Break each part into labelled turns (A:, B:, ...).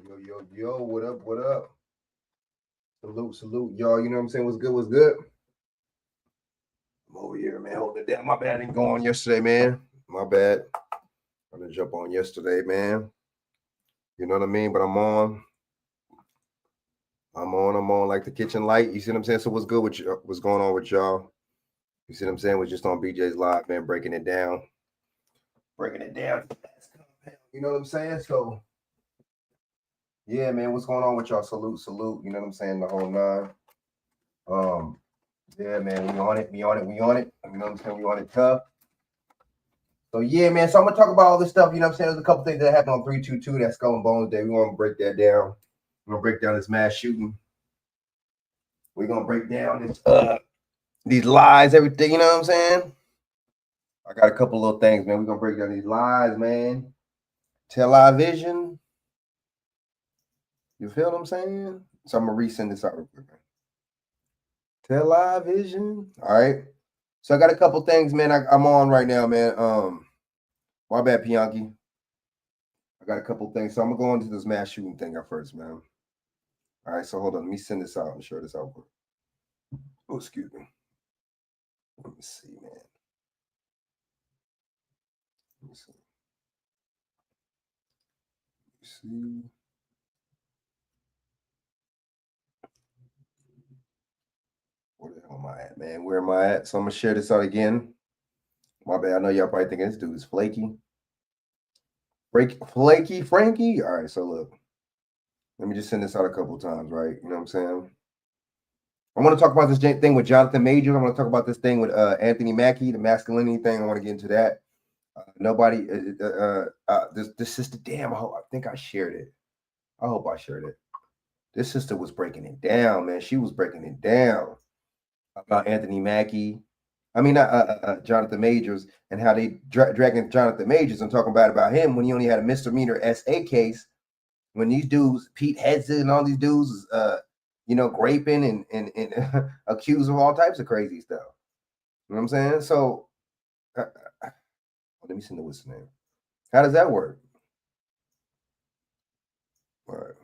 A: Yo, what up, what up? Salute, y'all. You know what I'm saying? What's good, what's good? I'm over here, man, holding it down. My bad, I didn't go on yesterday, man. My bad. I didn't jump on yesterday, man. You know what I mean? But I'm on. I'm on like the kitchen light. You see what I'm saying? So what's good with you? What's going on with y'all? You see what I'm saying? We're just on BJ's Live, man, breaking it down. Breaking it down. You know what I'm saying? So yeah, man, what's going on with y'all? Salute. You know what I'm saying? The whole nine. Yeah, man, we on it. You know what I'm saying? We on it tough. So yeah, man. So I'm gonna talk about all this stuff. You know what I'm saying? There's a couple things that happened on 322. That Skull and Bones Day. We want to break that down. We're gonna break down this mass shooting. We're gonna break down this these lies, everything. You know what I'm saying? I got a couple little things, man. We're gonna break down these lies, man. Television. You feel what I'm saying? So I'm gonna resend this out real quick. Television. All right. So I got a couple things, man. I'm on right now, man. My bad, Pianki. I got a couple things. So I'm gonna go into this mass shooting thing at first, man. All right, so hold on. Let me send this out and share this out. Oh, excuse me. Let me see, man. Let me see. See. Where the hell am I at, man? Where am I at? So I'm gonna share this out again. My bad. I know y'all probably thinking this dude is flaky. Flaky Frankie. All right, so look. Let me just send this out a couple times, right? You know what I'm saying? I want to talk about this thing with Jonathan Majors. I want to talk about this thing with Anthony Mackie, the masculinity thing. I want to get into that. This sister, damn, I think I shared it. I hope I shared it. This sister was breaking it down, man. She was breaking it down about Anthony Mackie. I mean, Jonathan Majors, and how they dragging Jonathan Majors and talking about him when he only had a misdemeanor SA case. When these dudes, Pete Hedson and all these dudes, graping and accused of all types of crazy stuff. You know what I'm saying? So, let me send the what's the name. How does that work? All right.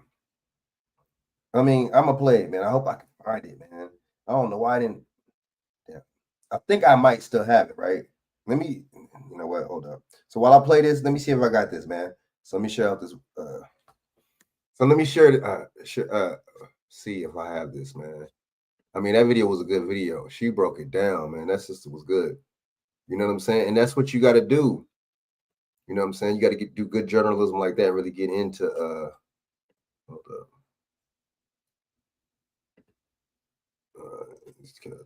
A: I mean, I'm gonna play it, man. I hope I can find it, man. I don't know why I didn't. Yeah. I think I might still have it, right? Let me, you know what? Hold up. So while I play this, let me see if I got this, man. So let me share out this. So let me share. See if I have this, man. I mean, that video was a good video. She broke it down, man. That sister was good. You know what I'm saying? And that's what you got to do. You know what I'm saying? You got to do good journalism like that. Really get into. Hold up. Let's get right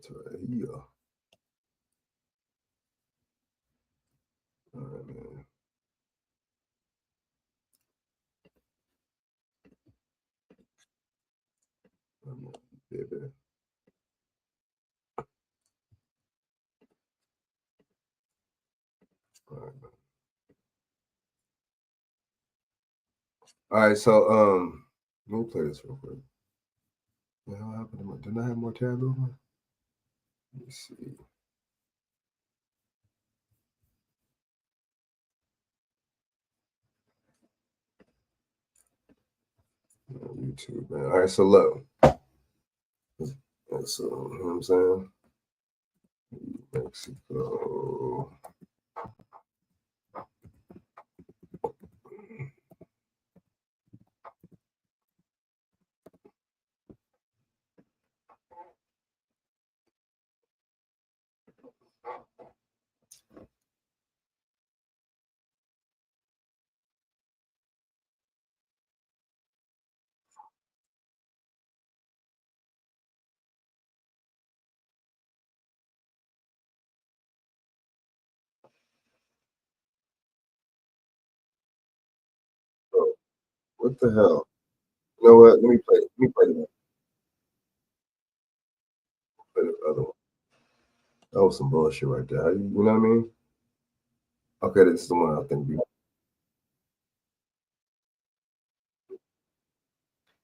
A: here. All right, man. Baby. All right, so let me play this real quick. What the hell happened? Didn't I have more tabs open? Let me see. YouTube, man. All right, so look. So, you know what I'm saying? Mexico. Oh, what the hell? You know what? Let me play. Let me play the other one. That was some bullshit right there. You know what I mean? Okay, this is the one I think we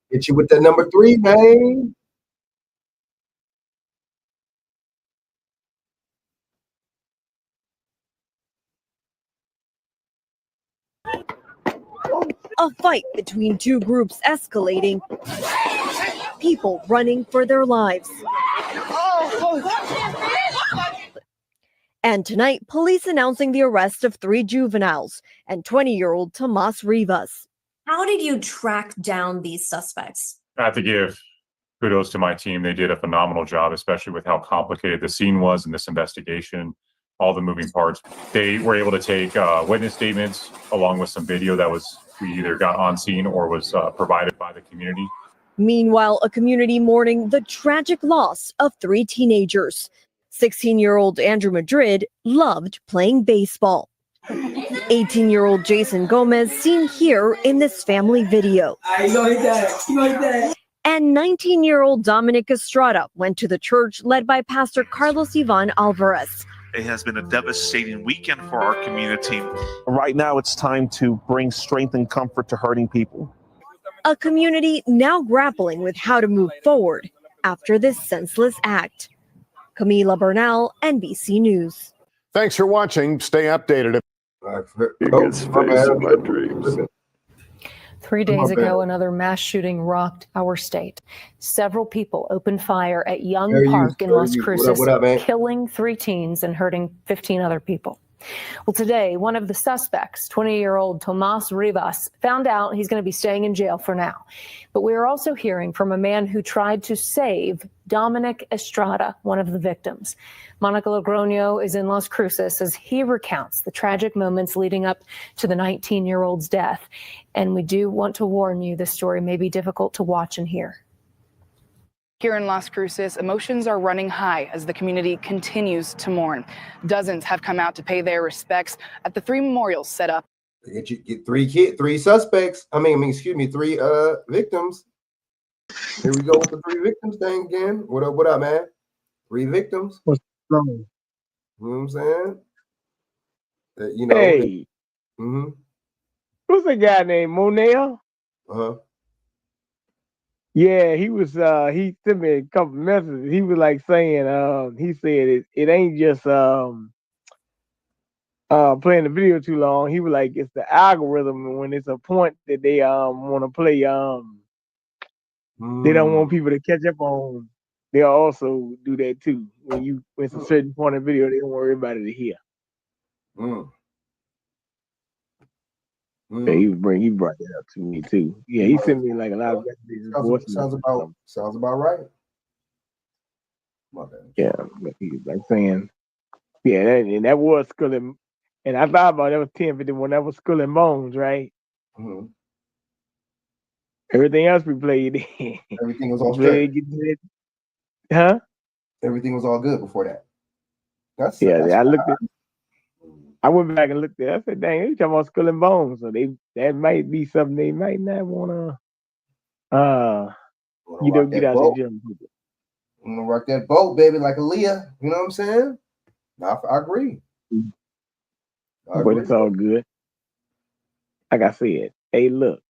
A: hit you with that number 3, man.
B: A fight between two groups escalating, people running for their lives. And tonight, police announcing the arrest of 3 juveniles and 20-year-old Tomas Rivas.
C: How did you track down these suspects?
D: I have to give kudos to my team. They did a phenomenal job, especially with how complicated the scene was in this investigation, all the moving parts. They were able to take witness statements along with some video that we either got on scene or was provided by the community.
B: Meanwhile, a community mourning the tragic loss of 3 teenagers. 16-year-old Andrew Madrid loved playing baseball. 18-year-old Jason Gomez seen here in this family video. And 19-year-old Dominic Estrada went to the church led by Pastor Carlos Ivan Alvarez.
E: It has been a devastating weekend for our community.
F: Right now, it's time to bring strength and comfort to hurting people.
B: A community now grappling with how to move forward after this senseless act. Camila Bernal, NBC News.
G: Thanks for watching. Stay updated.
H: Biggest face of my dreams.
I: 3 days ago, another mass shooting rocked our state. Several people opened fire at Young Park in Las Cruces, killing 3 teens and hurting 15 other people. Well, today, one of the suspects, 20-year-old Tomas Rivas, found out he's going to be staying in jail for now. But we are also hearing from a man who tried to save Dominic Estrada, one of the victims. Monica Logroño is in Las Cruces as he recounts the tragic moments leading up to the 19-year-old's death. And we do want to warn you, this story may be difficult to watch and hear.
J: Here in Las Cruces, emotions are running high as the community continues to mourn. Dozens have come out to pay their respects at the 3 memorials set up.
A: Get 3 suspects. Excuse me, 3 victims. Here we go with the 3 victims thing again. What up, man? 3 victims.
H: What's wrong?
A: You know what I'm saying?
H: Hey. What's a guy named Monel? Yeah, he was. He sent me a couple messages. He was like saying, he said it ain't just playing the video too long. He was like, it's the algorithm when it's a point that they want to play. They don't want people to catch up on. They'll also do that too. When it's a certain point of video, they don't want everybody to hear. Yeah, he brought that up to me too. Yeah, he sent me like a lot of messages.
A: Sounds about right. My bad.
H: Yeah, he was like saying, yeah, that was Skull and I thought about that was 1051. That was Skull and Bones, right? Everything else we played.
A: Everything was all straight.
H: Huh?
A: Everything was all good before that. That's
H: I looked at. I went back and looked at it. I said, dang, they talking about Skull and Bones. So that might be something they might not want to get out the gym.
A: I'm gonna rock that boat, baby, like Aaliyah. You know what I'm saying? I agree.
H: But it's all good. Like I said, hey, look,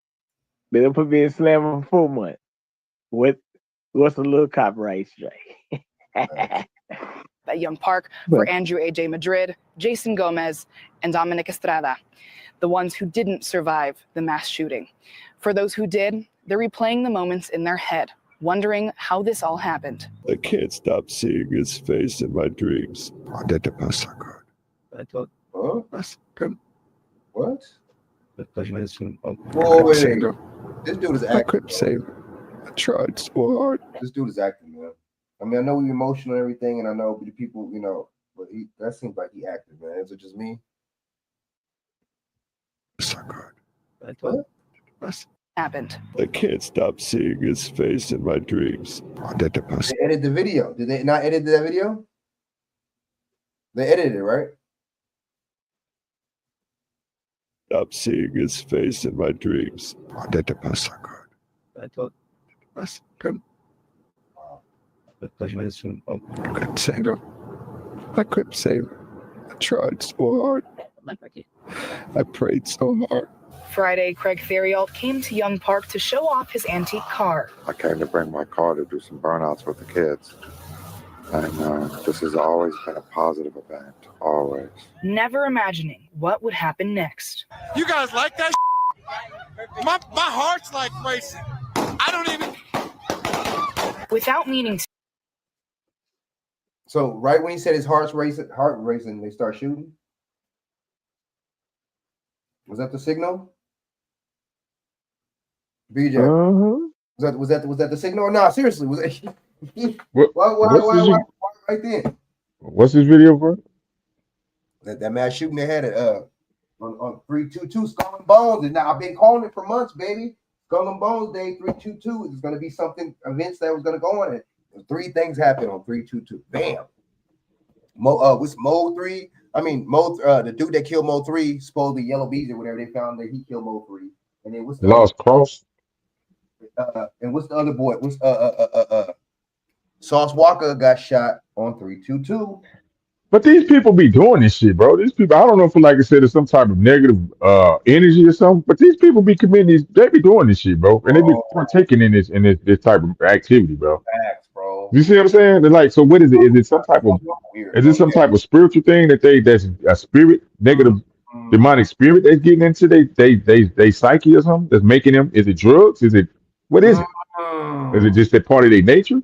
H: they don't put me in slam for 4 months. What's a little copyright strike?
J: At Young Park for Andrew A.J. Madrid, Jason Gomez, and Dominic Estrada, the ones who didn't survive the mass shooting. For those who did, they're replaying the moments in their head, wondering how this all happened.
H: I can't stop seeing his face in my dreams.
A: What? This dude is acting.
H: I couldn't say I tried so hard.
A: This dude is acting, man. I mean, I know he's emotional and everything, and I know the people, but that seems like he acted, man. Is it just me?
H: So good. What?
J: Happened.
H: I can't stop seeing his face in my dreams.
A: They edited the video. Did they not edit that video? They edited it, right?
H: Stop seeing his face in my dreams. So good. That's good. I couldn't say no. I couldn't say no. I tried so hard. I prayed so hard.
J: Friday, Craig Theriault came to Young Park to show off his antique car.
K: I came to bring my car to do some burnouts with the kids. And this has always been a positive event, always.
J: Never imagining what would happen next.
E: You guys like that?
L: My heart's like racing. I don't even.
J: Without meaning to.
A: So right when he said his heart racing, they start shooting. Was that the signal? BJ, was that the signal? No, seriously, was it? why right then?
M: What's this video for?
A: That mass shooting they had at on 322 Skull and Bones, and now I've been calling it for months, baby. Skull and Bones Day 322 is going to be something events that was going to go on it. 3 things happened on 322. Bam. What's Mo 3? I mean, Mo, the dude that killed Mo 3, supposedly Yellow Bees or whatever, they found that he killed Mo 3. And then what's the
M: Lost Cross?
A: And what's the other boy? What's Sauce Walker got shot on 322.
M: But these people be doing this shit, bro. These people, I don't know if, like I said, it's some type of negative energy or something. But these people be committing these. They be doing this shit, bro, and they be partaking in this type of activity, bro.
A: Facts, bro.
M: You see what I'm saying? They're like, so what is it? Is it some type of is it some type of spiritual thing that's a spirit, negative, demonic spirit that's getting into they psyche or something that's making them? Is it drugs? Is it what is it? Is it just that part of their nature?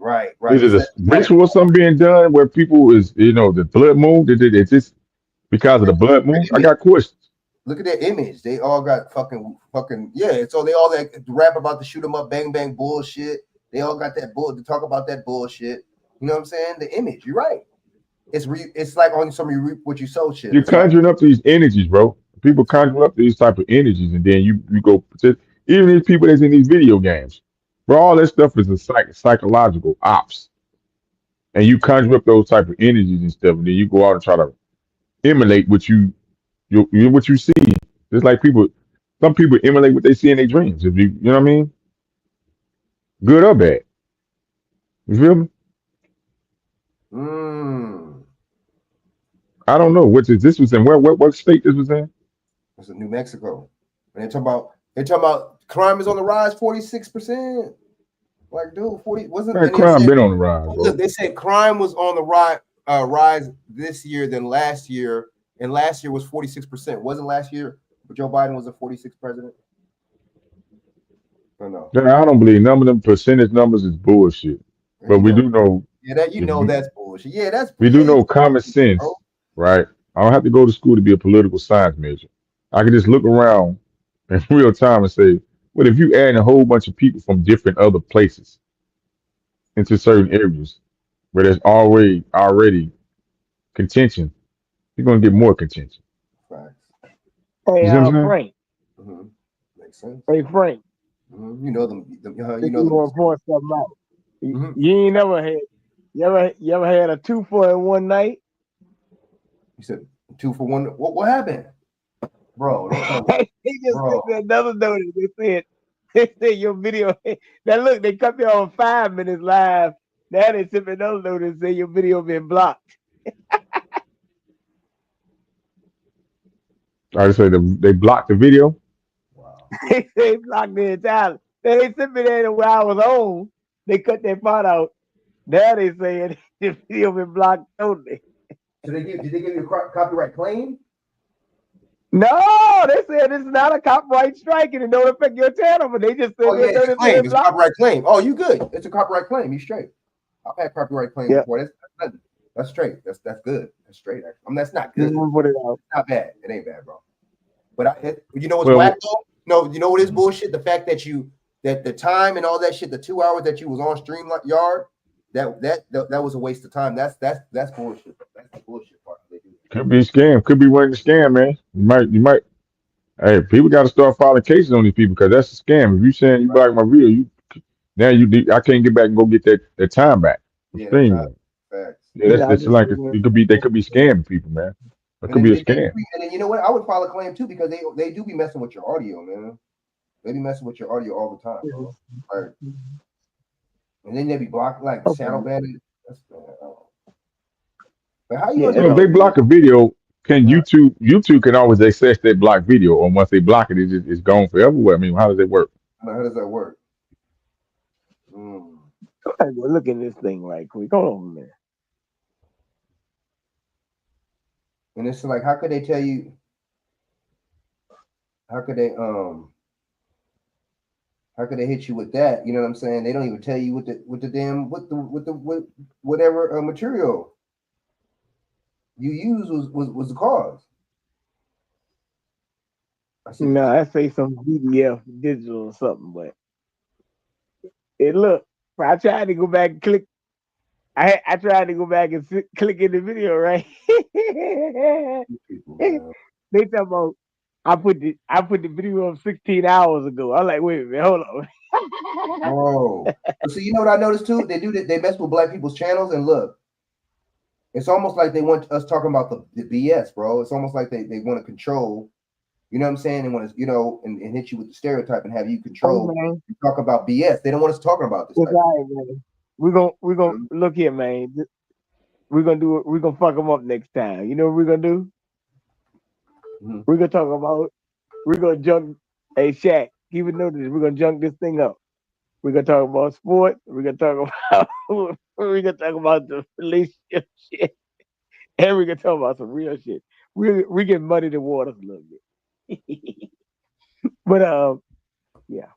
A: Right.
M: Is it a ritual or something being done where people is, the blood moon? It's just because of the blood moon? I got questions.
A: Look at their image. They all got fucking yeah. So they all that rap about the shoot 'em up, bang bang bullshit. They all got that bull to talk about that bullshit. You know what I'm saying? The image. You're right. It's like on some you reap what you sow shit.
M: You're conjuring up these energies, bro. People conjure up these type of energies, and then you go even these people that's in these video games, bro. All that stuff is a psychological ops, and you conjure up those type of energies and stuff, and then you go out and try to emulate what you see. Just like some people emulate what they see in their dreams. If you know what I mean, good or bad. You feel me? I don't know. This was in what state this was in?
A: It's in New Mexico. And they're talking about crime is on the rise 46%. Like, dude, 40 wasn't
M: crime been on the rise, bro.
A: They said crime was on the rise this year than last year, and last year was 46%. Wasn't last year Joe Biden was a 46 president? Or no?
M: I don't believe none of them percentage numbers is bullshit. But we do know.
A: Yeah, that's bullshit. Yeah, that's
M: we do know common sense, right? I don't have to go to school to be a political science major. I can just look around in real time and say, well, if you add a whole bunch of people from different other places into certain areas where there's already contention, you're gonna get more contention.
A: Right.
H: Hey, Frank.
A: Makes sense.
H: Hey, Frank.
A: You know them.
H: You want to point something out. You ain't never had. You ever had a 2-for in one night?
A: You said 2 for 1. What happened, bro?
H: He just sent me another notice. They said your video. Now look, they cut me on 5 minutes live. Now they sent me another notice. Say your video been blocked.
M: I say they blocked the video.
A: Wow.
H: They blocked the entire. Then they sent me there where I was on. They cut that part out. Now they saying the video been blocked totally.
A: So did they give you a copyright claim?
H: No, they said it's not a copyright strike and it don't affect your channel, but they just said
A: it's a claim. It's a copyright claim. Oh, you good? It's a copyright claim. You straight. I've had copyright claims before. That's nothing. That's straight. That's good. That's straight. I mean, that's not good.
H: Put it out.
A: It's not bad. It ain't bad, bro. But you know what's whack though? No, you know what is bullshit? The fact that the time and all that shit, the 2 hours that you was on StreamYard, that was a waste of time. That's bullshit. That's the bullshit part.
M: Could be a scam. Could be running a scam, man. You might. Hey, people got to start filing cases on these people because that's a scam. If you saying you block my video, I can't get back and go get that time back.
A: Yeah,
M: that's like they could be scamming people, man. It could be a scam.
A: And then you know what? I would file a claim too because they do be messing with your audio, man. They be messing with your audio all the time, bro. Like, and then they be blocking like shadow banning. But how you?
M: If they block a video, can YouTube can always access that blocked video, or once they block it, it's gone forever? I mean, how does it work?
A: How does that work?
H: Okay, well, look at this thing right quick. Hold on a minute.
A: And it's like, how could they tell you? How could they How could they hit you with that? You know what I'm saying? They don't even tell you what whatever material you use was the cause.
H: No, I say some PDF digital or something, but it look. I tried to go back and click. I tried to go back and click in the video, right? They talk about I put the video up 16 hours ago. I'm like, wait a minute, hold on.
A: Oh, so you know what I noticed too? They do that. They mess with black people's channels, and look, it's almost like they want us talking about the BS, bro. It's almost like they want to control. You know what I'm saying? They want to, and hit you with the stereotype and have you control.
H: Oh,
A: talk about BS. They don't want us talking about this.
H: It's all right, man. We're gonna look here, man. We're gonna do it. We're gonna fuck them up next time. You know what we're gonna do?
A: Mm-hmm.
H: We're gonna talk about. We're gonna junk. Hey, Shaq, even know this. We're gonna junk this thing up. We're gonna talk about sports. We're gonna talk about. We're gonna talk about the relationship shit, and we're gonna talk about some real shit. We get muddy the waters a little bit. But yeah.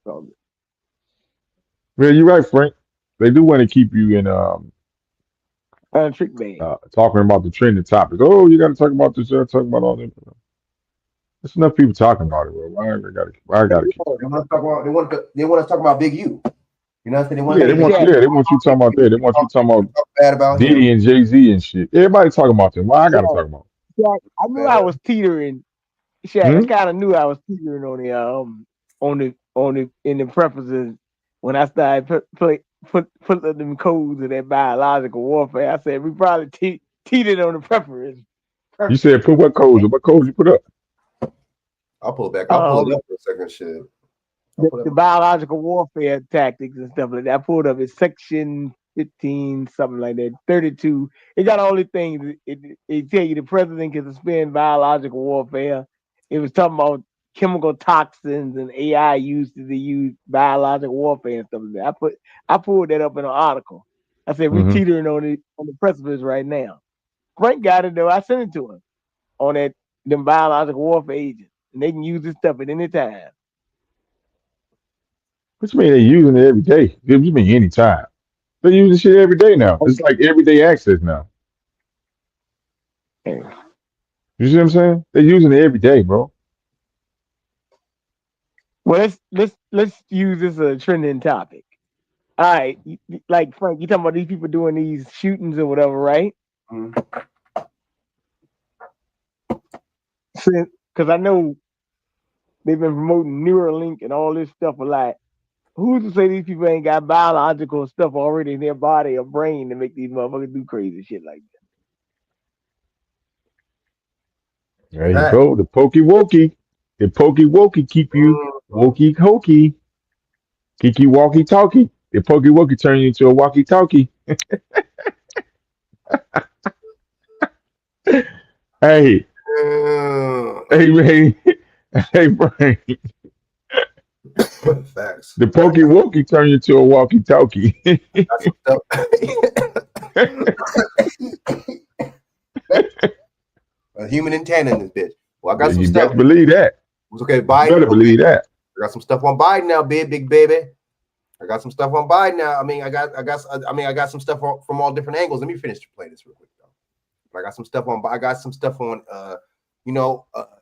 H: So,
M: Yeah, you're right, Frank. They do want to keep you in
H: trick bag.
M: talking about the trending topics. Oh, you got to talk about this. You got to talk about all that. There's enough people talking about it, bro. Why I gotta keep
A: They want us talking about Big U. You know what I'm saying?
M: They want you talking about that. They want you talking about
A: bad about
M: Diddy and Jay-Z and shit. Everybody talking about them. Why I gotta talk about
H: it? Shaq, I knew I was teetering. Shaq, I kind of knew I was teetering on the in the prefaces when I started put them codes of that biological warfare. I said we probably teetered on the preface.
M: You said put what codes? What codes you put up?
A: I'll pull it back. I'll pull it up for a second. Shit.
H: The biological warfare tactics and stuff like that. I pulled up it's section 15, something like that, 32. It got all the things. It tell you the president can suspend biological warfare. It was talking about chemical toxins and AI used to use biological warfare and stuff like that. I pulled that up in an article. I said we teetering on the precipice right now. Frank got it though. I sent it to him on them biological warfare agents, and they can use this stuff at any time.
M: Which mean they using it every day. You mean anytime. They're using shit every day now. It's like everyday access now. You see what I'm saying? They're using it every day, bro.
H: Well, let's use this as a trending topic. All right, like Frank, you talking about these people doing these shootings or whatever, right? Because I know they've been promoting Neuralink and all this stuff a lot. Who's to say these people ain't got biological stuff already in their body or brain to make these motherfuckers do crazy shit like that?
M: There you go. The pokey wokey. The pokey wokey keep you wokey hokey. Kiki walkie talkie. The pokey wokey turn you into a walkie talkie. Hey. Hey, man. Hey, Frank.
A: Facts.
M: The pokey wokey turn you into a walkie talkie.
A: A human antenna in this bitch. Well, I got some
M: you
A: stuff.
M: Best believe that.
A: It's okay, Biden.
M: You better believe that.
A: I got some stuff on Biden now, big baby. I got some stuff on Biden now. I got some stuff from all different angles. Let me finish to play this real quick though. I got some stuff on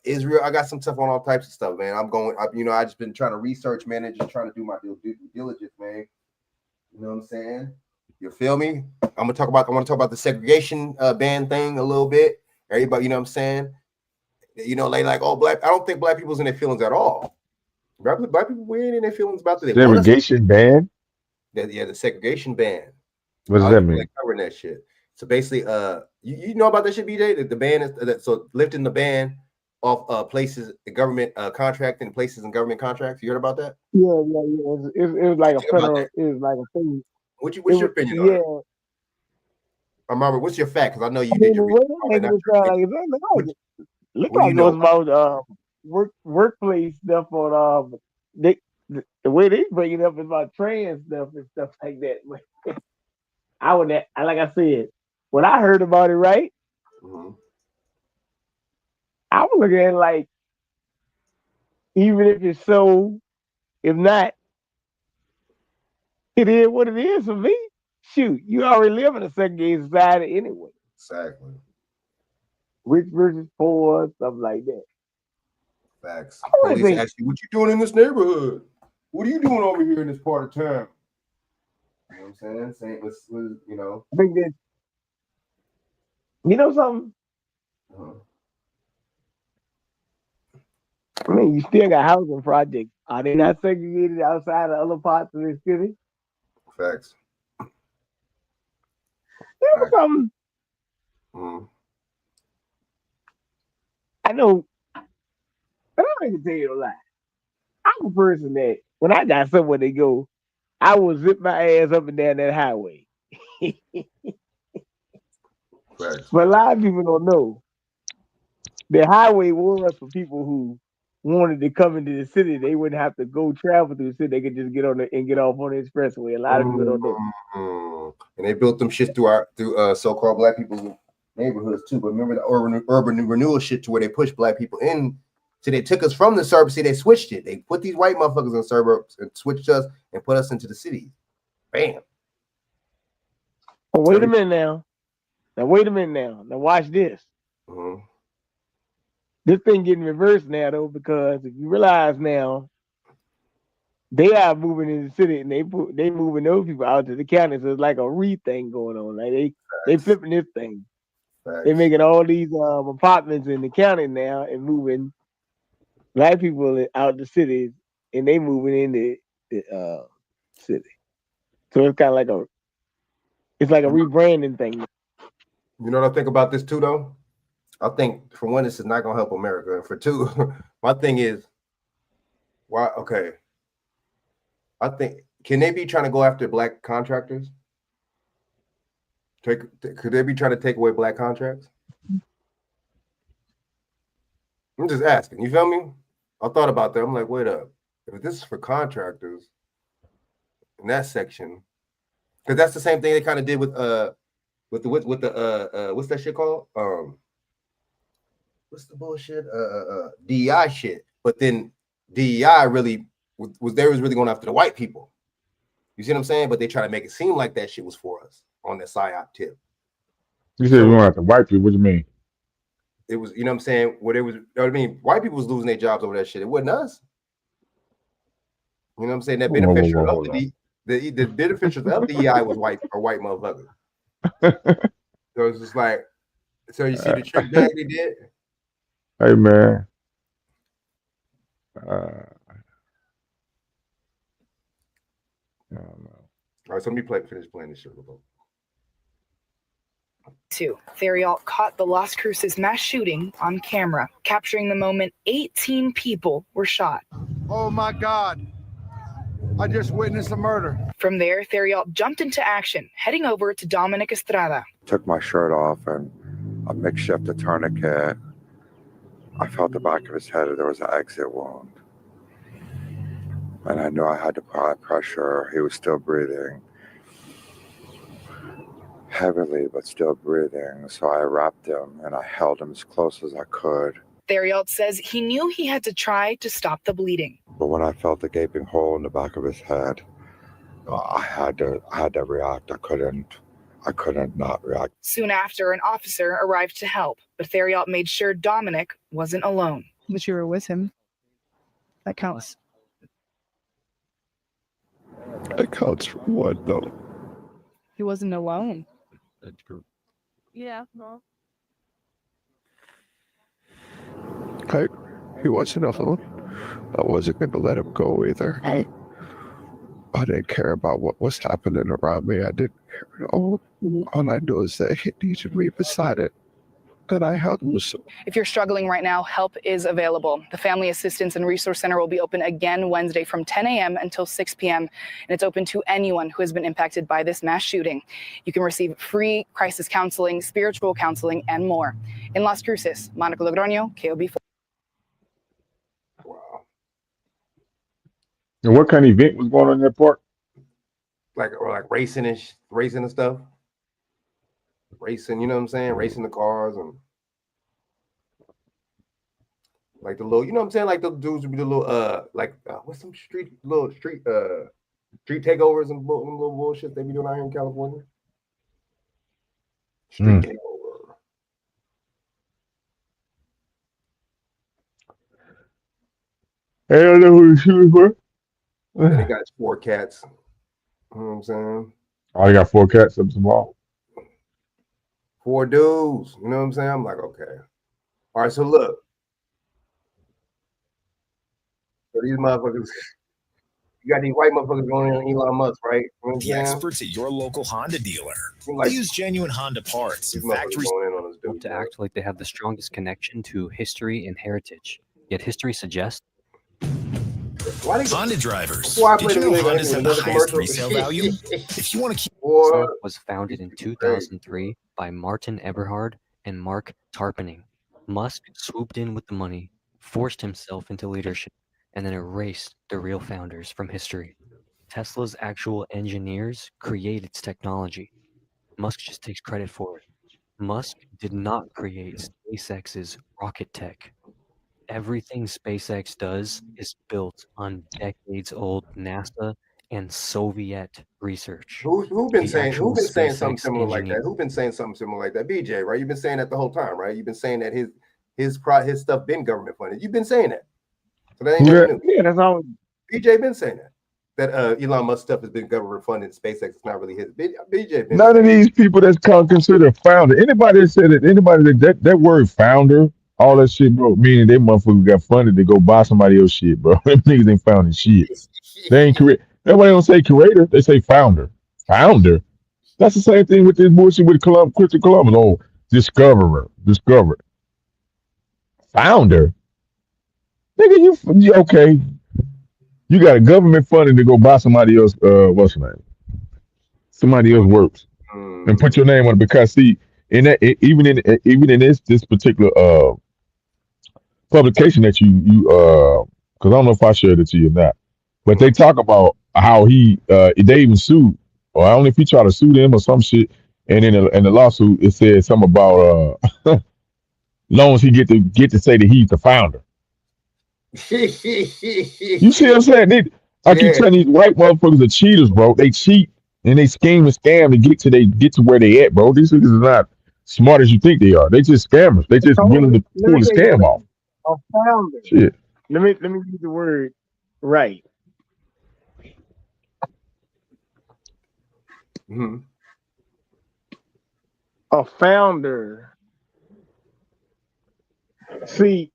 A: Israel. I got some stuff on all types of stuff, man. I just been trying to research, man, and just trying to do my due diligence, man. You know what I'm saying? You feel me? I want to talk about the segregation ban thing a little bit. Everybody, you know what I'm saying? You know, like I don't think black people's in their feelings at all. Black people, we ain't in their feelings about the
M: segregation ban.
A: The segregation ban.
M: What does that mean?
A: Covering that shit. So basically, you know about that shit, BJ? The ban is so lifting the ban off places, the government contracting places and government contracts. You heard about that?
H: Yeah. It was like a federal. It was like a thing.
A: What's your opinion on it? Remember, what's your fact? Because I know you did your research.
H: Look like it was about workplace stuff on the way they bring it up is about trans stuff and stuff like that. Like I said, when I heard about it, right? I was looking at it like, even if it's so, If not, it is what it is for me. Shoot, you already live in a segregated society anyway.
A: Exactly.
H: Rich versus poor, stuff like that.
A: Facts.
H: I wanna
A: Police
H: say-
A: ask you, what you doing in this neighborhood? What are you doing over here in this part of town? You know what I'm saying? Same with you know.
H: I think that, you know something? I mean, you still got housing projects. Are they not segregated outside of other parts of the city?
A: Facts.
H: You know something? I know, but I'm going to tell you a lie. I'm a person that when I got somewhere to go, I will zip my ass up and down that highway.
A: Facts.
H: But a lot of people don't know the highway was for people who wanted to come into the city. They wouldn't have to go travel through the city. They could just get on and get off on the expressway. A lot of people don't know.
A: And they built them shit through so-called black people's neighborhoods too. But remember the urban renewal shit to where they pushed black people in. So they took us from the suburbs. See, they switched it. They put these white motherfuckers in the suburbs and switched us and put us into the cities. Bam.
H: Oh, wait a minute now. Now wait a minute now. Now watch this. This thing getting reversed now though, because if you realize now, they are moving in the city and they moving those people out to the county. So it's like a thing going on. Like they flipping this thing. They're making all these apartments in the county now and moving black people out the cities, and they moving in the city. So it's kind of like it's like a rebranding thing.
A: You know what I think about this too, though? I think for one, this is not gonna help America, and for two, my thing is, why? Okay, I think can they be trying to go after black contractors? Could they be trying to take away black contracts? I'm just asking. You feel me? I thought about that. I'm like, wait up. If this is for contractors in that section, because that's the same thing they kind of did with the what's that shit called? What's the bullshit? DEI shit. But then DEI really was really going after the white people. You see what I'm saying? But they try to make it seem like that shit was for us on the psyop tip.
M: You said we went after white people. What do you mean?
A: It was, you know what I'm saying? What it was, I mean, white people was losing their jobs over that shit. It wasn't us. You know what I'm saying? That beneficiary of the beneficiaries of DEI was white motherfuckers. So it's just like, so you see the trick bag they did?
M: Hey man. I don't know.
A: All right, so let me finish playing this shit real quick.
J: Theriault caught the Las Cruces mass shooting on camera, capturing the moment 18 people were shot.
L: Oh my God. I just witnessed a murder.
J: From there, Theriault jumped into action, heading over to Dominic Estrada.
K: Took my shirt off and a makeshift tourniquet. I felt the back of his head. There was an exit wound. And I knew I had to apply pressure. He was still breathing. Heavily, but still breathing. So I wrapped him and I held him as close as I could.
J: Theriault says he knew he had to try to stop the bleeding.
K: But when I felt the gaping hole in the back of his head, I had to react. I couldn't not react.
J: Soon after, an officer arrived to help, but Theriault made sure Dominic wasn't alone.
N: But you were with him. That counts.
K: That counts for what, though?
N: He wasn't alone.
K: That's true.
N: Yeah, well.
K: He wasn't alone. I wasn't going to let him go either. I didn't care about what was happening around me. I didn't care at all. All I knew is that he needed me beside it. And I held him.
J: If you're struggling right now, help is available. The Family Assistance and Resource Center will be open again Wednesday from 10 a.m. until 6 p.m. And it's open to anyone who has been impacted by this mass shooting. You can receive free crisis counseling, spiritual counseling, and more. In Las Cruces, Monica Logroño, KOB4.
A: Wow.
M: And what kind of event was going on in that park?
A: Like racing and stuff. Racing, you know what I'm saying? Racing the cars and Like the little, you know what I'm saying? Like the dudes would be the little what's some street takeovers and little bullshit they be doing out here in California. Street takeover.
M: I don't know who he's shooting for.
A: And they got 4 cats. You know what I'm saying?
M: Oh, they got 4 cats up some ball.
A: 4 dudes. You know what I'm saying? I'm like, okay. All right, so look. So these motherfuckers, you got these white motherfuckers going in Elon Musk, right? You know
O: The experts at your local Honda dealer.
A: Like,
O: they use genuine Honda parts and factory.
P: To act like they have the strongest connection to history and heritage. Yet history suggests
O: Honda drivers. Did you know Hondas have the highest resale value? If you want to keep
P: Tesla was founded in 2003 by Martin Eberhard and Mark Tarpenning. Musk swooped in with the money, forced himself into leadership, and then erased the real founders from history. Tesla's actual engineers create its technology. Musk just takes credit for it. Musk did not create SpaceX's rocket tech. Everything SpaceX does is built on decades-old NASA and Soviet research.
A: Who've been saying something similar like that? Who've been saying something similar like that? BJ, right? You've been saying that the whole time, right? You've been saying that his stuff been government funded. You've been saying that. So that ain't nothing new.
H: Yeah, that's all.
A: BJ been saying that. That Elon Musk stuff has been government funded. SpaceX is not really his. BJ been
M: None of these people that's considered founder. Anybody that said it, anybody that word founder, all that shit, bro, meaning they motherfuckers got funded to go buy somebody else shit, bro. Them niggas ain't founding shit. They ain't create. Nobody don't say creator. They say founder. Founder. That's the same thing with this bullshit with Christopher Columbus. Oh, discoverer. Founder. Nigga, you okay? You got a government funding to go buy somebody else. What's her name? Somebody else works, and put your name on it because see, in that even in this particular publication that you because I don't know if I shared it to you or not, but they talk about how they even sued, or I don't know if he tried to sue them or some shit, and in the lawsuit it said something about long as he get to say that he's the founder. You see what I'm saying? I keep telling these white motherfuckers are cheaters, bro. They cheat and they scheme and scam to get to where they at, bro. These niggas are not smart as you think they are. They just scammers. They just willing to pull the scam off.
H: A founder.
M: Shit.
H: Let me use the word right.
A: Mm-hmm.
H: A founder. See,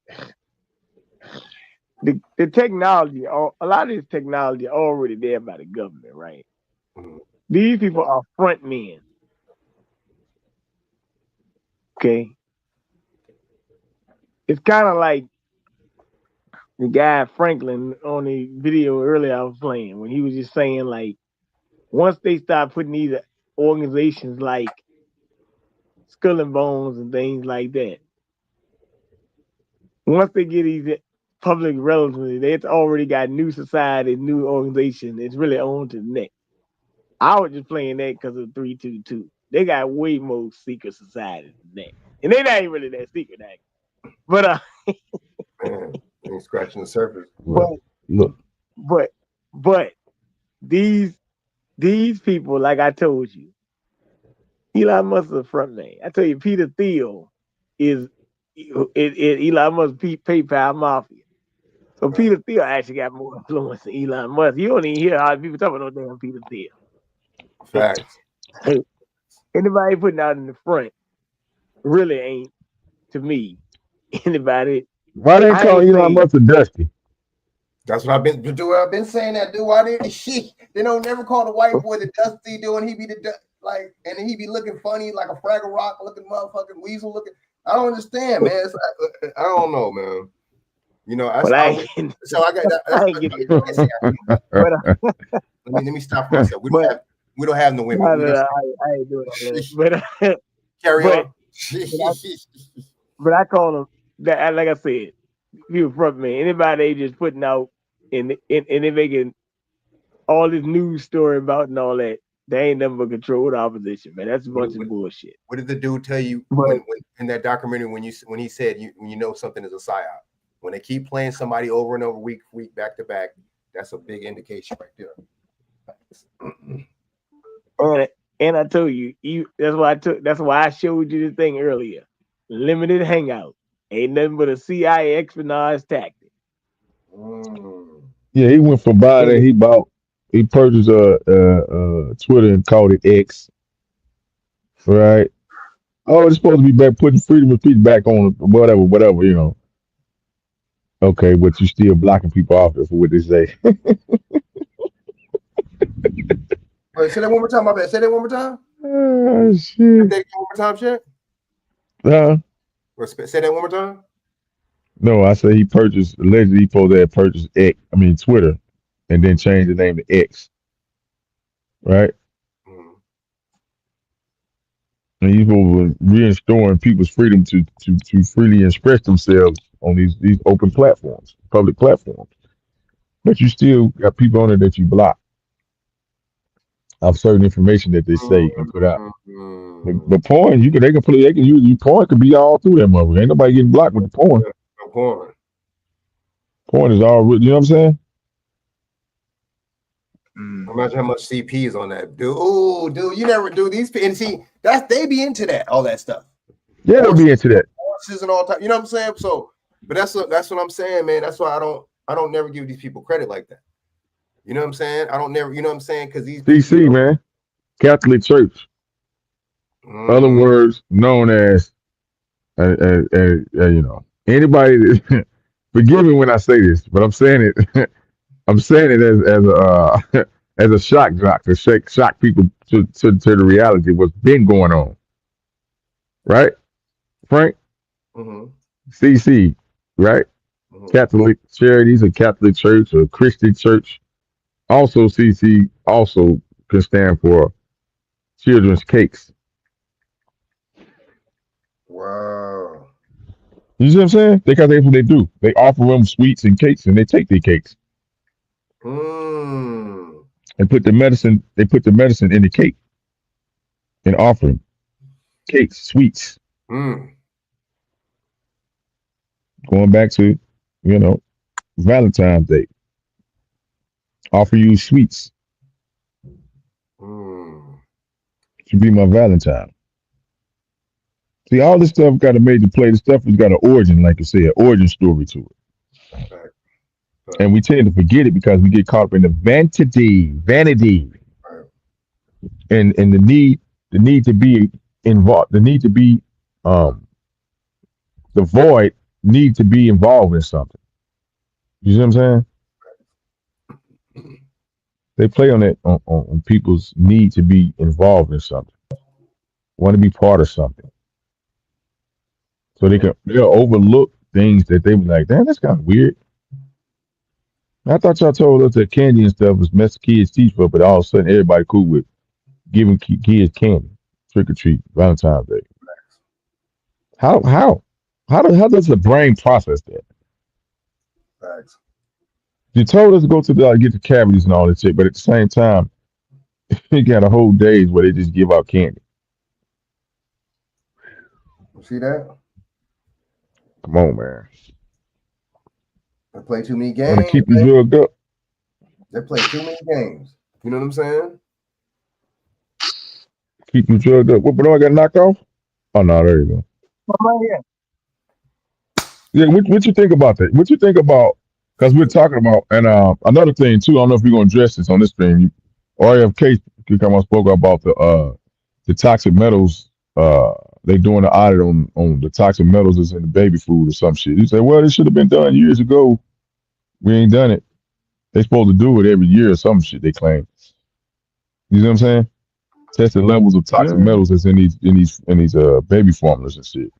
H: the technology, a lot of this technology already there by the government, right?
A: Mm-hmm.
H: These people are front men. Okay. It's kind of like the guy Franklin on the video earlier I was playing when he was just saying, like, once they start putting these organizations like Skull and Bones and things like that, once they get these public relatively, they've already got new society, new organization. It's really on to the next. I was just playing that because of 322. They got way more secret societies than that. And they're not even really that secret, actually. But
A: man, ain't scratching the surface.
H: But these people, like I told you, Elon Musk is a front man. I tell you, Peter Thiel is Elon Musk PayPal mafia. So Peter Thiel actually got more influence than Elon Musk. You don't even hear how people talking about no damn Peter Thiel.
A: Facts.
H: Anybody putting out in the front really ain't, to me, anybody.
M: Why they call Elon Musk a Dusty?
A: That's what I've been saying that, dude. Why they don't never call the white boy the Dusty, dude, and he be and he be looking funny like a Fraggle Rock looking motherfucking weasel looking. I don't understand, man. It's like, I don't know, man. You know, I got let me stop myself. We don't have no women.
H: I ain't doing that. But
A: carry on.
H: But I call them that. Like I said, you front man. Anybody they just putting out and they making all this news story about and all that. They ain't nothing but controlled opposition, man. That's a bunch of bullshit.
A: What did the dude tell you when in that documentary when he said you know something is a psyop? When they keep playing somebody over and over, week back to back, that's a big indication right there.
H: And I told you, that's why I showed you the thing earlier. Limited hangout. Ain't nothing but a CIA espionage tactic.
M: Yeah, he went from buying it. He purchased Twitter and called it X. Right? Oh, it's supposed to be back putting freedom of speech back on whatever, you know. Okay, but you still blocking people off for what they say.
A: Wait, say that one more time. My bad. Say that one more time.
M: Oh, shit.
A: Say that one more time, shit. Say that one more time.
M: No, I said he allegedly supposed to have purchased Twitter, and then changed the name to X. Right? And he's over restoring people's freedom to freely express themselves on these open platforms, public platforms. But you still got people on it that you block of certain information that they say and put out. But porn, they can use you. Porn could be all through that mother. Ain't nobody getting blocked with the porn. Porn is all, you know what I'm saying?
A: Imagine how much CP is on that, dude. Oh, dude, you never do these. And see, they be into that, all that stuff.
M: Yeah, they'll be into that.
A: Horses and all time. You know what I'm saying? So, but that's what I'm saying, man. That's why I don't never give these people credit like that. You know what I'm saying? I don't never. You know what I'm saying? Because these
M: CC, man, Catholic Church. Other words known as, you know, anybody. That, forgive me when I say this, but I'm saying it. I'm saying it as a shock jock to shock people to the reality of what's been going on. Right, Frank? CC, right? Catholic Charities, a Catholic Church, or Christian Church. Also, CC also can stand for Children's Cakes.
A: Wow.
M: You see what I'm saying? Because that's what they do. They offer them sweets and cakes, and they take their cakes. And put the medicine. They put the medicine in the cake and offer them cakes, sweets. Going back to, you know, Valentine's Day. Offer you sweets. To be my Valentine. See, all this stuff got a major play. The stuff has got an origin, like I said, an origin story to it. And we tend to forget it because we get caught up in the vanity, and the need to be involved, the need to be the void need to be involved in something. You see what I'm saying? They play on that on people's need to be involved in something, want to be part of something. So they'll overlook things that they were like, damn, that's kind of weird. I thought y'all told us that candy and stuff was mess kids' teeth for, but all of a sudden everybody cool with giving kids candy, trick or treat, Valentine's Day. How does the brain process that?
A: Facts.
M: You told us to go to get the cavities and all that shit, but at the same time, you got a whole days where they just give out candy.
A: See that?
M: Come on, man.
A: They play too many games.
M: Want to keep you drugged up?
A: They play too many games. You know what I'm saying?
M: Keep you drugged up. What? But I got knocked off? Oh no, there you go. Yeah, what you think about that? What you think about? Because we're talking about, and another thing too. I don't know if you're gonna address this on this thing. RFK come on spoke about the toxic metals. They doing an audit on the toxic metals that's in the baby food or some shit. He said, well, this should have been done years ago. We ain't done it. They supposed to do it every year or some shit, they claim. You know what I'm saying? Test the levels of toxic metals that's in these baby formulas and shit.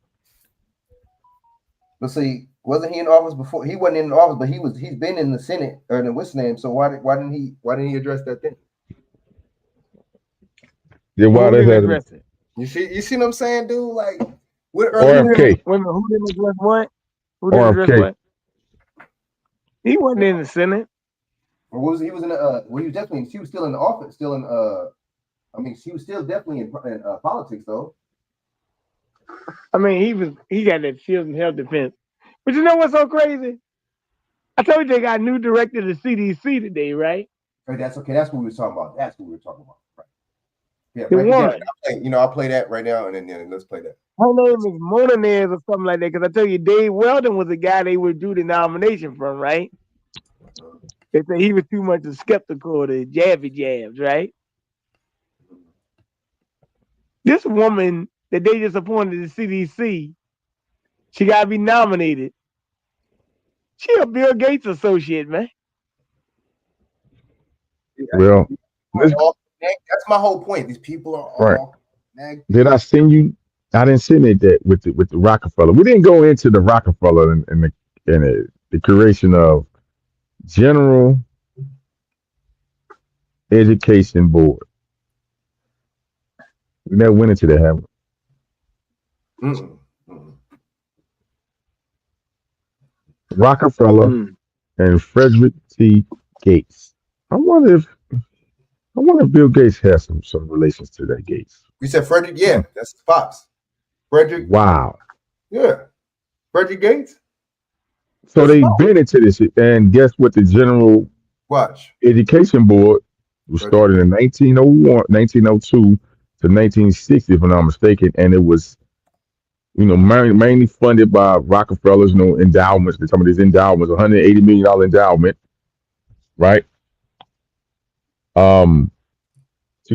A: But see, wasn't he in office before? He wasn't in office, but he's been in the Senate or in the what's name. So why didn't he address that thing?
M: Yeah, why they address
A: it? You see what I'm saying, dude? Like what
M: RFK.
H: Who didn't address what? Who didn't address what? He wasn't in the Senate.
A: Or was he was in the well, he was definitely he was still in the office, still in I mean he was still definitely in politics though.
H: I mean he got that shield and health defense But you know what's so crazy? I told you they got a new director of the CDC today, right?
A: Right, that's okay. That's what we were talking about. That's what we were talking about. Right. Yeah,
H: The
A: right.
H: one.
A: I'll play that right now, and then let's play that.
H: Her name is Monanez or something like that. Because I tell you, Dave Weldon was the guy they withdrew the nomination from, right? They said he was too much of skeptical of the jabby jabs, right? This woman that they just appointed to the CDC, she got to be nominated. She a Bill Gates associate, man.
M: Well,
A: that's my whole point. These people are all
M: right. Did I send you? I didn't send it that with the Rockefeller. We didn't go into the Rockefeller and the creation of General Education Board. We never went into that, have we? Rockefeller and Frederick T. Gates. I wonder if Bill Gates has some relations to that Gates.
A: We said Frederick, yeah, that's his pops. Frederick.
M: Wow.
A: Yeah. Frederick Gates.
M: So they've been into this, and guess what? The General Education Board was started in 1902 to 1960, if I'm not mistaken, and it was, mainly funded by Rockefellers, endowments. Some of these endowments, $180 million endowment, right? To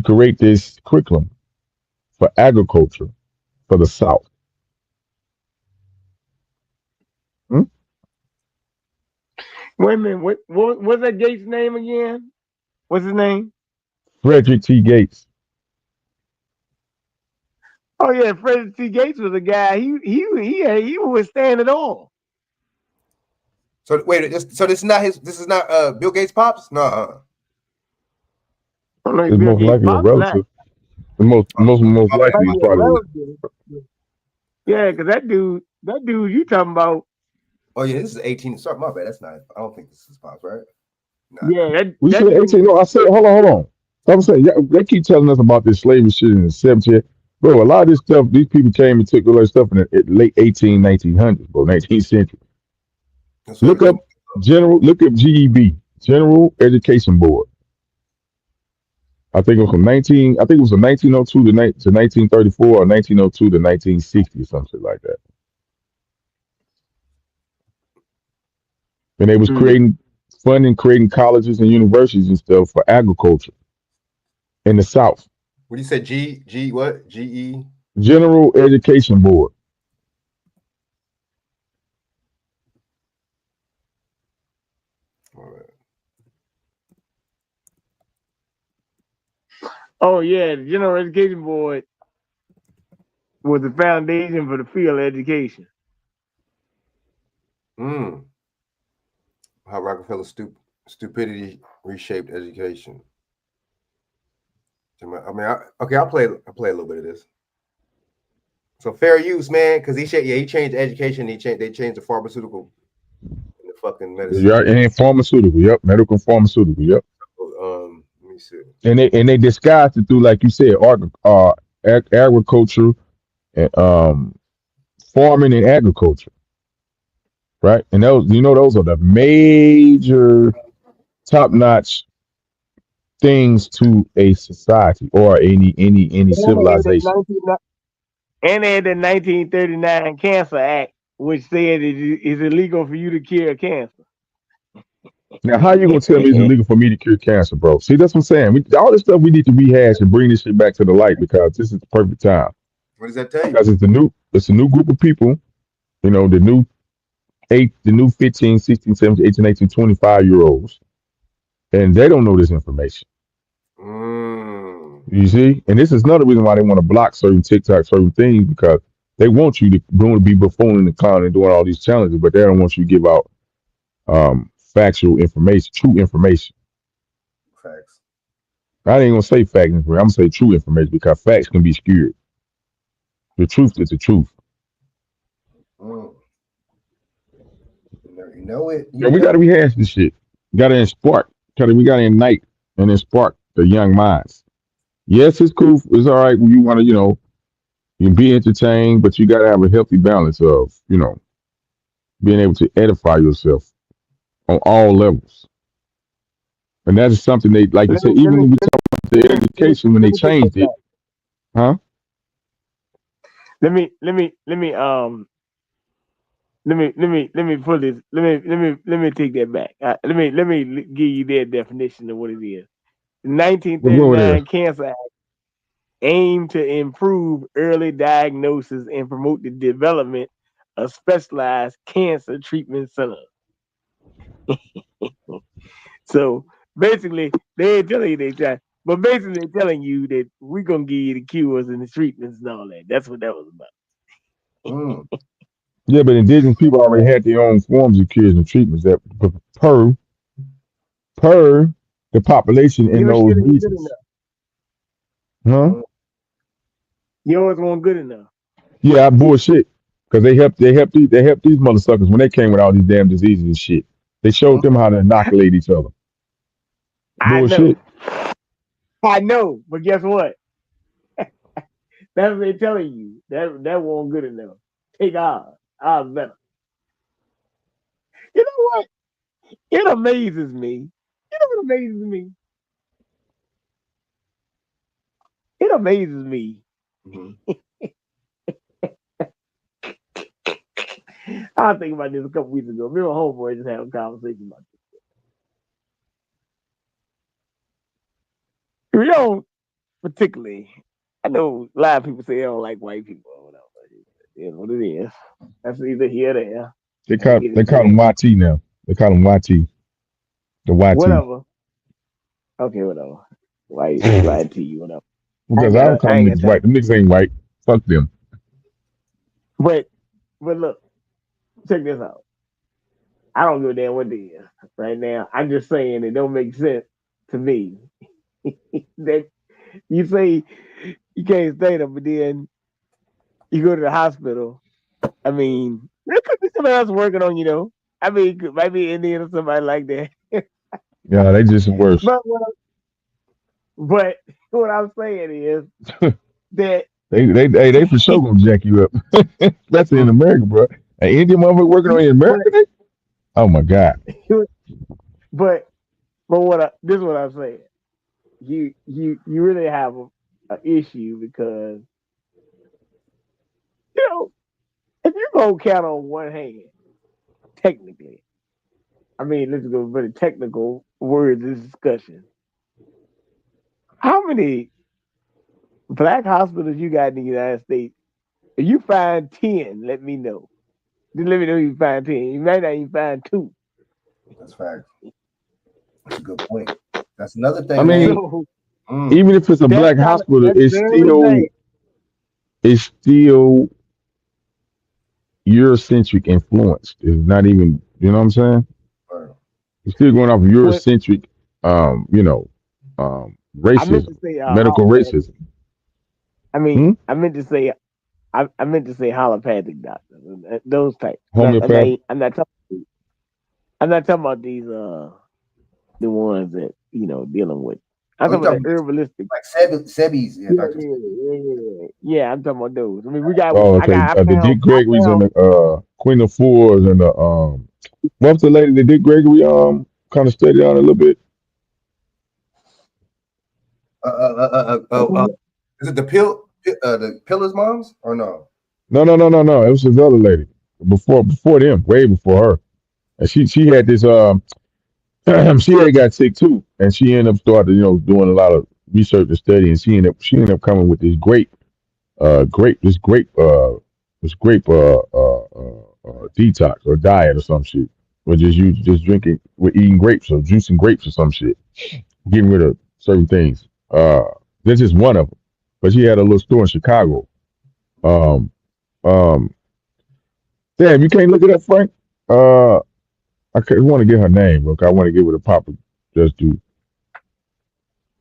M: create this curriculum for agriculture for the South.
H: Wait a minute. What's that Gates' name again? What's his name?
M: Frederick T. Gates.
H: Oh yeah, Frederick T. Gates was a guy. He would stand it all.
A: So wait, so this is not his. This is not Bill Gates' pops. No.
M: It's most likely a relative. The most likely is probably.
H: Yeah, because that dude you talking about.
A: Oh yeah, this is 18. Sorry, my bad. That's not. I don't think this is pops, right?
H: Nah. Yeah,
M: we said 18. No, I said hold on. I'm saying they keep telling us about this slavery shit in the 70s. Bro, a lot of this stuff, these people came and took all that stuff in the late 1900s, bro, 19th century. Look up GEB, General Education Board. I think it was from 1902 to 1934 or 1902 to 1960 or something like that. And they was creating colleges and universities and stuff for agriculture in the South.
A: What do you say? GE?
M: General Education Board.
H: Oh yeah, the General Education Board was the foundation for the field of education.
A: How Rockefeller's stupidity reshaped education. I'll play a little bit of this. So fair use, man, because he changed education. They changed the pharmaceutical and the fucking medicine.
M: Yeah, and pharmaceutical. Yep, medical and pharmaceutical. Yep.
A: Let me see.
M: And they disguised it through, like you said, agriculture, and farming and agriculture, right? And those are the major, top-notch things to a society or any civilization.
H: And they had the 1939 Cancer Act, which said it is illegal for you to cure cancer.
M: Now, how you gonna tell me it's illegal for me to cure cancer, bro? See, that's what I'm saying. All this stuff we need to rehash and bring this shit back to the light, because this is the perfect time.
A: What does that tell you?
M: Because it's a new group of people, the new 15, 16, 17, 18, 19, 25-year-olds, and they don't know this information. You see? And this is another reason why they want to block certain TikTok, certain things, because they want you to be buffooning and clowning and doing all these challenges, but they don't want you to give out factual information, true information.
A: Facts.
M: I ain't gonna say fact information. I'm gonna say true information, because facts can be skewed. The truth is the truth.
A: You know it.
M: We gotta rehash this shit. We gotta ignite and spark the young minds. Yes, it's cool. It's all right when you want to, you can be entertained, but you gotta have a healthy balance of, being able to edify yourself on all levels. And that is something they, like you said, even when we talk about the education, when they changed it, huh?
H: Let me put this. Let me take that back. Let me give you their definition of what it is. The 1939 Cancer Act aimed to improve early diagnosis and promote the development of specialized cancer treatment centers. So basically, they ain't telling you they try, but basically they're telling you that we're gonna give you the cures and the treatments and all that. That's what that was about.
M: Yeah, but indigenous people already had their own forms of cures and treatments that per the population in those regions. Huh?
H: Yours weren't good enough.
M: Yeah, I bullshit. Because they helped these motherfuckers when they came with all these damn diseases and shit. They showed them how to inoculate each other. Bullshit.
H: I know, but guess what? That's what they're telling you. That wasn't good enough. Take ours. Ours better. You know what? It amazes me. You know what amazes me? It amazes me. I was thinking about this a couple weeks ago. Me and my homeboy just having a conversation about this. We don't particularly. I know a lot of people say they don't like white people or whatever. It is what it is. That's either here or there.
M: They call them YT now. They call them YT. The YT.
H: Whatever. Okay, whatever. YT, whatever.
M: Because I don't call them niggas white. Them niggas ain't white. Fuck them.
H: But look, check this out. I don't give a damn what they is right now. I'm just saying it don't make sense to me that you say you can't stay there, but then you go to the hospital. I mean, there could be somebody else working on you, though. I mean, it might be Indian or somebody like that.
M: Yeah, they just worse.
H: But what I'm saying is that
M: they for sure gonna jack you up. That's in America, bro. An Indian motherfucker working on you in America? Oh my God.
H: But this is what I'm saying. You really have an issue because if you go count on one hand, technically, I mean, let's go very technical words in this discussion. How many black hospitals you got in the United States? If you find 10, let me know. Just let me know you find 10. You might not even find 2.
A: That's fact. That's a good point. That's another thing.
M: I mean, even if it's a black hospital, it's still Eurocentric influenced. It's not even, you know what I'm saying? Right. It's still going off Eurocentric, racism, medical racism.
H: I mean, I meant to say allopathic doctors, those types.
M: Homeopathic.
H: I'm not talking about these the ones that dealing with. I'm talking about the herbalistic,
A: like Sebi's.
H: Yeah, I'm talking about those. I mean, we got.
M: The Dick Gregory's and the Queen of Fours and the what's the lady that Dick Gregory kind of studied on a little bit?
A: Is it the Pillar's moms or no?
M: No. It was his other lady before them, way before her, and she had this she had got sick too, and she ended up started doing a lot of research and study, and she ended up coming with this grape detox or diet or some shit, or just drinking, with eating grapes or juicing grapes or some shit, getting rid of certain things. That's just one of them, but she had a little store in Chicago. Damn, you can't look it up, Frank. I want to get her name, but I want to give it a proper just do.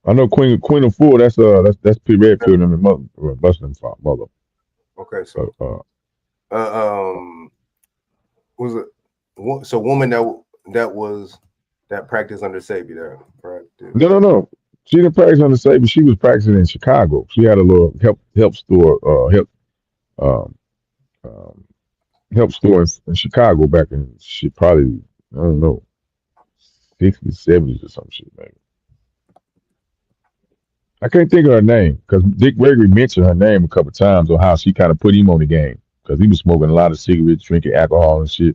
M: I know Queen of Four. That's P. Redfield and the Muslim mother.
A: Okay, so was it so woman that practiced under Sabi there, right?
M: No. She didn't practice under Sabi. She was practicing in Chicago. She had a little help store help store in Chicago back in shit, probably, I don't know, 60s, 70s or some shit, man. I can't think of her name because Dick Gregory mentioned her name a couple times on how she kind of put him on the game because he was smoking a lot of cigarettes, drinking alcohol and shit.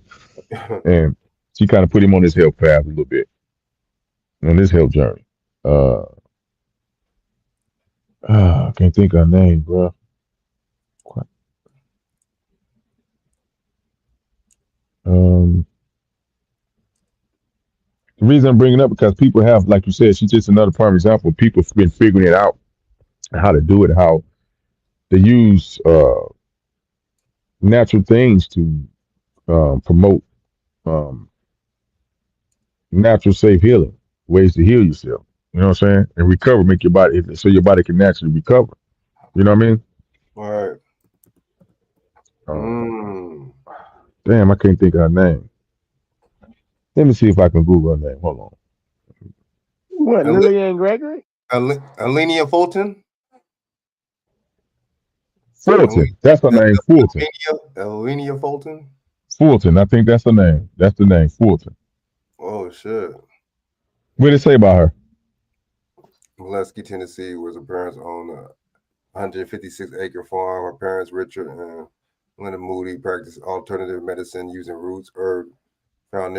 M: And she kind of put him on his health path a little bit, on his health journey. I can't think of her name, bro. The reason I'm bringing it up because people have, like you said, she's just another prime example. People have been figuring it out, how to do it, how they use natural things to promote natural, safe healing, ways to heal yourself. You know what I'm saying? And recover, make your body so your body can naturally recover. You know what I mean?
A: All right.
M: Damn, I can't think of her name. Let me see if I can Google her name. Hold on.
H: What, Lillian Gregory?
A: Alenia Fulton?
M: Fulton. That's her name, Fulton.
A: Alenia Fulton?
M: Fulton. I think that's her name. That's the name, Fulton.
A: Oh, shit.
M: What did it say about her?
A: Molesky, Tennessee, was her parents owned a 156-acre farm. Her parents, Richard and Linda Moody, practiced alternative medicine using roots, herbs found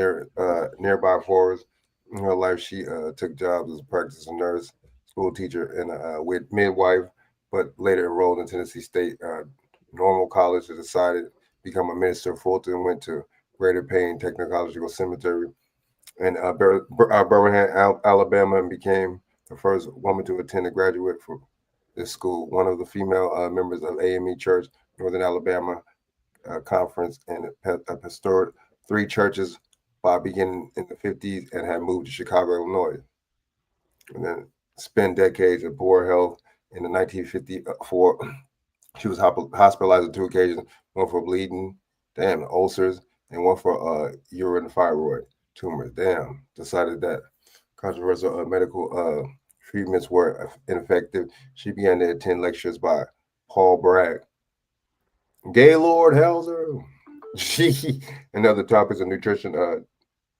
A: nearby forests. In her life, she took jobs as a practicing nurse, school teacher, and a midwife, but later enrolled in Tennessee State Normal College and decided to become a minister. Fulton went to Greater Payne Technological Cemetery in Birmingham, Alabama, and became the first woman to attend a graduate from this school. One of the female members of AME Church, Northern Alabama Conference, and pastored 3 churches by beginning in the 50s and had moved to Chicago, Illinois. And then spent decades in poor health. In the 1954, she was hospitalized on 2 occasions, one for bleeding, ulcers, and one for uterine fibroid tumors. Decided that controversial medical treatments were ineffective. She began to attend lectures by Paul Bragg, Gaylord Helzer, and other topics of nutrition,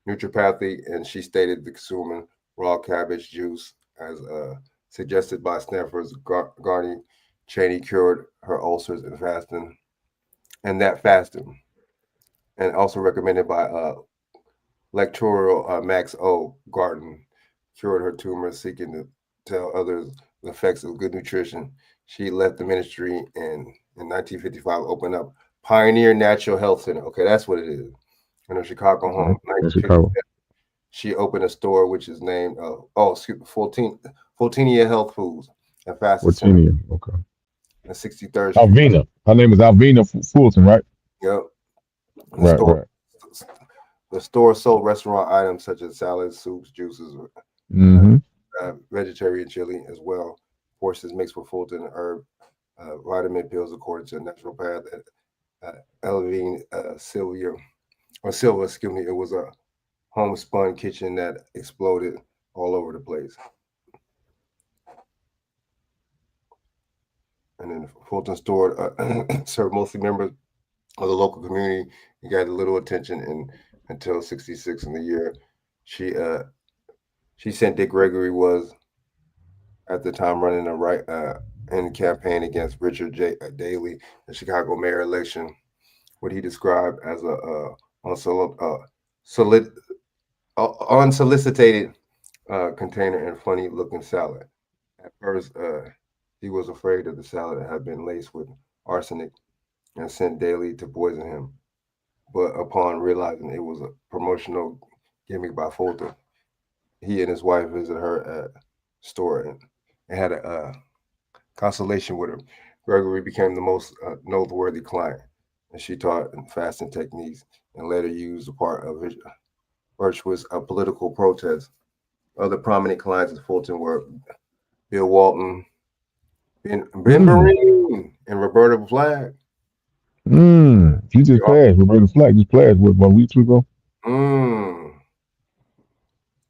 A: naturopathy, and she stated the consuming raw cabbage juice, as suggested by Stanford's Garney Cheney, cured her ulcers and fasting, and also recommended by lecturer Max O. Garten, cured her tumors, seeking to tell others the effects of good nutrition. She left the ministry and in 1955 opened up Pioneer Natural Health Center. Okay, that's what it is. In her Chicago home.
M: In Chicago.
A: She opened a store which is named Fultinia Health Foods and Fast
M: Fultinia, okay.
A: In 63rd Street.
M: Alvina. Her name is Alvina Fulton, right?
A: Yep.
M: Right.
A: The store sold restaurant items such as salads, soups, juices, vegetarian chili as well. Portions mixed with Fulton and herb, vitamin pills according to naturopath Elvine Silva. Excuse me. It was a homespun kitchen that exploded all over the place. And then Fulton store served mostly members of the local community and got little attention until 66 in the year. She sent Dick Gregory was at the time running in campaign against Richard J. Daley, the Chicago mayor election, what he described as a unsolicited container and funny looking salad. At first, he was afraid that the salad had been laced with arsenic and sent Daley to poison him. But upon realizing it was a promotional gimmick by Fulton, he and his wife visited her at store and had a consultation with her. Gregory became the most noteworthy client, and she taught fasting techniques and later used a part of virtuous political protest. Other prominent clients of Fulton were Bill Walton, Ben Vereen, and Roberta Flack.
M: She just passed. Roberta Flack just passed 1 week ago.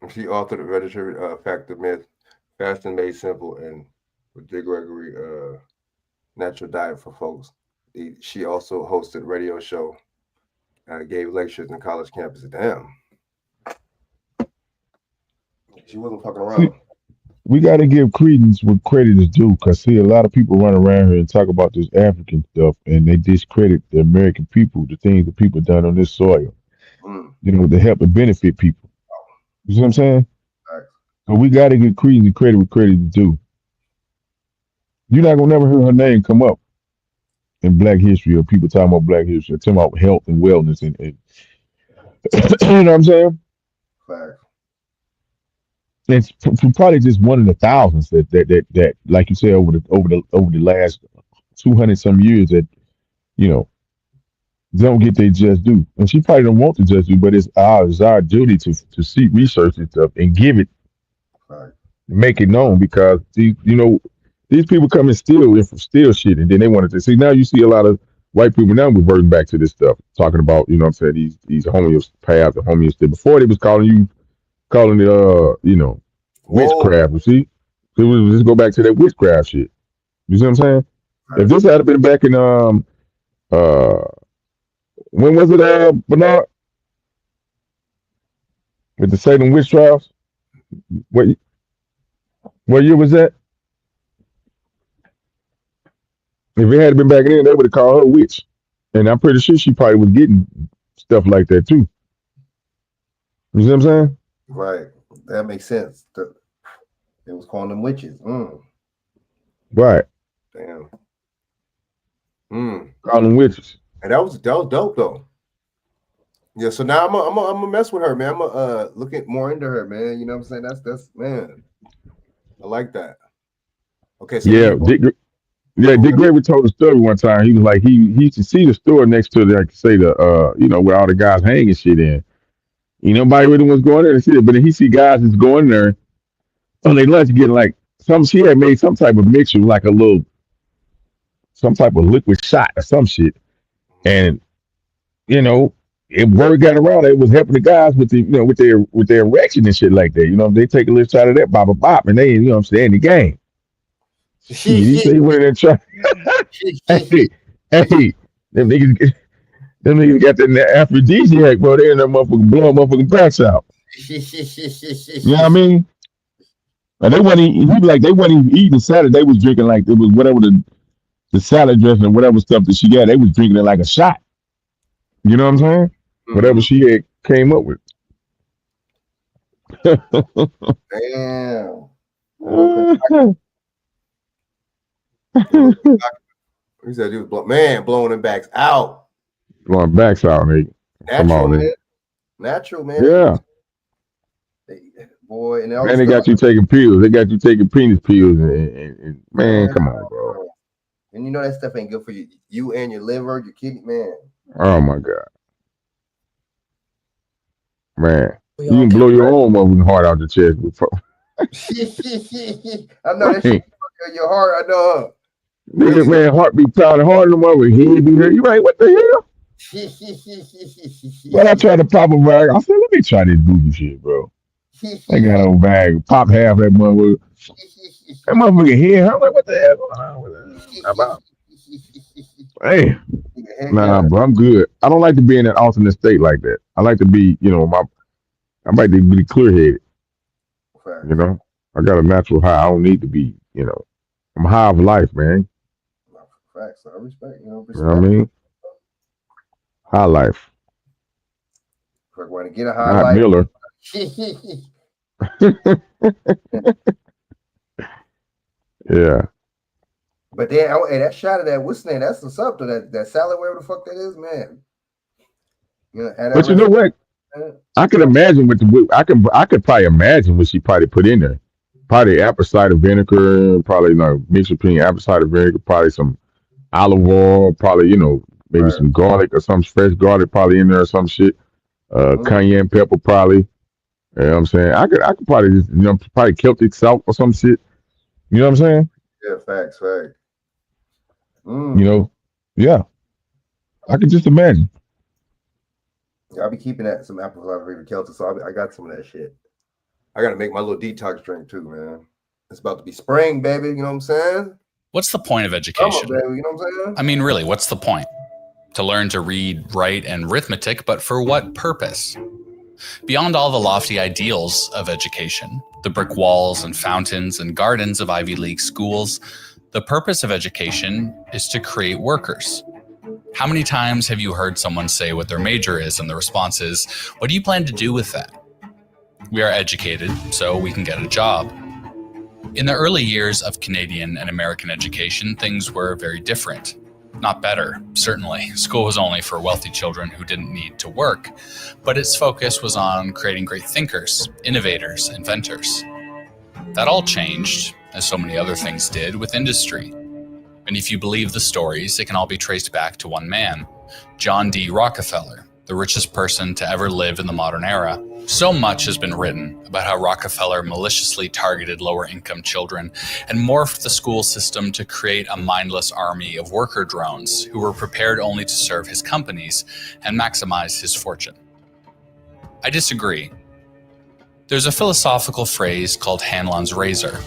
A: She authored Hereditary Fact of Myth, Fasting Made Simple, and with Dick Gregory Natural Diet for Folks. She also hosted a radio show Gave lectures in college campuses. Damn. She wasn't fucking around.
M: We got to give credence what credit is due, because see, a lot of people run around here and talk about this African stuff, and they discredit the American people, the things that people done on this soil, you know, to help and benefit people. You see what I'm saying?
A: Right.
M: So we got to give credence and credit what credit is due. You're not gonna never hear her name come up in Black history, or people talking about Black history, or talking about health and wellness, and you know what I'm saying?
A: Right.
M: It's probably just one of the thousands that like you said, over the last 200 some years, that, you know, don't get their just due. And she probably don't want the just due, but it's our duty to seek research and stuff and give it, make it known, because these people come and steal shit, and then they wanted to see. Now you see a lot of white people now reverting back to this stuff, talking about, you know what I'm saying, these homeopaths, the homeostasis. Before they was calling it witchcraft. You see, so we just go back to that witchcraft shit. You see what I'm saying? If this had been back in when was it, Bernard, with the Salem witch trials? What year was that? If it had been back then, they would have called her a witch, and I'm pretty sure she probably was getting stuff like that too. You see what I'm saying?
A: Right. That makes sense. They was calling them witches.
M: Right.
A: Damn.
M: Calling them witches.
A: And that was dope though. Yeah. So now I'm gonna mess with her, man. I'm gonna look at more into her, man. You know what I'm saying? That's man. I like that. Okay. So
M: yeah, Dick Gregory told a story one time. He was like, he used to see the store next to, like, say, the where all the guys hanging shit in. Nobody really was going there to see it, but then he see guys that's going there on their lunch getting like she had made some type of mixture, like some type of liquid shot or some shit. And, if word got around, it was helping the guys with with their erection and shit like that. They take a little shot of that, bop, and they, I'm saying, the game. Shit, he said he went in there hey, them niggas got that aphrodisiac, bro. They in that motherfucker blowing motherfucking backs out. You know what I mean? And they wasn't even eating salad. They was drinking, like, it was whatever the salad dressing or whatever stuff that she got. They was drinking it like a shot. You know what I'm saying? Whatever she had came up with.
A: Damn. He said he was blowing them backs out.
M: Blowing backs out, nigga. Come on,
A: man.
M: nigga.
A: Natural, man.
M: Yeah.
A: Boy, and
M: they got you taking pills. They got you taking penis pills, and man, come on, bro.
A: And you know that stuff ain't good for you and your liver, your kidney, man.
M: Oh my God, man. You can blow your own motherfucking heart out the chest before.
A: I know that shit your heart. I know.
M: Nigga, man, heart be pounding hard in the mother, head be hurt. You right? What the hell? But I tried to pop a bag. I said, let me try this booty shit, bro. I got a bag, pop half that motherfucker. That motherfucker head. I'm like, what the hell going on with that? Hey, nah, bro, I'm good. I don't like to be in that alternate state like that. I like to be, I like to be clear headed. I got a natural high. I don't need to be, I'm high of life, man.
A: Facts. I respect,
M: You know what I mean? High life.
A: Want to get a high life.
M: Miller. Yeah.
A: But then, hey, that shot of that, what's the name? That's the something, that salad, wherever the fuck that is, man.
M: But you know what? I can imagine I could probably imagine what she probably put in there. Probably apple cider vinegar, probably mixed between apple cider vinegar, probably some olive oil, probably maybe some garlic or some fresh garlic probably in there or some shit. Cayenne pepper probably. You know what I'm saying? I could probably just probably Celtic salt or some shit. You know what I'm saying?
A: Yeah, facts.
M: Yeah. I could just imagine.
A: I'll be keeping that some apple cider Celtic, so I got some of that shit. I gotta make my little detox drink too, man. It's about to be spring, baby. You know what I'm saying?
Q: What's the point of education?
A: Baby, you know what I'm saying?
Q: I mean, really, what's the point? to learn to read, write, and arithmetic, but for what purpose? Beyond all the lofty ideals of education, the brick walls and fountains and gardens of Ivy League schools, the purpose of education is to create workers. How many times have you heard someone say what their major is and the response is, "What do you plan to do with that?" We are educated so we can get a job. In the early years of Canadian and American education, things were very different. Not better, certainly. School was only for wealthy children who didn't need to work, but its focus was on creating great thinkers, innovators, inventors. That all changed, as so many other things did, with industry. And if you believe the stories, it can all be traced back to one man, John D. Rockefeller, the richest person to ever live in the modern era. So much has been written about how Rockefeller maliciously targeted lower-income children and morphed the school system to create a mindless army of worker drones who were prepared only to serve his companies and maximize his fortune. I disagree. There's a philosophical phrase called Hanlon's razor.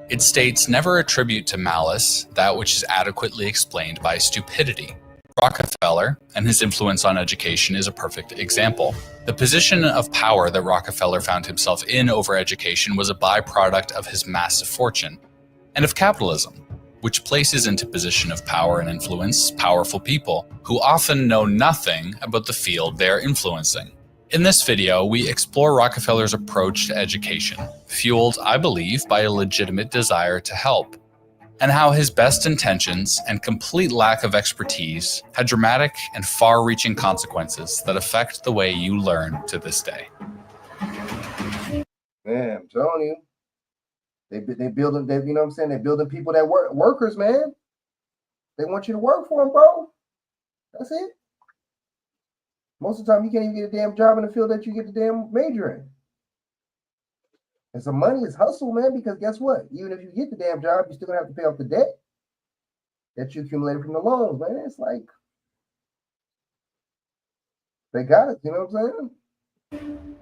Q: It states, "Never attribute to malice that which is adequately explained by stupidity." Rockefeller and his influence on education is a perfect example. The position of power that Rockefeller found himself in over education was a byproduct of his massive fortune and of capitalism, which places into position of power and influence powerful people who often know nothing about the field they are influencing. In this video, we explore Rockefeller's approach to education, fueled, I believe, by a legitimate desire to help, and how his best intentions and complete lack of expertise had dramatic and far-reaching consequences that affect the way you learn to this day.
A: Man, I'm telling you, they building, you know what I'm saying? They're building people that workers, man. They want you to work for them, bro. That's it. Most of the time, you can't even get a damn job in the field that you get the damn major in. And some money is hustle, man, because guess what? Even if you get the damn job, you're still gonna have to pay off the debt that you accumulated from the loans, man. It's like they got it, you know what I'm saying?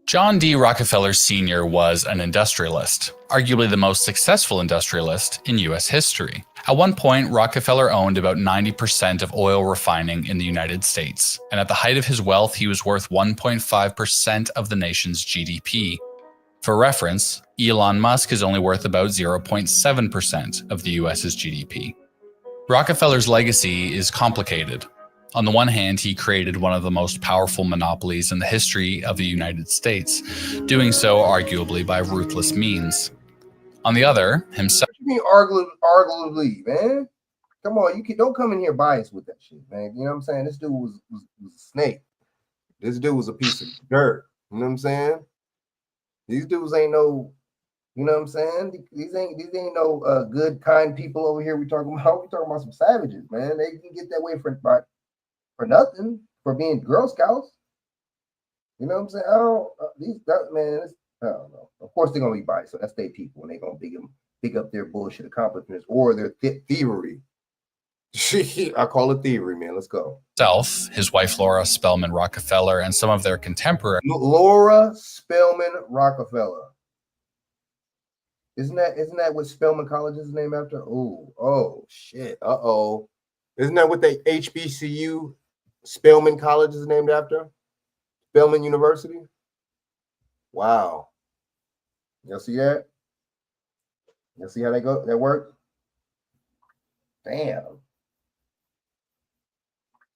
Q: John D. Rockefeller Sr. was an industrialist, arguably the most successful industrialist in U.S. history. At one point, Rockefeller owned about 90% of oil refining in the United States, and at the height of his wealth, he was worth 1.5% of the nation's GDP. For reference, Elon Musk is only worth about 0.7% of the U.S.'s GDP. Rockefeller's legacy is complicated. On the one hand, he created one of the most powerful monopolies in the history of the United States, doing so arguably by ruthless means. On the other, himself.
A: What you mean arguably, man? Come on, don't come in here biased with that shit, man. You know what I'm saying? This dude was a snake. This dude was a piece of dirt. You know what I'm saying? These dudes ain't no, you know what I'm saying? These ain't no good, kind people over here. We talking about some savages, man. They can get that way for nothing, for being Girl Scouts. You know what I'm saying? I don't know. Of course they're gonna be biased, so that's their people, and they're gonna big up their bullshit accomplishments or their thievery. I call it thievery, man. Let's go.
Q: His wife Laura Spelman Rockefeller, and some of their contemporaries.
A: Laura Spelman Rockefeller. Isn't that what Spelman College is named after? Oh shit. Isn't that what the HBCU Spelman College is named after? Spelman University? Wow. Y'all see that? Y'all see how that work? Damn.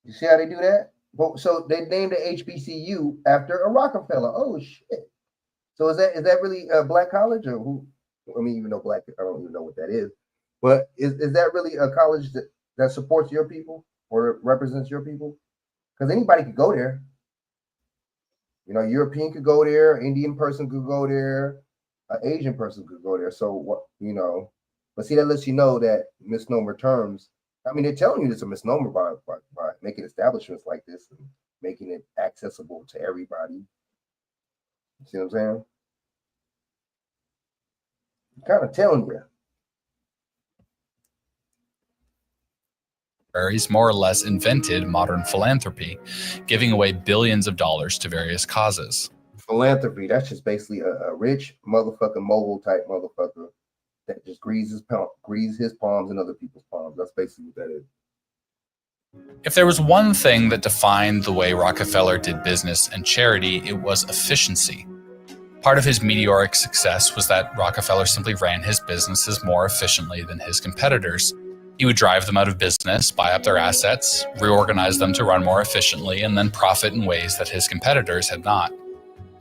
A: You see how they do that? Well, so they named the HBCU after a Rockefeller. Oh shit. So is that really a black college, or who? I mean, even though black, I don't even know what that is. But is that really a college that supports your people or represents your people? Because anybody could go there. You know, European could go there, Indian person could go there, an Asian person could go there. So what, you know? But see, that lets you know that misnomer terms. I mean, they're telling you it's a misnomer by making establishments like this and making it accessible to everybody. You see what I'm saying? I'm kind of telling you.
Q: More or less invented modern philanthropy, giving away billions of dollars to various causes.
A: Philanthropy, that's just basically a rich motherfucking mogul type motherfucker that just grease his palms and other people's palms. That's basically what that is.
Q: If there was one thing that defined the way Rockefeller did business and charity, it was efficiency. Part of his meteoric success was that Rockefeller simply ran his businesses more efficiently than his competitors. He would drive them out of business, buy up their assets, reorganize them to run more efficiently, and then profit in ways that his competitors had not.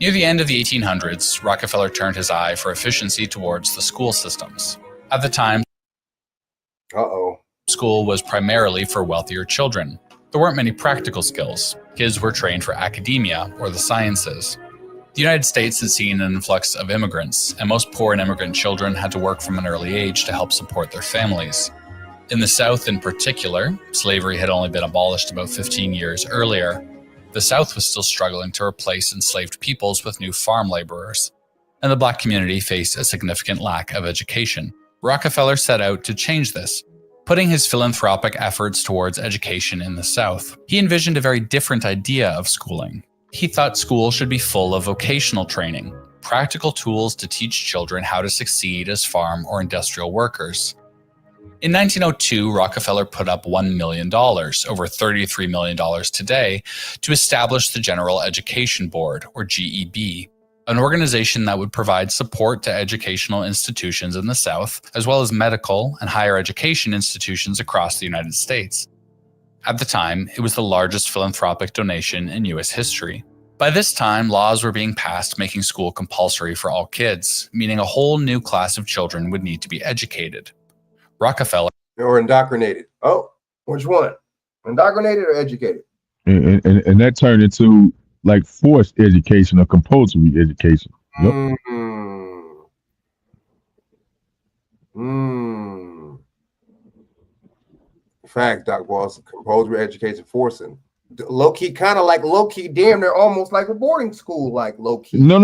Q: Near the end of the 1800s, Rockefeller turned his eye for efficiency towards the school systems. At the time, school was primarily for wealthier children. There weren't many practical skills. Kids were trained for academia or the sciences. The United States had seen an influx of immigrants, and most poor and immigrant children had to work from an early age to help support their families. In the South in particular, slavery had only been abolished about 15 years earlier. The South was still struggling to replace enslaved peoples with new farm laborers, and the Black community faced a significant lack of education. Rockefeller set out to change this, putting his philanthropic efforts towards education in the South. He envisioned a very different idea of schooling. He thought school should be full of vocational training, practical tools to teach children how to succeed as farm or industrial workers. In 1902, Rockefeller put up $1 million, over $33 million today, to establish the General Education Board, or GEB, an organization that would provide support to educational institutions in the South, as well as medical and higher education institutions across the United States. At the time, it was the largest philanthropic donation in U.S. history. By this time, laws were being passed making school compulsory for all kids, meaning a whole new class of children would need to be educated. Rockefeller.
A: Or indoctrinated. Oh, which one? Indoctrinated or educated?
M: And that turned into like forced education or compulsory education. Yep.
A: Fact, Doc Walls, compulsory education forcing. Low key, kind of like low key, damn, they're almost like a boarding school, like low key.
M: No,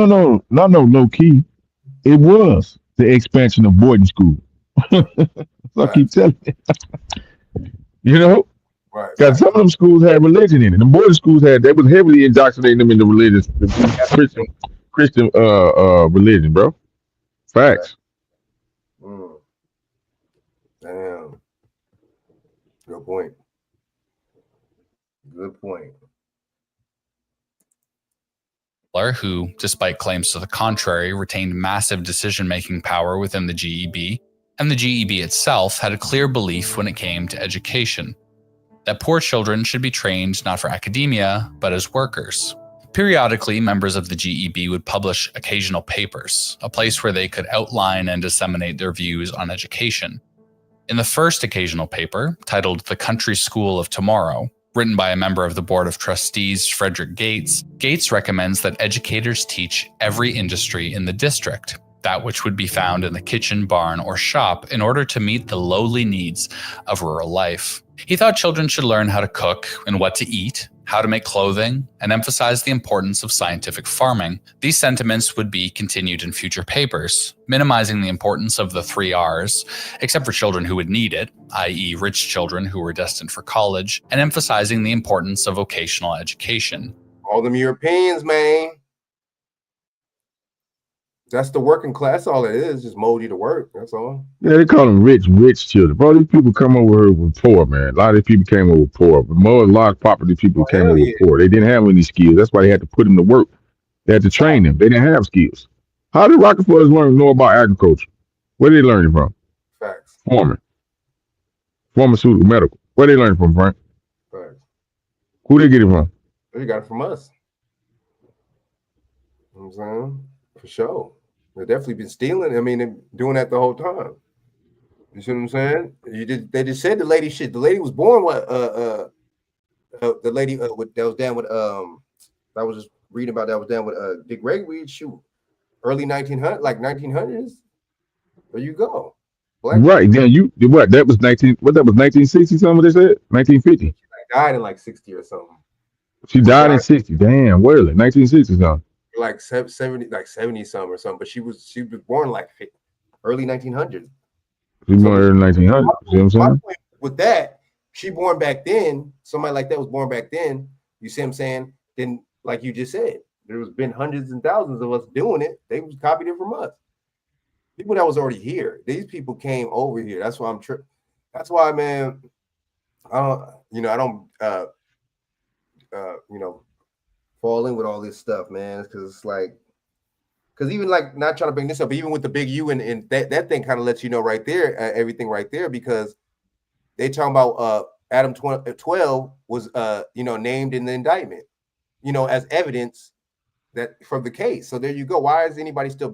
M: low key. It was the expansion of boarding school. I keep telling you. You know?
A: Right.
M: Because some of them schools had religion in it. The boarding schools they was heavily indoctrinating them in the religious Christian religion, bro. Facts.
A: Damn. Good point. Good point.
Q: Who, despite claims to the contrary, retained massive decision-making power within the GEB, and the GEB itself had a clear belief when it came to education, that poor children should be trained not for academia, but as workers. Periodically, members of the GEB would publish occasional papers, a place where they could outline and disseminate their views on education. In the first occasional paper, titled The Country School of Tomorrow, written by a member of the Board of Trustees, Frederick Gates, Gates recommends that educators teach every industry in the district, that which would be found in the kitchen, barn, or shop, in order to meet the lowly needs of rural life. He thought children should learn how to cook and what to eat, how to make clothing, and emphasize the importance of scientific farming. These sentiments would be continued in future papers, minimizing the importance of the 3 R's, except for children who would need it, i.e. rich children who were destined for college, and emphasizing the importance of vocational education.
A: All them Europeans, man. That's the working class. That's all it is. Just mold you to work. That's all.
M: Yeah, they call them rich children. Bro, these people come over here with poor, man. A lot of these people came over poor. But more large property people came over poor. They didn't have any skills. That's why they had to put them to work. They had to train them. They didn't have skills. How did Rockefellers know about agriculture? Where did they learn it from?
A: Facts.
M: Farming. Pharmaceutical, medical. Where they learn it from, Frank?
A: Facts.
M: Who they get it from?
A: They got it from us. You know what I'm saying? For sure. They've definitely been stealing. I mean, they're doing that the whole time. You see what I'm saying? They just said the lady shit. The lady was born with the lady that was down with I was just reading about that was down with Dick Gregory. Shoot, early 1900s, like 1900s. There you go. Black
M: right. Then you what? That was 1960 something. They said 1950.
A: She died in like 60 or something.
M: She died in 60. Damn, where 1960 something.
A: Like 70, like 70 some or something, but she was born like early 1900s.
M: She was born early 1900s. You know what I'm saying?
A: With that, she born back then. Somebody like that was born back then. You see what I'm saying? Then, like you just said, there was been hundreds and thousands of us doing it. They was copied it from us. People that was already here. These people came over here. That's why I'm tripping. That's why, man, I don't fall in with all this stuff, man. Because it's like, because even like not trying to bring this up, but even with the big U and that thing kind of lets you know right there, everything right there, because they talking about Adam 12 was named in the indictment, as evidence that from the case. So there you go. Why is anybody still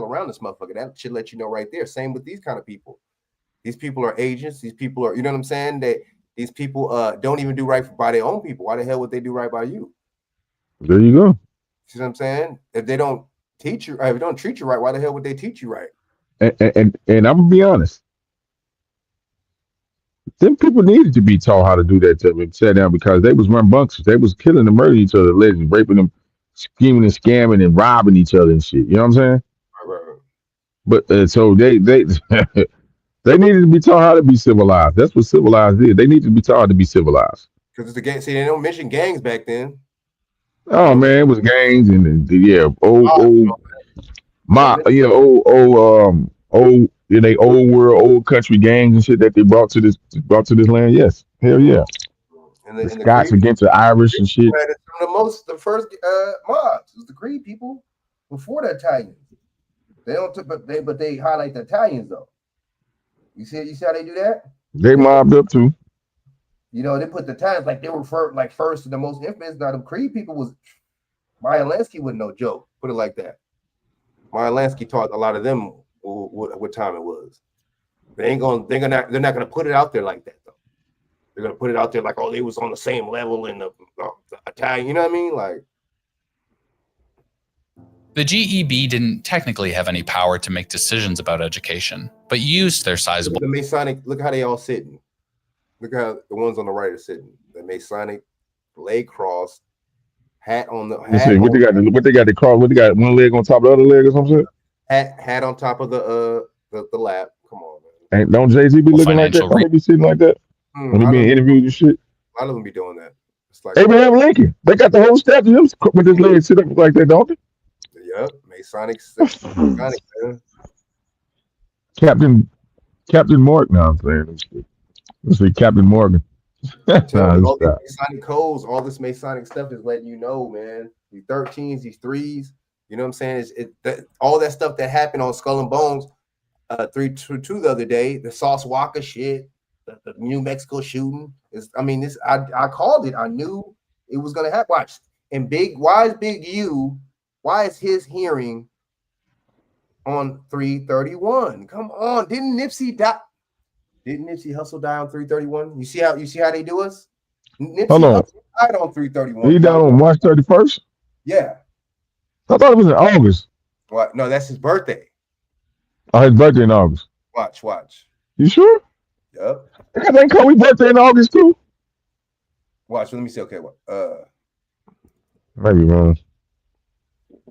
A: around this motherfucker? That should let you know right there. Same with these kind of people. These people are agents. These people are, you know what I'm saying? These people don't even do right by their own people. Why the hell would they do right by you?
M: There you go.
A: See what I'm saying? If they don't teach you, if they don't treat you right, why the hell would they teach you right?
M: And I'm gonna be honest. Them people needed to be taught how to do that to sat down, because they was rambunctious. They was killing and murdering each other, allegedly raping them, scheming and scamming and robbing each other and shit. You know what I'm saying?
A: Right.
M: But so they they needed to be taught how to be civilized. That's what civilized is. They need to be taught how to be civilized.
A: Because it's the gang. See, they don't mention gangs back then.
M: Oh man, it was gangs and old in they old world, old country gangs and shit that they brought to this land. Yes, hell yeah.
A: And
M: the Scots against the Irish and shit.
A: The first mobs was the Creed people before the Italians. They don't, but they highlight the Italians though. You see how they do that?
M: They mobbed up too.
A: They put the Italians like they were first and the most infamous. Now the Creed people was Meyer Lansky was no joke. Put it like that. Meyer Lansky taught a lot of them what time it was. They're not gonna put it out there like that though. They're gonna put it out there like, oh, they was on the same level in the Italian. You know what I mean? Like,
Q: the GEB didn't technically have any power to make decisions about education, but used their sizable.
A: The Masonic. Look how they all sitting. Look how the ones on the right are sitting. The Masonic, leg crossed, hat on the.
M: What they got? The cross. What they got? One leg on top of the other leg or something.
A: Hat on top of the lap. Come on, man.
M: And don't Jay-Z be looking like that? Don't he be sitting like that when he being interviewed and shit?
A: A lot of them be doing that. It's like
M: Abraham Lincoln. They got the whole statue of him with his legs sit up like that, don't they?
A: Yep, Masonic, man.
M: Captain Morgan. No, I'm saying. Let's see, Captain Morgan.
A: All these Masonic codes, all this Masonic stuff is letting you know, man. These 13s, these 3s. You know what I'm saying? All that stuff that happened on Skull and Bones 3-2 the other day, the Sauce Walka shit, the New Mexico shooting. I called it. I knew it was gonna happen. Watch. And why is Big U? Why is his hearing on 331? Come on. Didn't Nipsey die? Didn't Nipsey Hussle die on 331? You see how they do us? Nipsey Hussle died on 331.
M: He died on March 31st?
A: Yeah.
M: I thought it was in August.
A: What? No, that's his birthday.
M: Oh, his birthday in August.
A: Watch.
M: You sure?
A: Yep.
M: I think Kobe's birthday in August too.
A: Watch. Let me see. Okay, what?
M: Maybe wrong.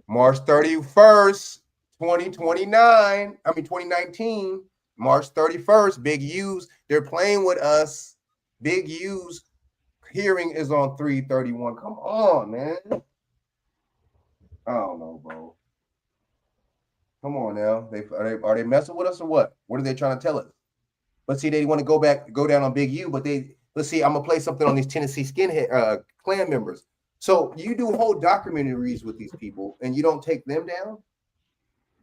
A: March 31st, 2019. March 31st, Big U's. They're playing with us. Big U's hearing is on 331. Come on, man. I don't know, bro. Come on now. Are they messing with us or what? What are they trying to tell us? But see, they want to go down on Big U, but let's see, I'm gonna play something on these Tennessee skinhead clan members. So you do whole documentaries with these people and you don't take them down?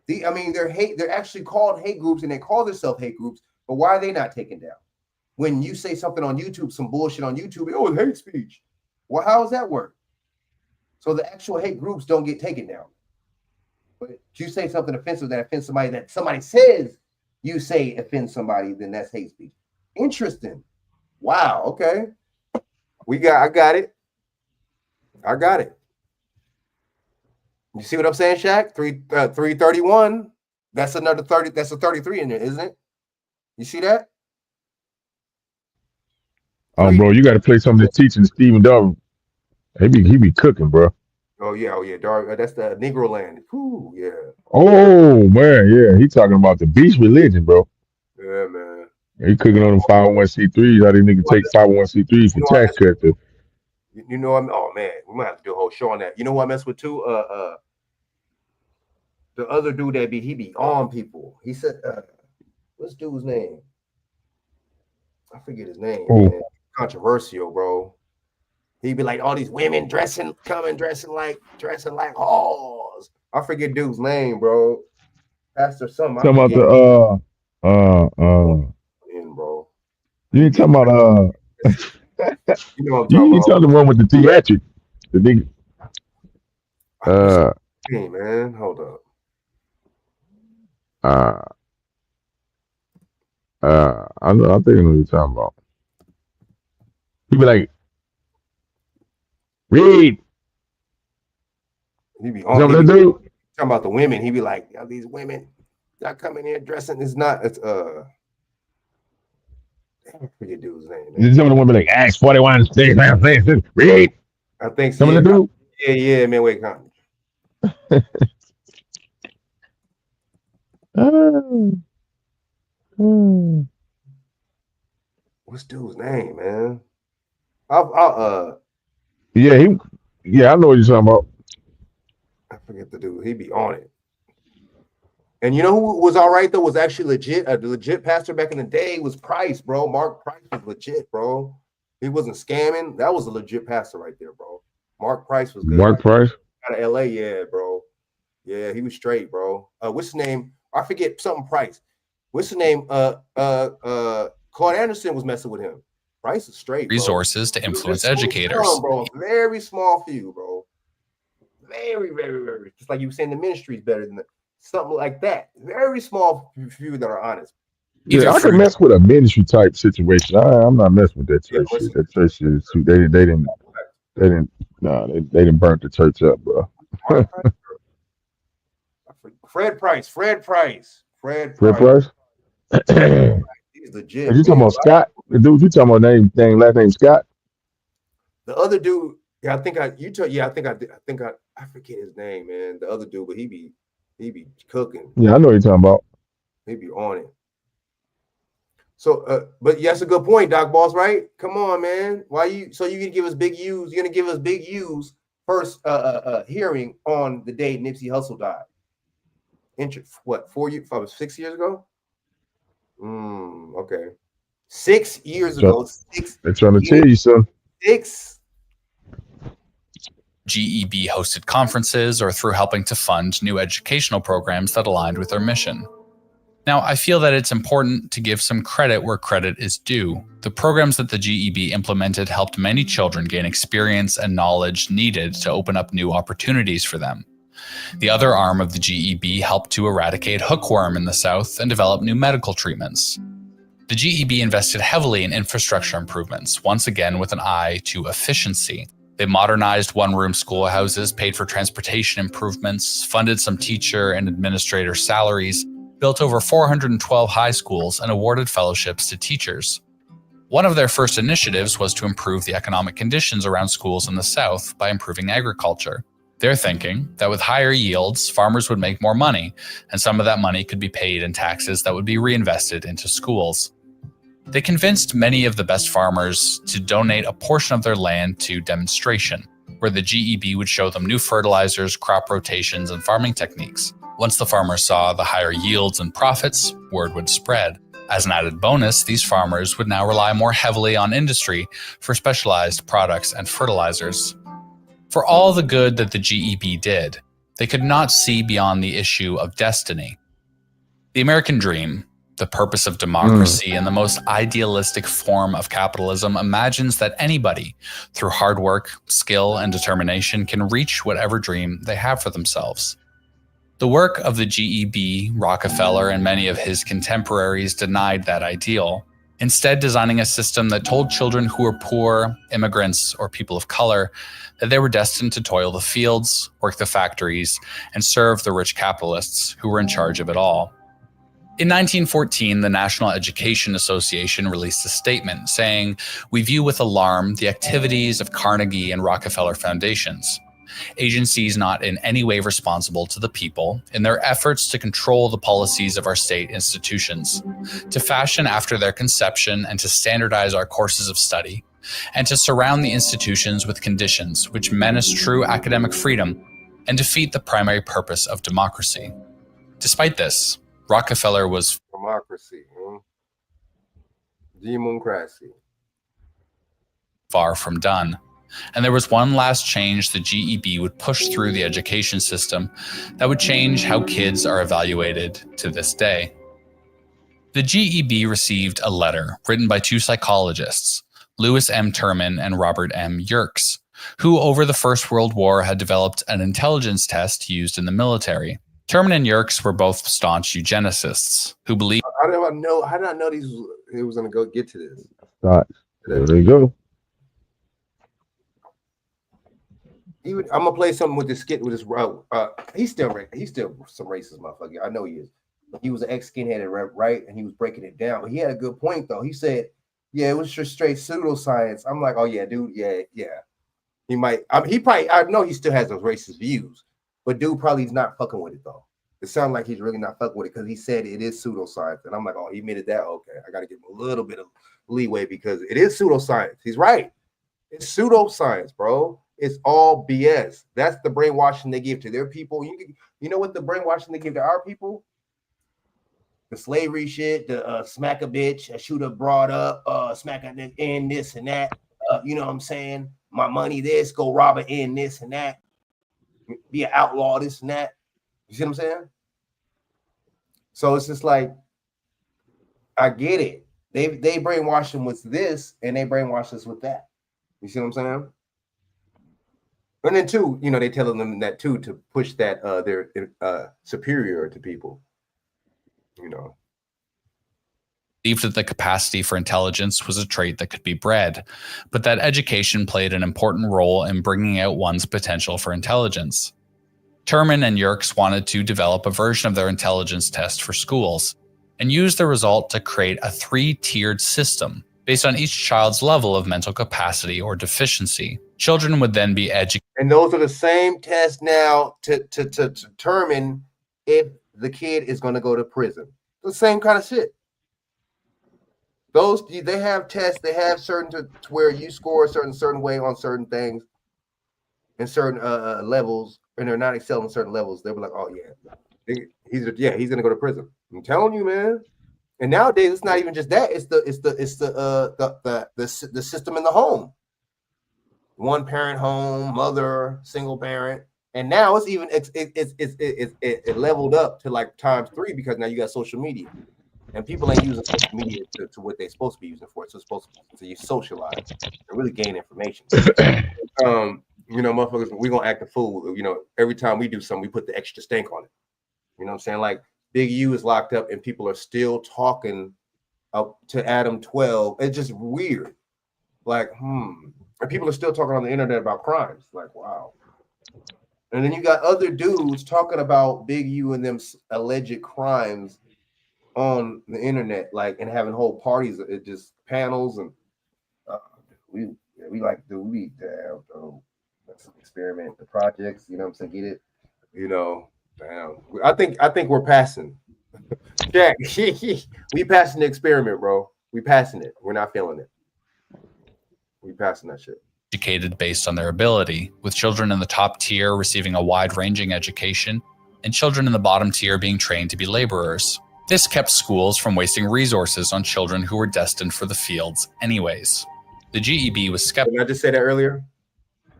A: They're actually called hate groups and they call themselves hate groups, but why are they not taken down? When you say something on YouTube, some bullshit on YouTube, it's hate speech. Well, how does that work? So the actual hate groups don't get taken down. But if you say something offensive that offends somebody that somebody says you say offends somebody, then that's hate speech. Interesting. Wow. Okay. I got it. You see what I'm saying, Shaq? 331. That's another 30. That's a 33 in there, isn't it? You see that?
M: Oh, bro, you got to play some of the teaching Stephen Dove. He be cooking, bro.
A: Oh yeah, Dark. That's the Negro land. Ooh, yeah.
M: Oh man, yeah. He talking about the beast religion, bro.
A: Yeah, man.
M: He cooking on the 501c3s. How these niggas take 501c3s for tax cuts.
A: You know, oh man, we might have to do a whole show on that. You know what I mess with too? The other dude that he be on people. He said, what's dude's name? I forget his name, man. Controversial, bro. He'd be like, all these women dressing like whores. I forget dude's name, bro. Pastor something.
M: Talking about
A: bro.
M: You ain't talking about
A: you know what I'm
M: you
A: talking
M: ain't talking the one with the theatric. The nigga.
A: Hey man, hold up.
M: I think I know what you're talking about. He be like, read.
A: He be on. Talking about the women. He be like, these women, y'all coming here dressing. It's I forget dude's name.
M: Man. Some of the women like Acts 41, read.
A: I think
M: some of the dude.
A: Yeah, man. Wait, come. What's dude's name, man?
M: Yeah, I know what you're talking about.
A: I forget the dude. He be on it. And you know who was all right though? Was actually legit. The legit pastor back in the day was Price, bro. Mark Price was legit, bro. He wasn't scamming. That was a legit pastor right there, bro. Mark Price was good.
M: Mark Price
A: out of LA, yeah, bro. Yeah, he was straight, bro. What's his name? I forget something Price. What's his name? Claude Anderson was messing with him. Price is straight.
Q: Resources to influence educators.
A: Bro. Very small few, bro. Very, very, very. Just like you were saying, the ministry is better than something like that. Very small few that are honest.
M: Yeah, I can mess with a ministry type situation. I'm not messing with that church shit. That church shit is too. They didn't burn the church up, bro.
A: Fred Price. He's legit.
M: You talking about Scott? The dude you talking about last name Scott?
A: The other dude, yeah, I forget his name, man. The other dude, but he be cooking.
M: Yeah, I know what you're talking about.
A: He be on it. So, but yeah, that's a good point, Doc Boss, right? Come on, man. You gonna give us big U's? You're gonna give us big U's first hearing on the day Nipsey Hussle died. 6 years ago? Okay. 6 years ago.
M: They're trying to tell you something.
A: 6.
Q: GEB hosted conferences or through helping to fund new educational programs that aligned with their mission. Now, I feel that it's important to give some credit where credit is due. The programs that the GEB implemented helped many children gain experience and knowledge needed to open up new opportunities for them. The other arm of the GEB helped to eradicate hookworm in the South and develop new medical treatments. The GEB invested heavily in infrastructure improvements, once again with an eye to efficiency. They modernized one-room schoolhouses, paid for transportation improvements, funded some teacher and administrator salaries, built over 412 high schools, and awarded fellowships to teachers. One of their first initiatives was to improve the economic conditions around schools in the South by improving agriculture. They're thinking that with higher yields, farmers would make more money, and some of that money could be paid in taxes that would be reinvested into schools. They convinced many of the best farmers to donate a portion of their land to demonstration, where the GEB would show them new fertilizers, crop rotations, and farming techniques. Once the farmers saw the higher yields and profits, word would spread. As an added bonus, these farmers would now rely more heavily on industry for specialized products and fertilizers. For all the good that the GEB did, they could not see beyond the issue of destiny. The American dream, the purpose of democracy, and the most idealistic form of capitalism imagines that anybody, through hard work, skill, and determination, can reach whatever dream they have for themselves. The work of the GEB, Rockefeller, and many of his contemporaries denied that ideal, instead designing a system that told children who were poor, immigrants, or people of color that they were destined to toil the fields, work the factories, and serve the rich capitalists who were in charge of it all. In 1914, the National Education Association released a statement saying, "We view with alarm the activities of Carnegie and Rockefeller foundations, agencies not in any way responsible to the people, in their efforts to control the policies of our state institutions, to fashion after their conception and to standardize our courses of study, and to surround the institutions with conditions which menace true academic freedom, and defeat the primary purpose of democracy. Despite this, Rockefeller was
A: democracy, democracy,
Q: far from done. And there was one last change the GEB would push through the education system that would change how kids are evaluated to this day. The GEB received a letter written by two psychologists, Louis M. Terman and Robert M. Yerkes, who over the First World War had developed an intelligence test used in the military. Terman and Yerkes were both staunch eugenicists who believed.
A: How did I know it was going to go get to this?
M: There they go.
A: I'm gonna play something with this skit with this. He's still some racist motherfucker. I know he is. He was an ex-skinhead, right? And he was breaking it down. But he had a good point though. He said, "Yeah, it was just straight pseudoscience." I'm like, "Oh yeah, dude, yeah." He might. I know he still has those racist views, but dude probably is not fucking with it though. It sounds like he's really not fucking with it because he said it is pseudoscience, and I'm like, "Oh, he admitted that. Okay, I got to give him a little bit of leeway because it is pseudoscience." He's right. It's pseudoscience, bro. It's all BS. That's the brainwashing they give to their people. You know what the brainwashing they give to our people? The slavery shit, the smack a bitch, shoot a broad up, smack a in this and that. You know what I'm saying? My money, this, go rob it in this and that. Be an outlaw, this and that. You see what I'm saying? So it's just like, I get it. They brainwash them with this and they brainwash us with that. You see what I'm saying? And then too, they telling them that too to push that they're superior to people.
Q: Believed that the capacity for intelligence was a trait that could be bred, but that education played an important role in bringing out one's potential for intelligence. Terman and Yerkes wanted to develop a version of their intelligence test for schools and use the result to create a 3-tiered system based on each child's level of mental capacity or deficiency. Children would then be educated.
A: And those are the same tests now to determine if the kid is going to go to prison. The same kind of shit. They have tests. They have certain to where you score a certain way on certain things and certain levels, and they're not excelling in certain levels. They'll be like, "Oh yeah, he's going to go to prison." I'm telling you, man. And nowadays, it's not even just that. It's the system in the home. One parent home, mother, single parent, and now it's even it leveled up to like ×3 because now you got social media, and people ain't using social media to what they're supposed to be using for. It's supposed to you socialize and really gain information. Motherfuckers, we gonna act a fool. Every time we do something, we put the extra stank on it. You know what I'm saying? Like Big U is locked up, and people are still talking up to Adam 12. It's just weird. Like, and people are still talking on the internet about crimes. Like, wow. And then you got other dudes talking about Big U and them alleged crimes on the internet, like, and having whole parties, just panels, and we like to let's experiment the projects. You know what I'm saying? Get it? Damn. I think we're passing. Jack, we passing the experiment, bro. We passing it. We're not feeling it. We passing that shit.
Q: Educated based on their ability, with children in the top tier receiving a wide-ranging education and children in the bottom tier being trained to be laborers. This kept schools from wasting resources on children who were destined for the fields anyways. The GEB was skeptical.
A: Didn't I just say that earlier?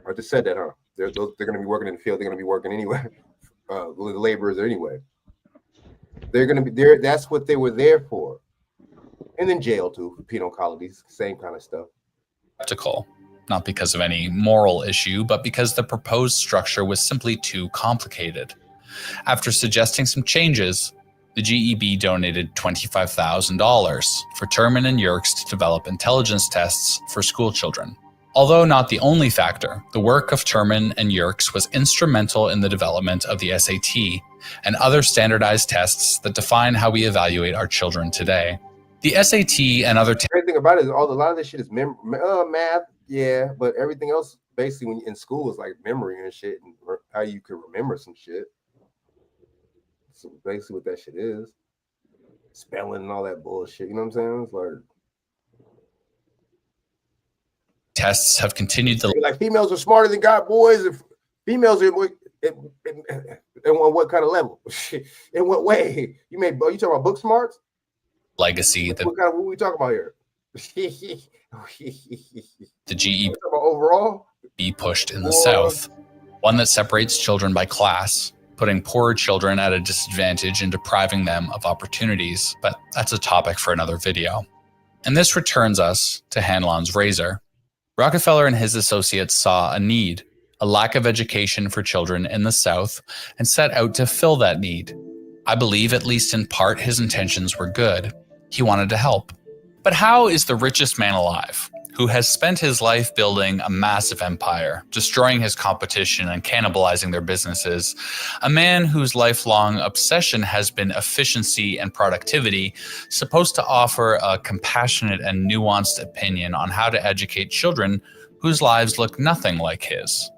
A: I just said that, huh? They're going to be working in the field. They're going to be working anyway. The laborers anyway. They're going to be there. That's what they were there for. And then jail too, for penal colonies, same kind of stuff.
Q: Skeptical, not because of any moral issue, but because the proposed structure was simply too complicated. After suggesting some changes, the GEB donated $25,000 for Terman and Yerkes to develop intelligence tests for school children. Although not the only factor, the work of Terman and Yerkes was instrumental in the development of the SAT and other standardized tests that define how we evaluate our children today. The SAT and other
A: great thing about it is a lot of this shit is math, yeah, but everything else basically when you're in school is like memory and shit, and how you can remember some shit. So basically what that shit is, spelling and all that bullshit. You know what I'm saying? It's like
Q: tests have continued to
A: like females are smarter than God boys. If females are And on what kind of level? In what way? You talking about book smarts?
Q: Legacy that
A: What are we talking about here?
Q: the GEB
A: overall
Q: be pushed in the South, one that separates children by class, putting poorer children at a disadvantage and depriving them of opportunities. But that's a topic for another video. And this returns us to Hanlon's razor. Rockefeller and his associates saw a need, a lack of education for children in the South, and set out to fill that need. I believe, at least in part, his intentions were good. He wanted to help. But how is the richest man alive, who has spent his life building a massive empire, destroying his competition and cannibalizing their businesses, a man whose lifelong obsession has been efficiency and productivity, supposed to offer a compassionate and nuanced opinion on how to educate children whose lives look nothing like his?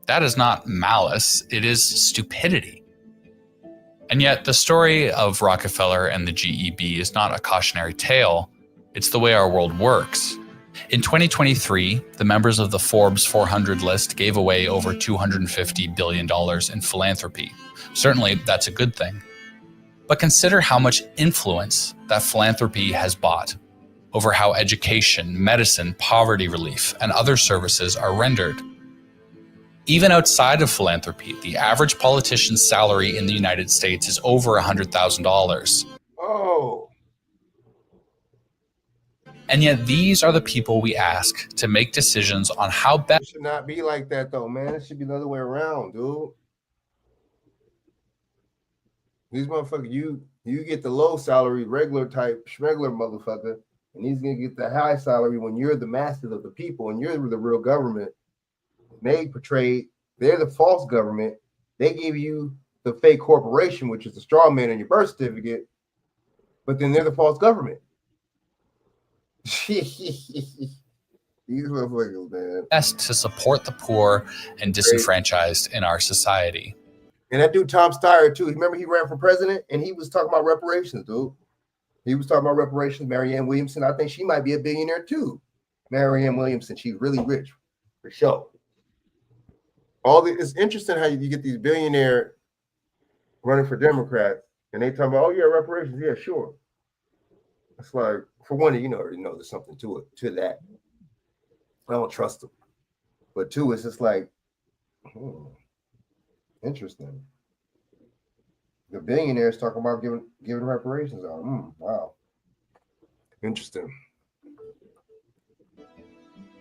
Q: That is not malice, it is stupidity. And yet the story of Rockefeller and the GEB is not a cautionary tale, it's the way our world works. In 2023, the members of the Forbes 400 list gave away over $250 billion in philanthropy. Certainly, that's a good thing. But consider how much influence that philanthropy has bought over how education, medicine, poverty relief, and other services are rendered. Even outside of philanthropy, the average politician's salary in the United States is over $100,000.
A: Oh.
Q: And yet these are the people we ask to make decisions on how best.
A: It should not be like that though, man. It should be the other way around, dude. These motherfuckers, you get the low salary, regular motherfucker, and he's gonna get the high salary when you're the masters of the people and you're the real government. They're the false government. They give you the fake corporation, which is the straw man in your birth certificate, but then they're the false government. These motherfuckers, man.
Q: Best to support the poor and disenfranchised in our society.
A: And that dude Tom Steyer too. Remember he ran for president and he was talking about reparations, dude. He was talking about reparations. Marianne Williamson, I think she might be a billionaire too. Marianne Williamson, she's really rich for sure. It's interesting how you get these billionaire running for Democrats and they talk about, oh yeah, reparations, yeah, sure. It's like, for one, already know there's something to that. I don't trust them. But two, it's just like, interesting. The billionaires talking about giving reparations out. Wow. Interesting.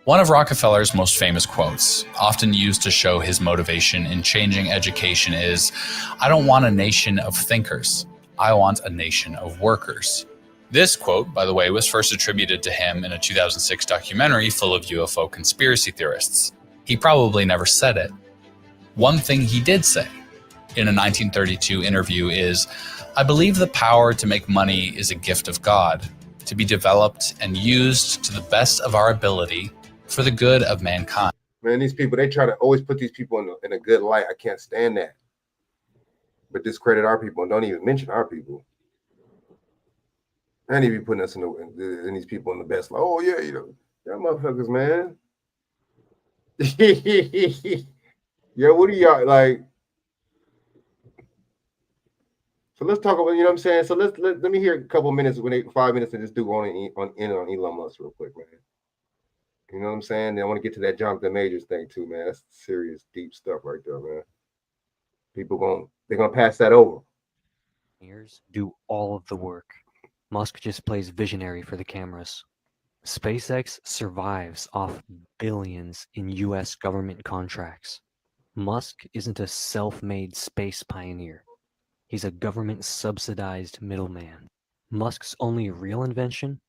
Q: One of Rockefeller's most famous quotes, often used to show his motivation in changing education, is, "I don't want a nation of thinkers. I want a nation of workers." This quote, by the way, was first attributed to him in a 2006 documentary full of UFO conspiracy theorists. He probably never said it. One thing he did say in a 1932 interview is, "I believe the power to make money is a gift of God, to be developed and used to the best of our ability for the good of mankind."
A: Man, these people, they try to always put these people in a good light. I can't stand that. But discredit our people and don't even mention our people. I need to be putting us in these people in the best light. Oh, yeah, y'all motherfuckers, man. Yeah, what do y'all like? So let's talk about, you know what I'm saying? So let me hear a couple minutes, 5 minutes, and just do on Elon Musk real quick, man. You know what I'm saying? I want to get to that Jonathan Majors thing too, man. That's serious, deep stuff right there, man. People they're gonna pass that over.
P: Do all of the work. Musk just plays visionary for the cameras. SpaceX survives off billions in US government contracts. Musk isn't a self-made space pioneer. He's a government-subsidized middleman. Musk's only real invention?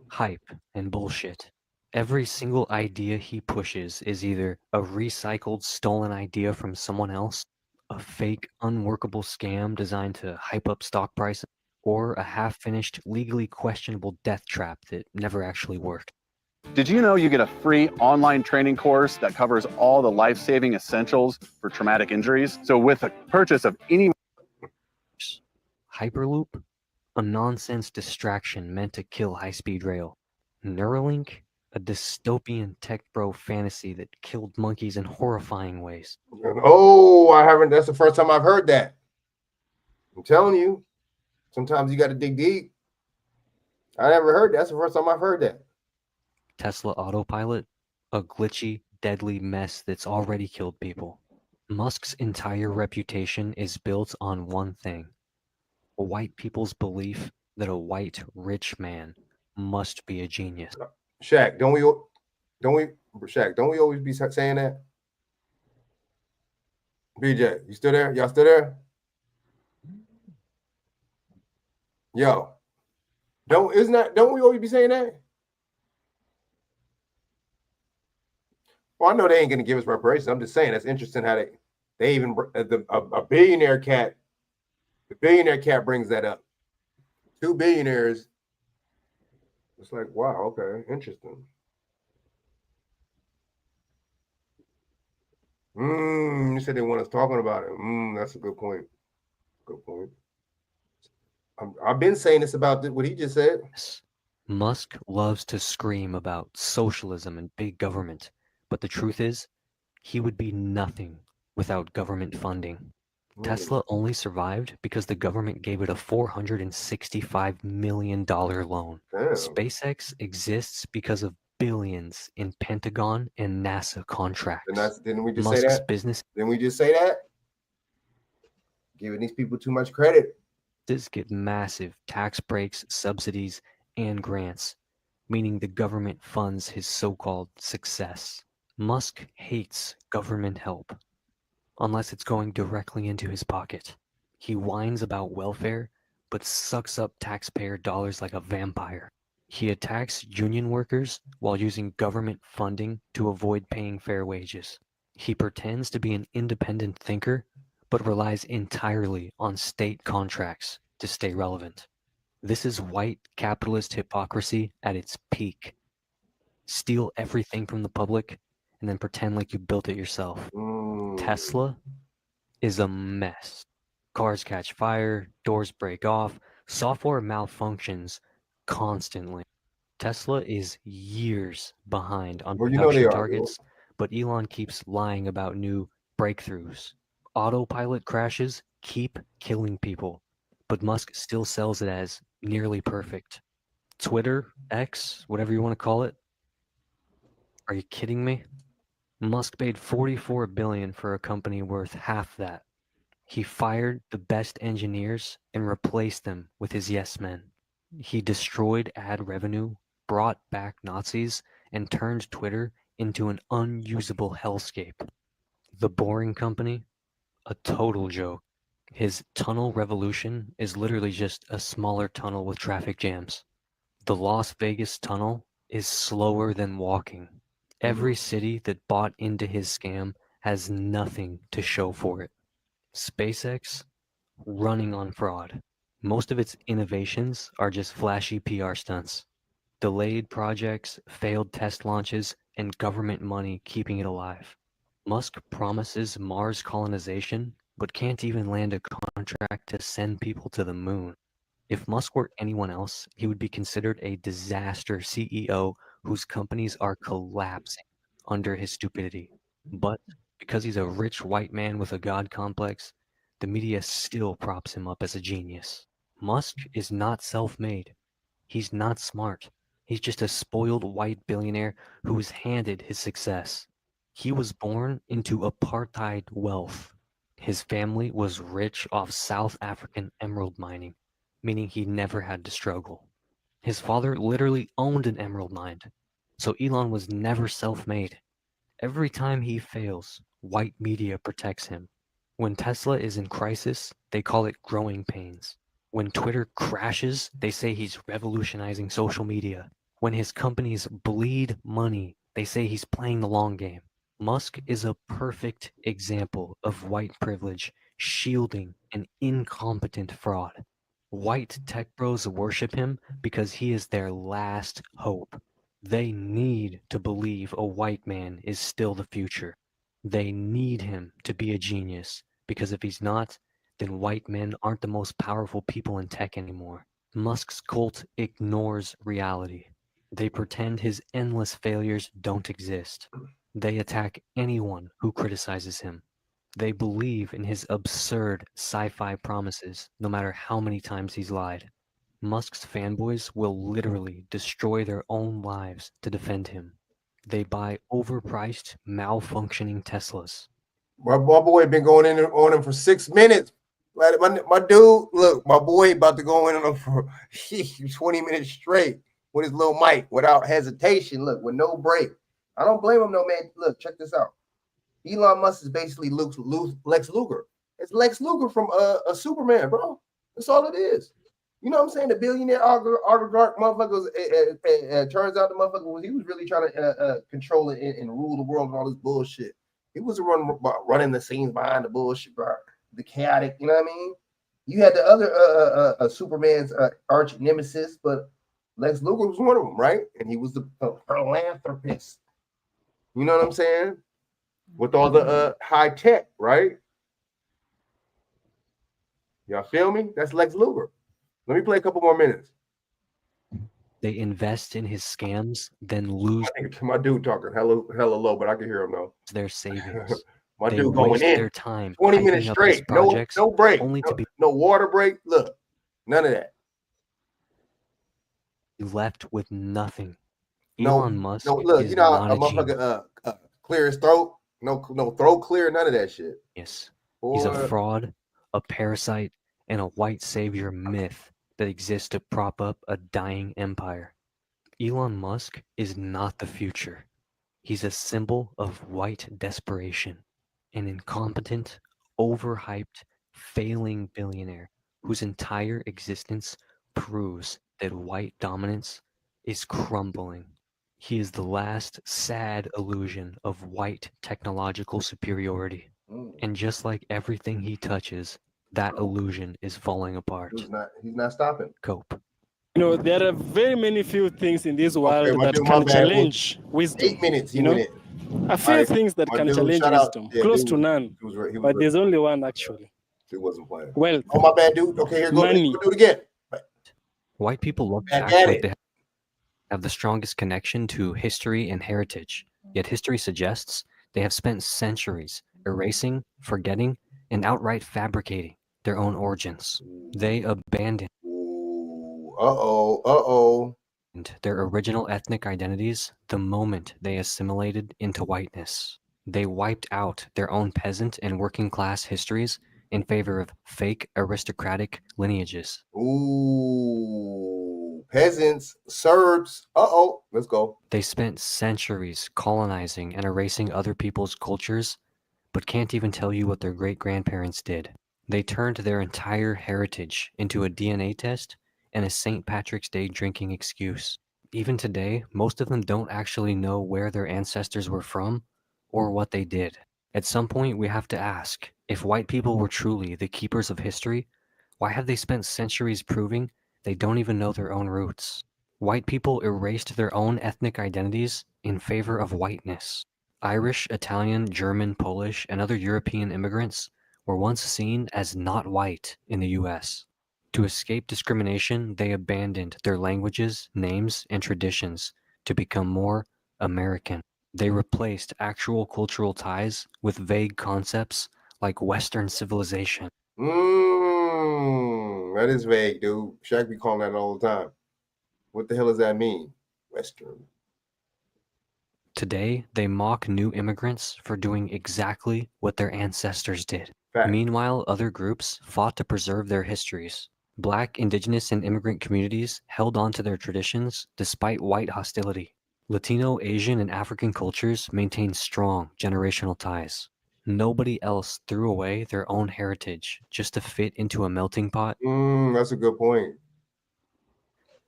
P: Hype and bullshit. Every single idea he pushes is either a recycled, stolen idea from someone else, a fake, unworkable scam designed to hype up stock prices, or a half-finished, legally questionable death trap that never actually worked.
R: Did you know you get a free online training course that covers all the life-saving essentials for traumatic injuries? So with a purchase of any
P: Hyperloop? A nonsense distraction meant to kill high-speed rail. Neuralink? a dystopian tech bro fantasy that killed monkeys in horrifying ways.
A: Oh, I haven't. That's the first time I've heard that. I'm telling you, sometimes you got to dig deep. I never heard that. That's the first time I've heard that.
P: Tesla Autopilot, a glitchy, deadly mess that's already killed people. Musk's entire reputation is built on one thing: white people's belief that a white rich man must be a genius.
A: Shaq, don't we, Shaq, don't we always be saying that? BJ, you still there? Y'all still there? Yo, don't we always be saying that? Well, I know they ain't gonna give us reparations. I'm just saying that's interesting how they even a billionaire cat, the billionaire cat brings that up. 2 billionaires. It's like, wow, okay, interesting. You said they want us talking about it. That's a good point. Good point. I've been saying this about what he just said.
P: Musk loves to scream about socialism and big government, but the truth is, he would be nothing without government funding. Tesla only survived because the government gave it a $465 million loan.
A: Damn.
P: SpaceX exists because of billions in Pentagon and NASA contracts.
A: Didn't we just
P: Musk's
A: say that?
P: business
A: Didn't we just say that? Giving these people too much credit.
P: get massive tax breaks, subsidies, and grants, meaning the government funds his so-called success. Musk hates government help, unless it's going directly into his pocket. He whines about welfare, but sucks up taxpayer dollars like a vampire. He attacks union workers while using government funding to avoid paying fair wages. He pretends to be an independent thinker, but relies entirely on state contracts to stay relevant. This is white capitalist hypocrisy at its peak. Steal everything from the public and then pretend like you built it yourself. Tesla is a mess. Cars catch fire, doors break off, software malfunctions constantly. Tesla is years behind on production targets, but Elon keeps lying about new breakthroughs. Autopilot crashes keep killing people, but Musk still sells it as nearly perfect. Twitter, X, whatever you want to call it. Are you kidding me? Musk paid $44 billion for a company worth half that. He fired the best engineers and replaced them with his yes men. He destroyed ad revenue, brought back Nazis, and turned Twitter into an unusable hellscape. The Boring Company, a total joke. His tunnel revolution is literally just a smaller tunnel with traffic jams. The Las Vegas tunnel is slower than walking. Every city that bought into his scam has nothing to show for it. SpaceX, running on fraud. Most of its innovations are just flashy PR stunts. Delayed projects, failed test launches, and government money keeping it alive. Musk promises Mars colonization, but can't even land a contract to send people to the moon. If Musk were anyone else, he would be considered a disaster CEO whose companies are collapsing under his stupidity. But because he's a rich white man with a god complex, the media still props him up as a genius. Musk is not self-made. He's not smart. He's just a spoiled white billionaire who was handed his success. He was born into apartheid wealth. His family was rich off South African emerald mining, meaning he never had to struggle. His father literally owned an emerald mine, so Elon was never self-made. Every time he fails, white media protects him. When Tesla is in crisis, they call it growing pains. When Twitter crashes, they say he's revolutionizing social media. When his companies bleed money, they say he's playing the long game. Musk is a perfect example of white privilege shielding an incompetent fraud. White tech bros worship him because he is their last hope. They need to believe a white man is still the future. They need him to be a genius, because if he's not, then white men aren't the most powerful people in tech anymore. Musk's cult ignores reality. They pretend his endless failures don't exist. They attack anyone who criticizes him. They believe in his absurd sci-fi promises, no matter how many times he's lied. Musk's fanboys will literally destroy their own lives to defend him. They buy overpriced, malfunctioning Teslas.
A: My boy been going in on him for 6 minutes. Like my dude, look, my boy about to go in on him for 20 minutes straight with his little mic without hesitation. Look, with no break. I don't blame him, no man. Look, check this out. Elon Musk is basically Lex Luger. It's Lex Luger from a Superman, bro. That's all it is. You know what I'm saying? The billionaire oligarch motherfuckers. Turns out the motherfucker he was really trying to control it and rule the world and all this bullshit. He was running the scenes behind the bullshit, bro. The chaotic. You know what I mean? You had the other Superman's arch nemesis, but Lex Luger was one of them, right? And he was the philanthropist. You know what I'm saying? With all the high tech, right? Y'all feel me? That's Lex Luger. Let me play a couple more minutes.
P: They invest in his scams, then lose.
A: My dude talking hella low, but I can hear him though.
P: Their savings.
A: My
P: They
A: dude going
P: waste
A: in.
P: their time
A: 20
P: hyping
A: minutes
P: up his
A: straight. No
P: projects,
A: break.
P: only to be
A: No water break. Look, none of that.
P: left with nothing.
A: No,
P: Elon Musk
A: look,
P: is
A: you know
P: not
A: a
P: a genius.
A: motherfucker clear his throat. No throat clear, none of that shit.
P: He's a
A: Boy.
P: fraud, a parasite, and a white savior myth that exists to prop up a dying empire. Elon Musk is not the future. He's a symbol of white desperation, an incompetent, overhyped, failing billionaire whose entire existence proves that white dominance is crumbling. He is the last sad illusion of white technological superiority. And just like everything he touches, that illusion is falling apart.
A: He's not stopping.
P: Cope.
S: You know, there are very many few things in this world
A: my
S: that
A: dude,
S: can
A: my bad.
S: challenge wisdom.
A: 8 minutes he
S: you know,
A: went in.
S: a few
A: Alright,
S: things that
A: my
S: can
A: dude,
S: challenge
A: shout out.
S: wisdom,
A: Yeah,
S: close
A: dude
S: to none.
A: he was
S: But there's only one actually.
A: He wasn't playing.
S: Wealth.
A: Oh, my bad, dude. Okay, here, go do it again.
P: White people love to
A: Back
P: act
A: at
P: like
A: it.
P: they have the strongest connection to history and heritage. Yet history suggests they have spent centuries erasing, forgetting, and outright fabricating their own origins. They abandoned their original ethnic identities the moment they assimilated into whiteness. They wiped out their own peasant and working class histories in favor of fake aristocratic lineages.
A: Ooh, peasants, Serbs. Let's go.
P: They spent centuries colonizing and erasing other people's cultures, but can't even tell you what their great-grandparents did. They turned their entire heritage into a DNA test and a St. Patrick's Day drinking excuse. Even today, most of them don't actually know where their ancestors were from or what they did. At some point, we have to ask, if white people were truly the keepers of history, why have they spent centuries proving they don't even know their own roots? White people erased their own ethnic identities in favor of whiteness. Irish, Italian, German, Polish, and other European immigrants were once seen as not white in the US. To escape discrimination, they abandoned their languages, names, and traditions to become more American. They replaced actual cultural ties with vague concepts like Western civilization.
A: That is vague, dude. Shaq be calling that all the time. What the hell does that mean? Western.
P: Today, they mock new immigrants for doing exactly what their ancestors did.
A: Fact.
P: Meanwhile, other groups fought to preserve their histories. Black, indigenous, and immigrant communities held on to their traditions despite white hostility. Latino, Asian, and African cultures maintained strong generational ties. Nobody else threw away their own heritage just to fit into a melting pot.
A: That's a good point.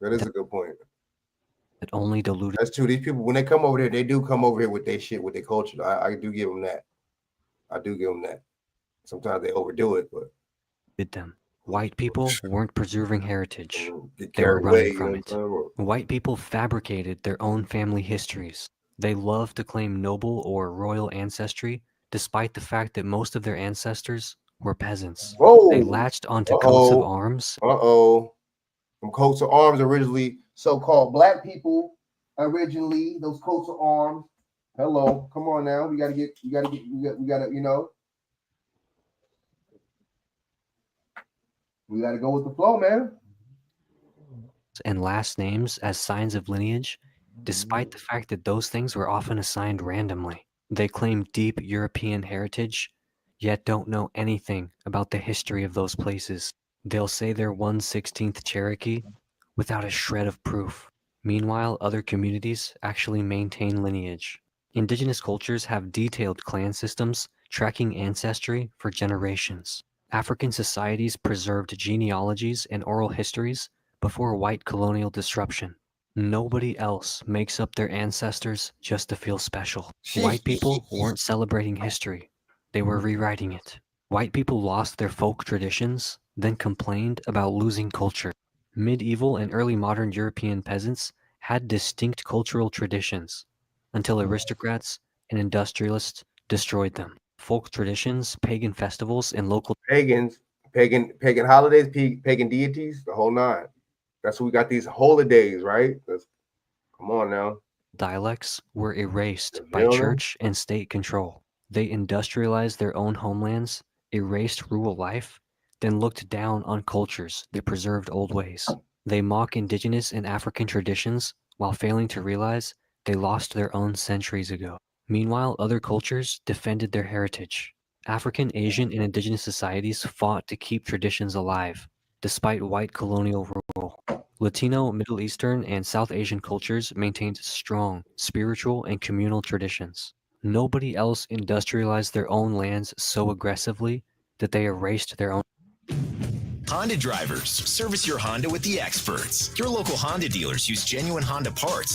A: That is a good point.
P: That only diluted.
A: That's true. These people, when they come over here, they do come over here with their shit, with their culture. I do give them that. I do give them that. Sometimes they overdo it, but
P: did them. White people weren't preserving heritage. They were
A: carried
P: running
A: away,
P: from it. White people fabricated their own family histories. They loved to claim noble or royal ancestry, despite the fact that most of their ancestors were peasants.
A: Whoa.
P: They latched onto coats of arms.
A: Them coats of arms originally so-called black people originally, those coats of arms. Hello, come on now. We gotta, you know, we gotta go with the flow, man.
P: And last names as signs of lineage, despite the fact that those things were often assigned randomly. They claim deep European heritage, yet don't know anything about the history of those places. They'll say they're 1/16th Cherokee without a shred of proof. Meanwhile, other communities actually maintain lineage. Indigenous cultures have detailed clan systems tracking ancestry for generations. African societies preserved genealogies and oral histories before white colonial disruption. Nobody else makes up their ancestors just to feel special. White people weren't celebrating history, they were rewriting it. White people lost their folk traditions, then complained about losing culture. Medieval and early modern European peasants had distinct cultural traditions until aristocrats and industrialists destroyed them. Folk traditions, pagan festivals, and local
A: pagan holidays, pagan deities, the whole nine. That's why we got these holidays, right? Come on now.
P: Dialects were erased by church and state control. They industrialized their own homelands, erased rural life, then looked down on cultures that preserved old ways. They mock indigenous and African traditions while failing to realize they lost their own centuries ago. Meanwhile, other cultures defended their heritage. African, Asian, and indigenous societies fought to keep traditions alive, despite white colonial rule. Latino, Middle Eastern, and South Asian cultures maintained strong spiritual and communal traditions. Nobody else industrialized their own lands so aggressively that they erased their own.
O: Honda drivers, service your Honda with the experts. Your local Honda dealers use genuine Honda parts.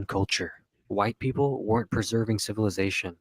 P: Culture. White people weren't preserving civilization.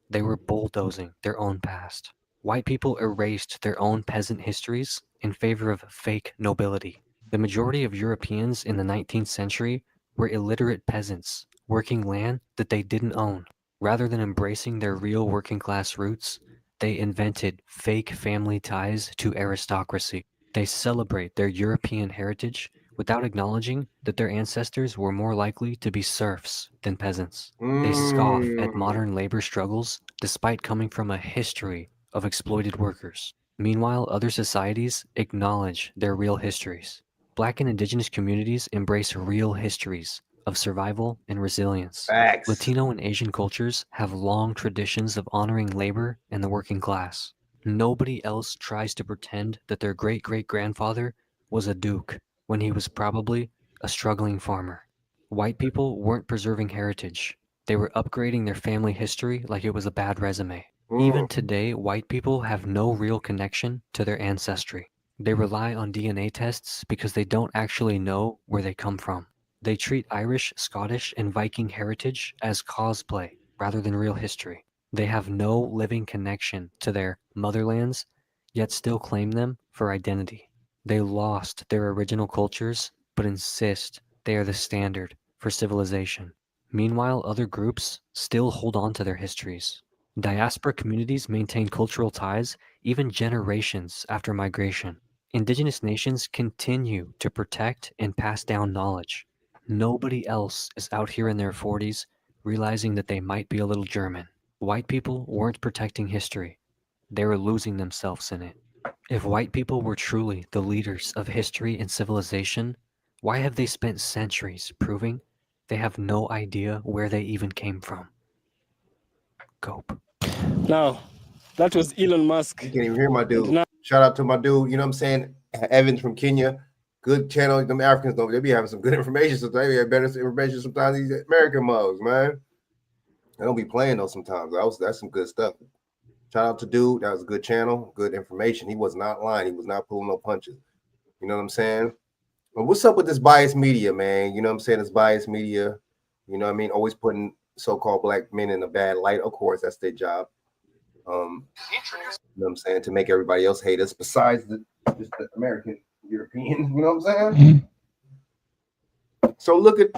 P: They were bulldozing their own past. White people erased their own peasant histories in favor of fake nobility. The majority of Europeans in the 19th century were illiterate peasants working land that they didn't own. Rather than embracing their real working class roots, they invented fake family ties to aristocracy. They celebrate their European heritage without acknowledging that their ancestors were more likely to be serfs than peasants. They scoff at modern labor struggles despite coming from a history of exploited workers. Meanwhile, other societies acknowledge their real histories. Black and indigenous communities embrace real histories of survival and resilience.
A: Facts.
P: Latino and Asian cultures have long traditions of honoring labor and the working class. Nobody else tries to pretend that their great-great-grandfather was a duke when he was probably a struggling farmer. White people weren't preserving heritage. They were upgrading their family history like it was a bad resume. Even today, white people have no real connection to their ancestry. They rely on DNA tests because they don't actually know where they come from. They treat Irish, Scottish, and Viking heritage as cosplay rather than real history. They have no living connection to their motherlands, yet still claim them for identity. They lost their original cultures, but insist they are the standard for civilization. Meanwhile, other groups still hold on to their histories. Diaspora communities maintain cultural ties even generations after migration. Indigenous nations continue to protect and pass down knowledge. Nobody else is out here in their 40s realizing that they might be a little German. White people weren't protecting history. They were losing themselves in it. If white people were truly the leaders of history and civilization, why have they spent centuries proving they have no idea where they even came from? Cope.
S: Now, that was Elon Musk.
A: You can't even hear my dude. Shout out to my dude, you know what I'm saying? Evans from Kenya. Good channel. Them Africans, though, they be having some good information sometimes. They have better information sometimes. These American mugs, man. They don't be playing those sometimes. That's some good stuff. Shout out to dude. That was a good channel, good information. He was not lying. He was not pulling no punches. You know what I'm saying? But what's up with this biased media, man? You know what I'm saying? This biased media, you know what I mean? Always putting so-called black men in a bad light. Of course, that's their job. You know what I'm saying? To make everybody else hate us besides just the American, European, you know what I'm saying? So look at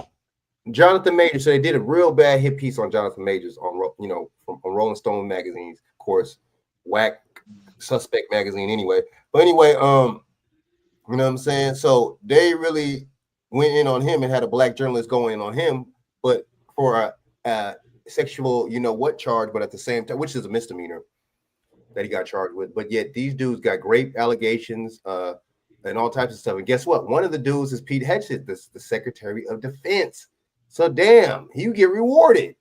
A: Jonathan Majors. So they did a real bad hit piece on Jonathan Majors on, you know, from Rolling Stone magazines, of course, whack suspect magazine anyway. But anyway, you know what I'm saying? So they really went in on him and had a black journalist go in on him, but for a sexual, you know what charge, but at the same time, which is a misdemeanor that he got charged with. But yet these dudes got rape allegations and all types of stuff. And guess what? One of the dudes is Pete Hegseth, the Secretary of Defense. So damn, you get rewarded.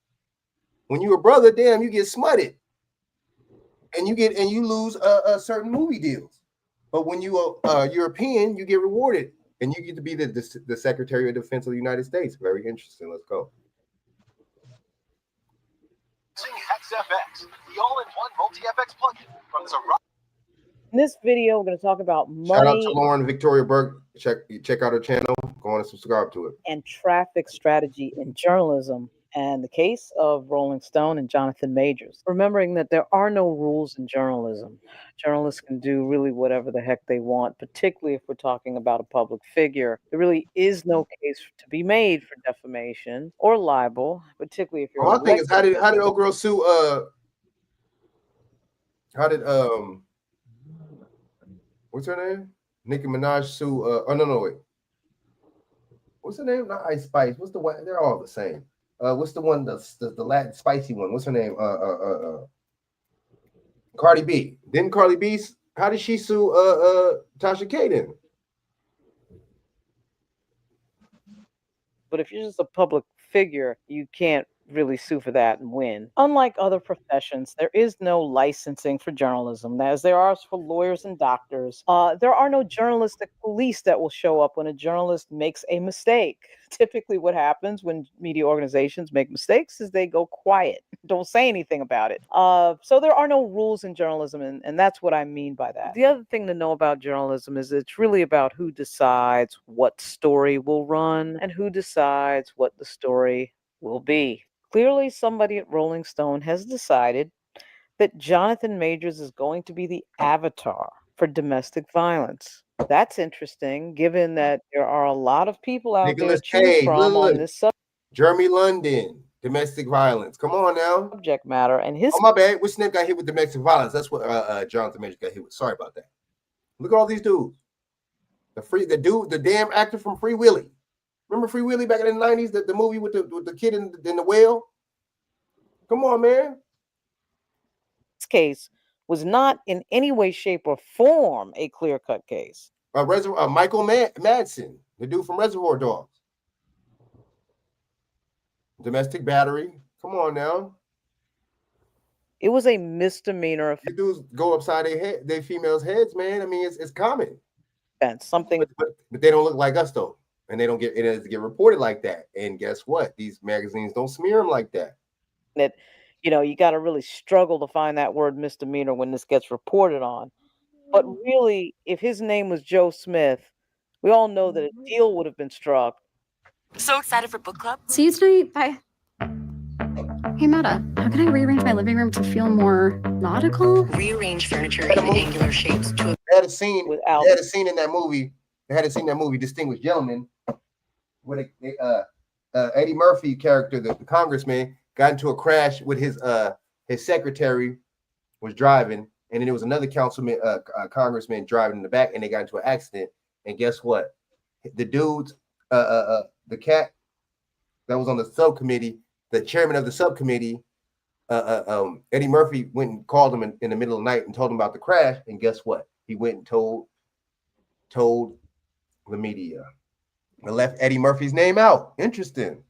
A: When you're a brother, damn, you get smutted. And you lose certain movie deals. But when you are European, you get rewarded. And you get to be the Secretary of Defense of the United States. Very interesting. Let's go.
T: HexFX, the all-in-one multi-FX plugin from Zara.
U: In this video, we're going to talk about money.
A: Shout out to Lauren Victoria Berg. Check out her channel. Go on and subscribe to it.
U: And traffic strategy in journalism, and the case of Rolling Stone and Jonathan Majors. Remembering that there are no rules in journalism. Journalists can do really whatever the heck they want, particularly if we're talking about a public figure. There really is no case to be made for defamation or libel, particularly if you're.
A: My thing is, how did old girl sue? How did what's her name? Nicki Minaj sue? Oh no, wait. What's her name? Not Ice Spice. What's the one? They're all the same. What's the one? The Latin spicy one. What's her name? Cardi B. Didn't Cardi B? How did she sue Tasha K then?
U: But if you're just a public figure, you can't really sue for that and win. Unlike other professions, there is no licensing for journalism, as there are for lawyers and doctors. There are no journalistic police that will show up when a journalist makes a mistake. Typically what happens when media organizations make mistakes is they go quiet, don't say anything about it. So there are no rules in journalism, and that's what I mean by that. The other thing to know about journalism is it's really about who decides what story will run and who decides what the story will be. Clearly, somebody at Rolling Stone has decided that Jonathan Majors is going to be the avatar for domestic violence. That's interesting, given that there are a lot of people out there to choose from on this subject.
A: Jeremy London, domestic violence. Come on now.
U: Subject matter, and his.
A: Oh my bad. Which name got hit with domestic violence? That's what Jonathan Majors got hit with. Sorry about that. Look at all these dudes. The damn actor from Free Willy. Remember Free Willy back in the 90s, the movie with the kid in the whale? Come on, man.
U: This case was not in any way, shape, or form a clear-cut case.
A: Michael Madsen, the dude from Reservoir Dogs. Domestic battery. Come on now.
U: It was a misdemeanor.
A: These dudes go upside their females' heads, man. I mean, it's common.
U: That's something.
A: But they don't look like us, though. And they don't get reported like that. And guess what? These magazines don't smear them like that.
U: That, you got to really struggle to find that word misdemeanor when this gets reported on. But really, if his name was Joe Smith, we all know that a deal would have been struck.
V: So excited for book club. See you tonight. Bye. Hey, Meta, how can I rearrange my living room to feel more nautical? Rearrange furniture in angular shapes to.
A: They had a scene in that movie. They had a scene in that movie, Distinguished Gentleman, where Eddie Murphy character, the congressman, got into a crash with his secretary was driving, and then there was another congressman driving in the back, and they got into an accident. And guess what? The dudes, the cat that was on the subcommittee, the chairman of the subcommittee, Eddie Murphy went and called him in the middle of the night and told him about the crash. And guess what? He went and told the media. They left Eddie Murphy's name out. Interesting.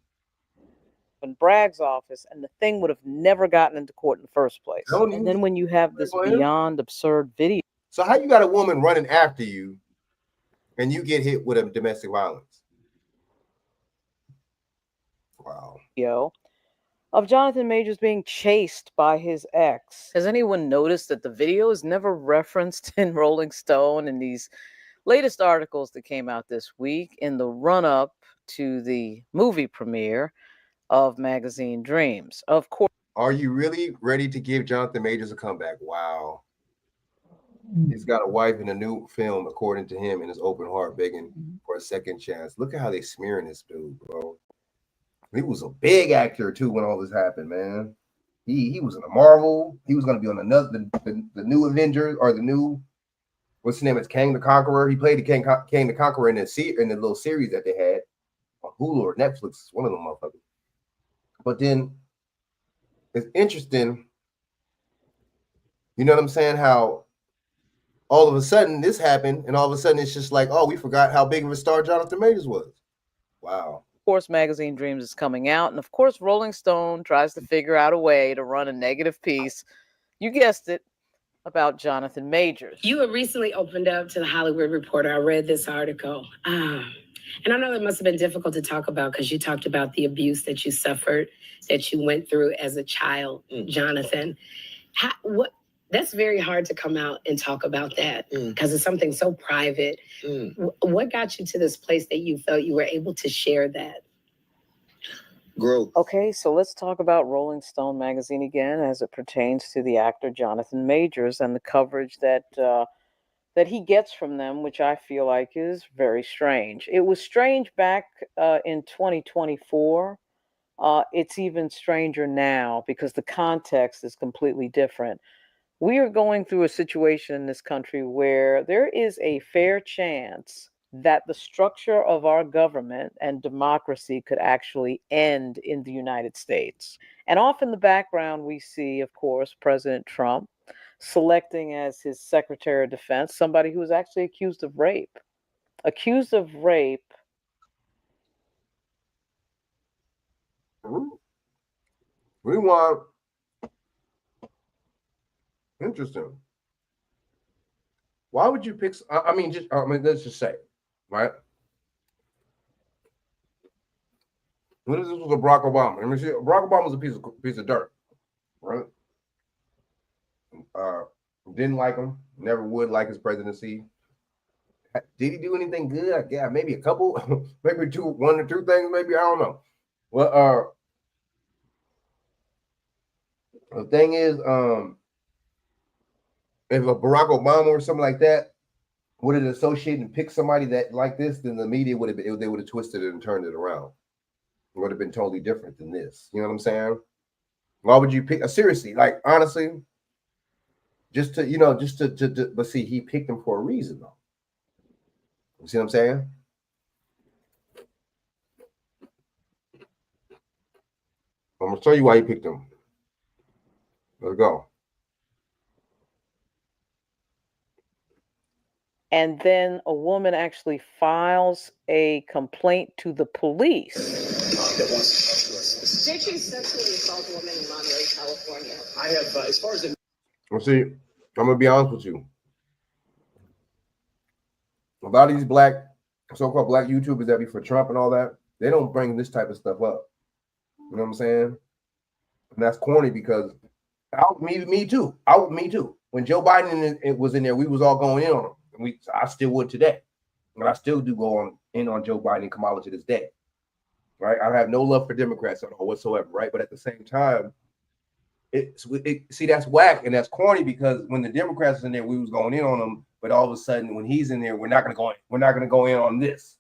U: In Bragg's office, and the thing would have never gotten into court in the first place. And then when you have this beyond absurd video.
A: So how you got a woman running after you and you get hit with a domestic violence? Wow.
U: Of Jonathan Majors being chased by his ex. Has anyone noticed that the video is never referenced in Rolling Stone and these latest articles that came out this week in the run-up to the movie premiere of Magazine Dreams? Of course.
A: Are you really ready to give Jonathan Majors a comeback? Wow. He's got a wife in a new film, according to him, in his open heart, begging for a second chance. Look at how they smearing this dude, bro. He was a big actor too when all this happened, man. He was in a Marvel. He was going to be on the new Avengers, or the new, what's his name? It's Kang the Conqueror. He played the Kang the Conqueror in the little series that they had. Hulu or Netflix, one of them motherfuckers. But then it's interesting, you know what I'm saying? How all of a sudden this happened, and all of a sudden it's just like, oh, we forgot how big of a star Jonathan Majors was. Wow.
U: Of course, Magazine Dreams is coming out, and of course, Rolling Stone tries to figure out a way to run a negative piece. You guessed it, about Jonathan Majors.
C: You had recently opened up to the Hollywood Reporter. I read this article. And I know that must have been difficult to talk about because you talked about the abuse that you suffered, that you went through as a child, Jonathan. That's very hard to come out and talk about that because it's something so private. What got you to this place that you felt you were able to share that?
U: Growth. Okay, so let's talk about Rolling Stone magazine again as it pertains to the actor Jonathan Majors and the coverage that he gets from them, which I feel like is very strange. It was strange back in 2024. It's even stranger now because the context is completely different. We are going through a situation in this country where there is a fair chance that the structure of our government and democracy could actually end in the United States. And off in the background, we see, of course, President Trump selecting as his Secretary of Defense somebody who was actually accused of rape. Accused of rape.
A: Rewind. Interesting. Why would you pick? I mean, let's just say, right? What if this was a Barack Obama? I mean, Barack Obama was a piece of dirt, right? Didn't like him. Never would like his presidency. Did he do anything good? Yeah, maybe a couple, maybe one or two things. Maybe I don't know. Well, the thing is, if a Barack Obama or something like that would have associated and picked somebody that like this, then the media would have been, they would have twisted it and turned it around. It would have been totally different than this. You know what I'm saying? Why would you pick? Seriously, like honestly, just to, but see, he picked him for a reason though. You see what I'm saying? I'm gonna show you why he picked him. Let's go.
U: And then a woman actually files a complaint to the police.
C: Did you sexually assault a woman in Monterey, California?
T: I have, as far as
A: Well, see, I'm gonna be honest with you. A lot of these so-called black YouTubers that be for Trump and all that, they don't bring this type of stuff up. You know what I'm saying? And that's corny because me too. When Joe Biden was in there, we was all going in on him. I still would today, and I still do go in on Joe Biden and Kamala to this day, right? I have no love for Democrats at all whatsoever, right? But at the same time, see that's whack and that's corny because when the Democrats was in there, we was going in on them, but all of a sudden when he's in there, we're not gonna go in on this.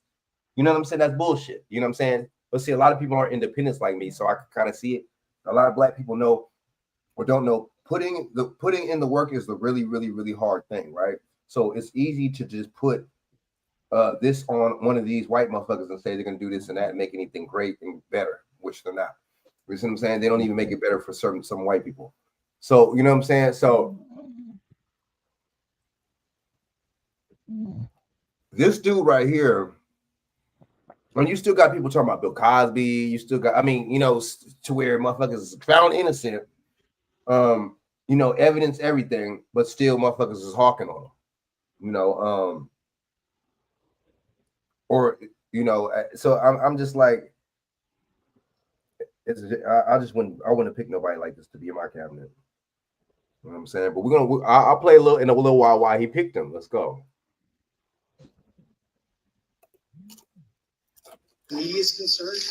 A: You know what I'm saying? That's bullshit. You know what I'm saying? But see, a lot of people aren't independents like me, so I can kind of see it. A lot of black people know or don't know putting in the work is the really, really, really hard thing, right? So it's easy to just put this on one of these white motherfuckers and say they're going to do this and that and make anything great and better, which they're not. You see what I'm saying? They don't even make it better for some white people. So, you know what I'm saying? So this dude right here, and you still got people talking about Bill Cosby. You still got, to where motherfuckers is found innocent, evidence everything, but still motherfuckers is hawking on them. So I'm just like, I wouldn't pick nobody like this to be in my cabinet. You know what I'm saying? But I'll play a little while why he picked him. Let's go.
T: media is concerned,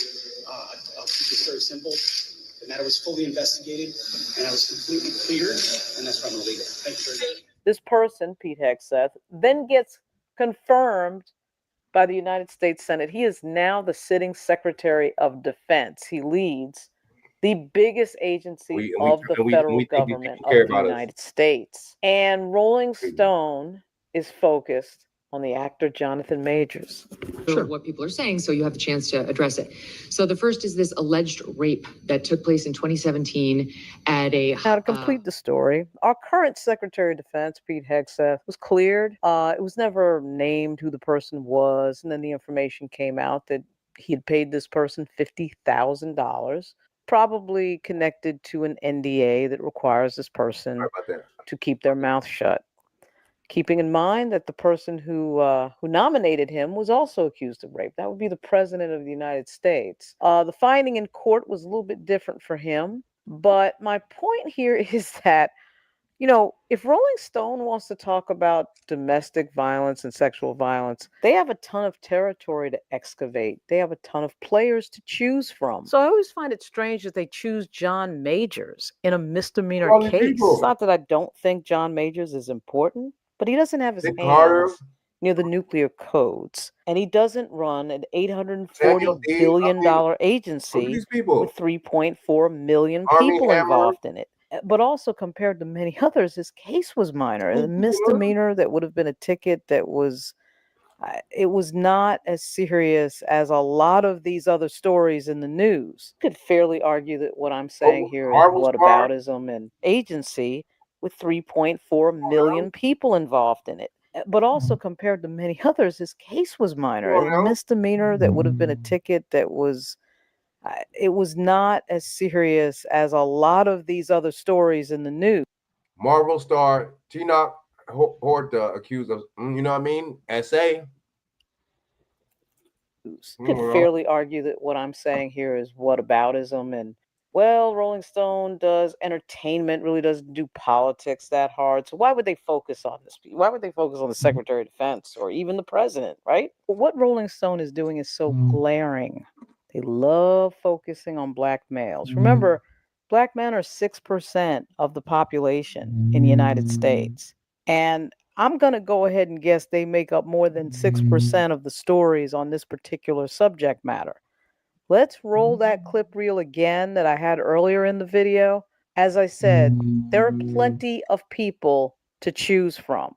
T: I'll keep it very simple. The matter was fully investigated and I was completely cleared, and that's why I'm going to leave it. Thank you very much.
U: This person, Pete Hegseth, then gets confirmed by the United States Senate. He is now the sitting Secretary of Defense. He leads the biggest agency of the federal government of the United States. And Rolling Stone is focused on the actor Jonathan Majors.
D: Sure. What people are saying, so you have the chance to address it. So the first is this alleged rape that took place in 2017 at a...
U: Now, to complete the story, our current Secretary of Defense, Pete Hegseth, was cleared. It was never named who the person was, and then the information came out that he had paid this person $50,000, probably connected to an NDA that requires this person to keep their mouth shut. Keeping in mind that the person who nominated him was also accused of rape. That would be the President of the United States. The finding in court was a little bit different for him. But my point here is that, you know, if Rolling Stone wants to talk about domestic violence and sexual violence, they have a ton of territory to excavate. They have a ton of players to choose from. So I always find it strange that they choose John Majors in a misdemeanor case. It's not that I don't think John Majors is important, but he doesn't have his hands near the nuclear codes. And he doesn't run an $840 billion agency with 3.4 million people involved in it. But also compared to many others, his case was minor. A misdemeanor that would have been a ticket that was, it was not as serious as a lot of these other stories in the news. You could fairly argue that what I'm saying here is whataboutism and agency with 3.4 million people involved in it. But also compared to many others, his case was minor. A misdemeanor that would have been a ticket that was, it was not as serious as a lot of these other stories in the news.
A: Marvel star Tina Horta accused of, you know what I mean? SA.
U: You could fairly argue that what I'm saying here is whataboutism and, well, Rolling Stone does entertainment, really doesn't do politics that hard. So why would they focus on this? Why would they focus on the Secretary of Defense or even the president, right? But what Rolling Stone is doing is so glaring. They love focusing on black males. Remember, black men are 6% of the population in the United States. And I'm going to go ahead and guess they make up more than 6% of the stories on this particular subject matter. Let's roll that clip reel again that I had earlier in the video. As I said, there are plenty of people to choose from.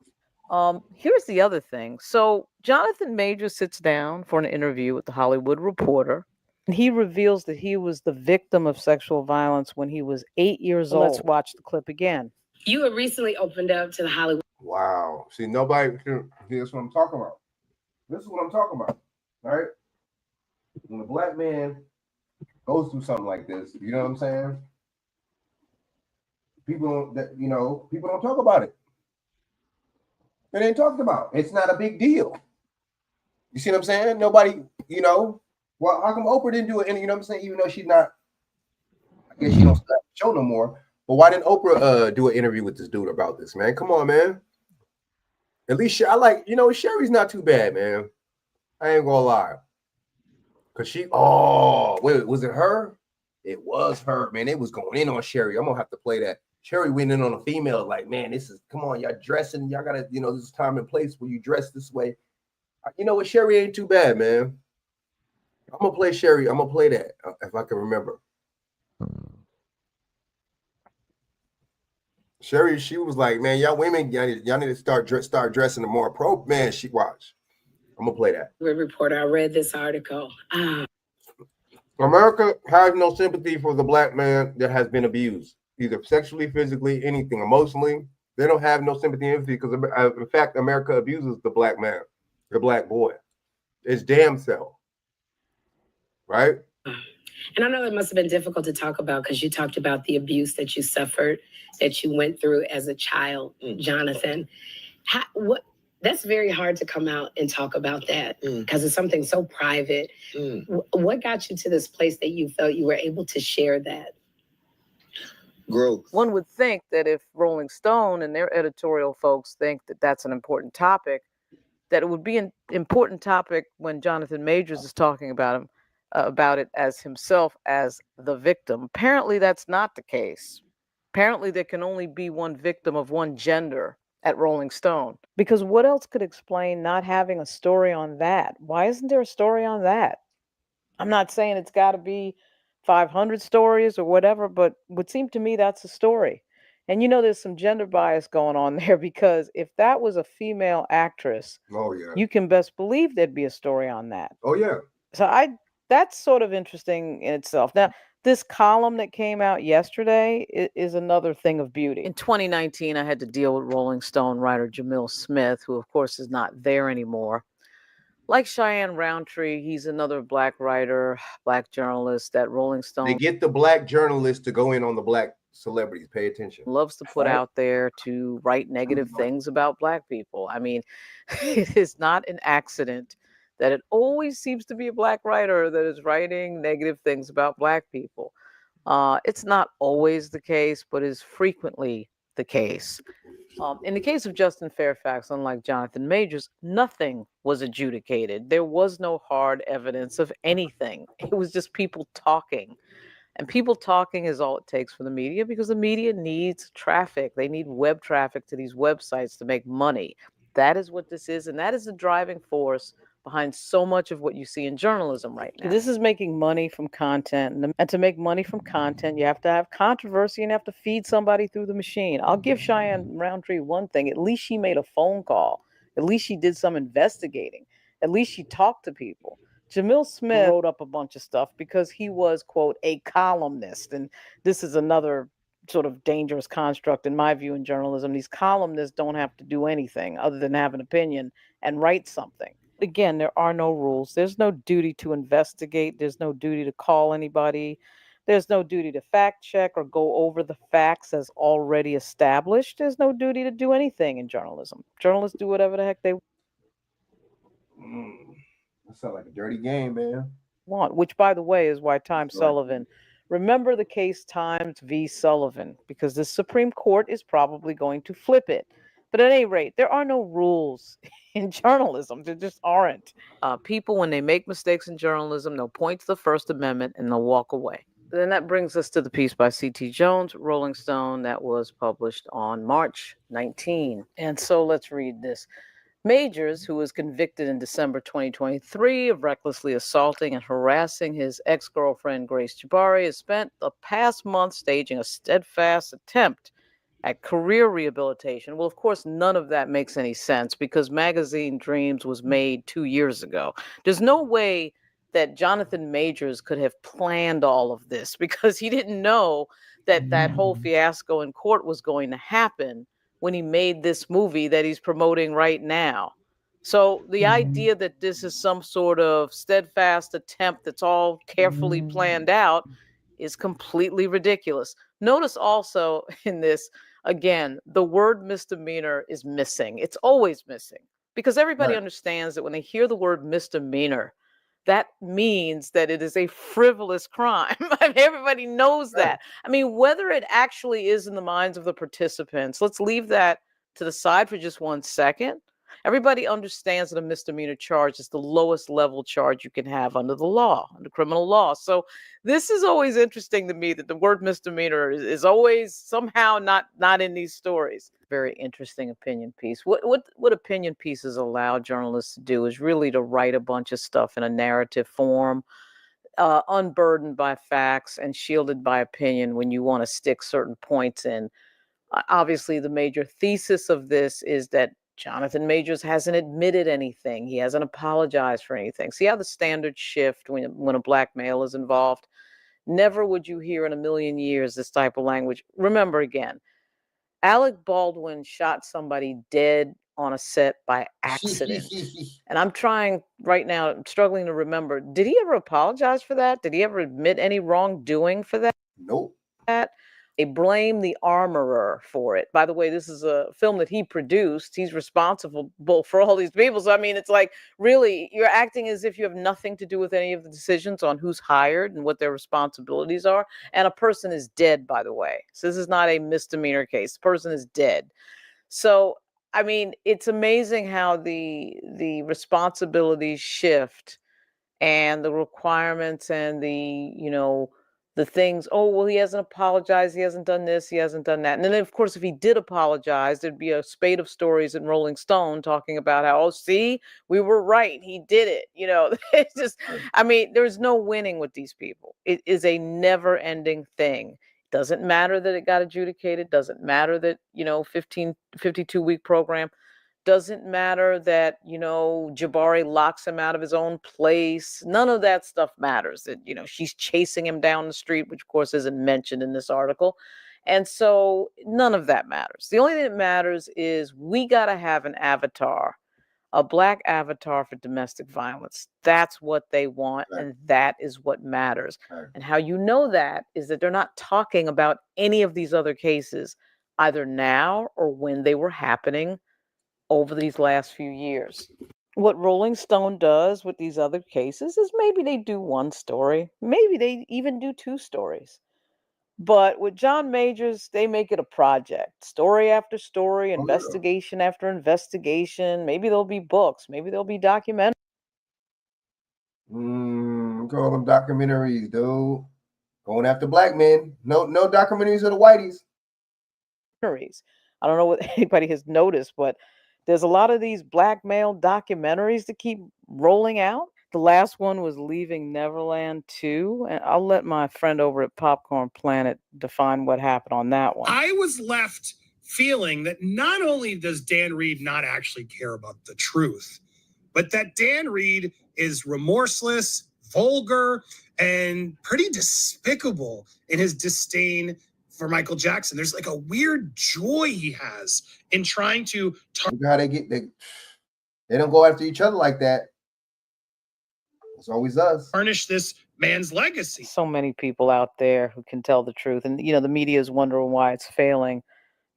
U: Here's the other thing. So Jonathan Majors sits down for an interview with the Hollywood Reporter, and he reveals that he was the victim of sexual violence when he was 8 years old. Let's watch the clip again.
C: You have recently opened up to the Hollywood.
A: Wow. See, nobody, here's what I'm talking about. This is what I'm talking about, right? When a black man goes through something like this, you know what I'm saying? People don't talk about it. It ain't talked about. It's not a big deal. You see what I'm saying? Nobody, well, how come Oprah didn't do it? And you know what I'm saying? Even though she's not, I guess she don't start the show no more. But why didn't Oprah do an interview with this dude about this, man? Come on, man. At least I like, Sherry's not too bad, man. I ain't gonna lie. Cause wait, was it her? It was her, man. It was going in on Sherry. I'm gonna have to play that. Sherry went in on a female, like, man, come on, y'all dressing, y'all gotta, this is time and place where you dress this way. You know what? Sherry ain't too bad, man. I'm gonna play Sherry. I'm gonna play that if I can remember. Sherry, she was like, man, y'all women, y'all need to start dressing more appropriate. Man, she watch. I'm gonna play that.
C: Reporter, I read this article.
A: America has no sympathy for the black man that has been abused, either sexually, physically, anything, emotionally. They don't have no sympathy and empathy because, in fact, America abuses the black man, the black boy. It's damn self, right?
C: And I know it must have been difficult to talk about because you talked about the abuse that you suffered, that you went through as a child, Jonathan. That's very hard to come out and talk about that because it's something so private. What got you to this place that you felt you were able to share that?
U: Growth. One would think that if Rolling Stone and their editorial folks think that that's an important topic, that it would be an important topic when Jonathan Majors is talking about it as himself as the victim. Apparently, that's not the case. Apparently, there can only be one victim of one gender at Rolling Stone. Because what else could explain not having a story on that? Why isn't there a story on that? I'm not saying it's got to be 500 stories or whatever, but it would seem to me that's a story. And there's some gender bias going on there because if that was a female actress,
A: Oh yeah.
U: you can best believe there'd be a story on that.
A: Oh yeah.
U: So that's sort of interesting in itself. Now, this column that came out yesterday is another thing of beauty. In 2019, I had to deal with Rolling Stone writer Jamil Smith, who of course is not there anymore. Like Cheyenne Roundtree, he's another Black writer, Black journalist that Rolling Stone.
A: They get the Black journalists to go in on the Black celebrities. Pay attention.
U: Loves to put out there to write negative things about Black people. I mean, it is not an accident that it always seems to be a Black writer that is writing negative things about Black people. It's not always the case, but is frequently the case. In the case of Justin Fairfax, unlike Jonathan Majors, nothing was adjudicated. There was no hard evidence of anything. It was just people talking. And people talking is all it takes for the media because the media needs traffic. They need web traffic to these websites to make money. That is what this is. And that is the driving force behind so much of what you see in journalism right now. This is making money from content. And to make money from content, you have to have controversy and have to feed somebody through the machine. I'll give Cheyenne Roundtree one thing. At least she made a phone call. At least she did some investigating. At least she talked to people. Jamil Smith wrote up a bunch of stuff because he was, quote, a columnist. And this is another sort of dangerous construct, in my view, in journalism. These columnists don't have to do anything other than have an opinion and write something. Again, there are no rules. There's no duty to investigate. There's no duty to call anybody. There's no duty to fact check or go over the facts as already established. There's no duty to do anything in journalism. Journalists do whatever the heck they
A: That sounds like a dirty game, man.
U: want, which, by the way, is why Sullivan, remember the case Times v. Sullivan, because the Supreme Court is probably going to flip it. But at any rate, there are no rules in journalism. There just aren't. People, when they make mistakes in journalism, they'll point to the First Amendment and they'll walk away. Then that brings us to the piece by C.T. Jones, Rolling Stone, that was published on March 19. And so let's read this. Majors, who was convicted in December 2023 of recklessly assaulting and harassing his ex-girlfriend Grace Jabari, has spent the past month staging a steadfast attempt at career rehabilitation. Well, of course, none of that makes any sense because Magazine Dreams was made 2 years ago. There's no way that Jonathan Majors could have planned all of this because he didn't know that that whole fiasco in court was going to happen when he made this movie that he's promoting right now. So the idea that this is some sort of steadfast attempt that's all carefully planned out is completely ridiculous. Notice also in this, again, the word misdemeanor is missing. It's always missing because everybody understands that when they hear the word misdemeanor, that means that it is a frivolous crime. I mean, everybody knows that. I mean, whether it actually is in the minds of the participants, let's leave that to the side for just 1 second. Everybody understands that a misdemeanor charge is the lowest level charge you can have under the law, under criminal law. So this is always interesting to me that the word misdemeanor is always somehow not in these stories. Very interesting opinion piece. What opinion pieces allow journalists to do is really to write a bunch of stuff in a narrative form, unburdened by facts and shielded by opinion when you want to stick certain points in. Obviously, the major thesis of this is that Jonathan Majors hasn't admitted anything. He hasn't apologized for anything. See how the standards shift when a Black male is involved? Never would you hear in a million years this type of language. Remember again, Alec Baldwin shot somebody dead on a set by accident. And I'm trying right now, I'm struggling to remember, did he ever apologize for that? Did he ever admit any wrongdoing for that?
A: Nope.
U: They blame the armorer for it. By the way, this is a film that he produced. He's responsible for all these people. So, I mean, it's like, really, you're acting as if you have nothing to do with any of the decisions on who's hired and what their responsibilities are. And a person is dead, by the way. So this is not a misdemeanor case. The person is dead. So, I mean, it's amazing how the responsibilities shift and the requirements and the things, oh, well, he hasn't apologized, he hasn't done this, he hasn't done that. And then, of course, if he did apologize, there'd be a spate of stories in Rolling Stone talking about how, oh, see, we were right, he did it. It's just, I mean, there's no winning with these people. It is a never-ending thing. Doesn't matter that it got adjudicated. Doesn't matter that, 52-week program. Doesn't matter that, Jabari locks him out of his own place. None of that stuff matters. That, she's chasing him down the street, which of course isn't mentioned in this article. And so none of that matters. The only thing that matters is we got to have an avatar, a Black avatar for domestic violence. That's what they want. Right. And that is what matters. Right. And how you know that is that they're not talking about any of these other cases, either now or when they were happening over these last few years. What Rolling Stone does with these other cases is maybe they do one story, maybe they even do two stories. But with John Majors, they make it a project, story after story, investigation after investigation. Maybe there'll be books, maybe there'll be documentaries.
A: Call them documentaries, dude. Going after Black men. No documentaries of the whiteys.
U: I don't know what anybody has noticed, but there's a lot of these Black male documentaries that keep rolling out. The last one was Leaving Neverland 2, and I'll let my friend over at Popcorn Planet define what happened on that one.
L: I was left feeling that not only does Dan Reed not actually care about the truth, but that Dan Reed is remorseless, vulgar, and pretty despicable in his disdain for Michael Jackson. There's like a weird joy he has in trying to
A: talk. How they don't go after each other like that. It's always us.
L: Tarnish this man's legacy.
U: So many people out there who can tell the truth. And, the media is wondering why it's failing.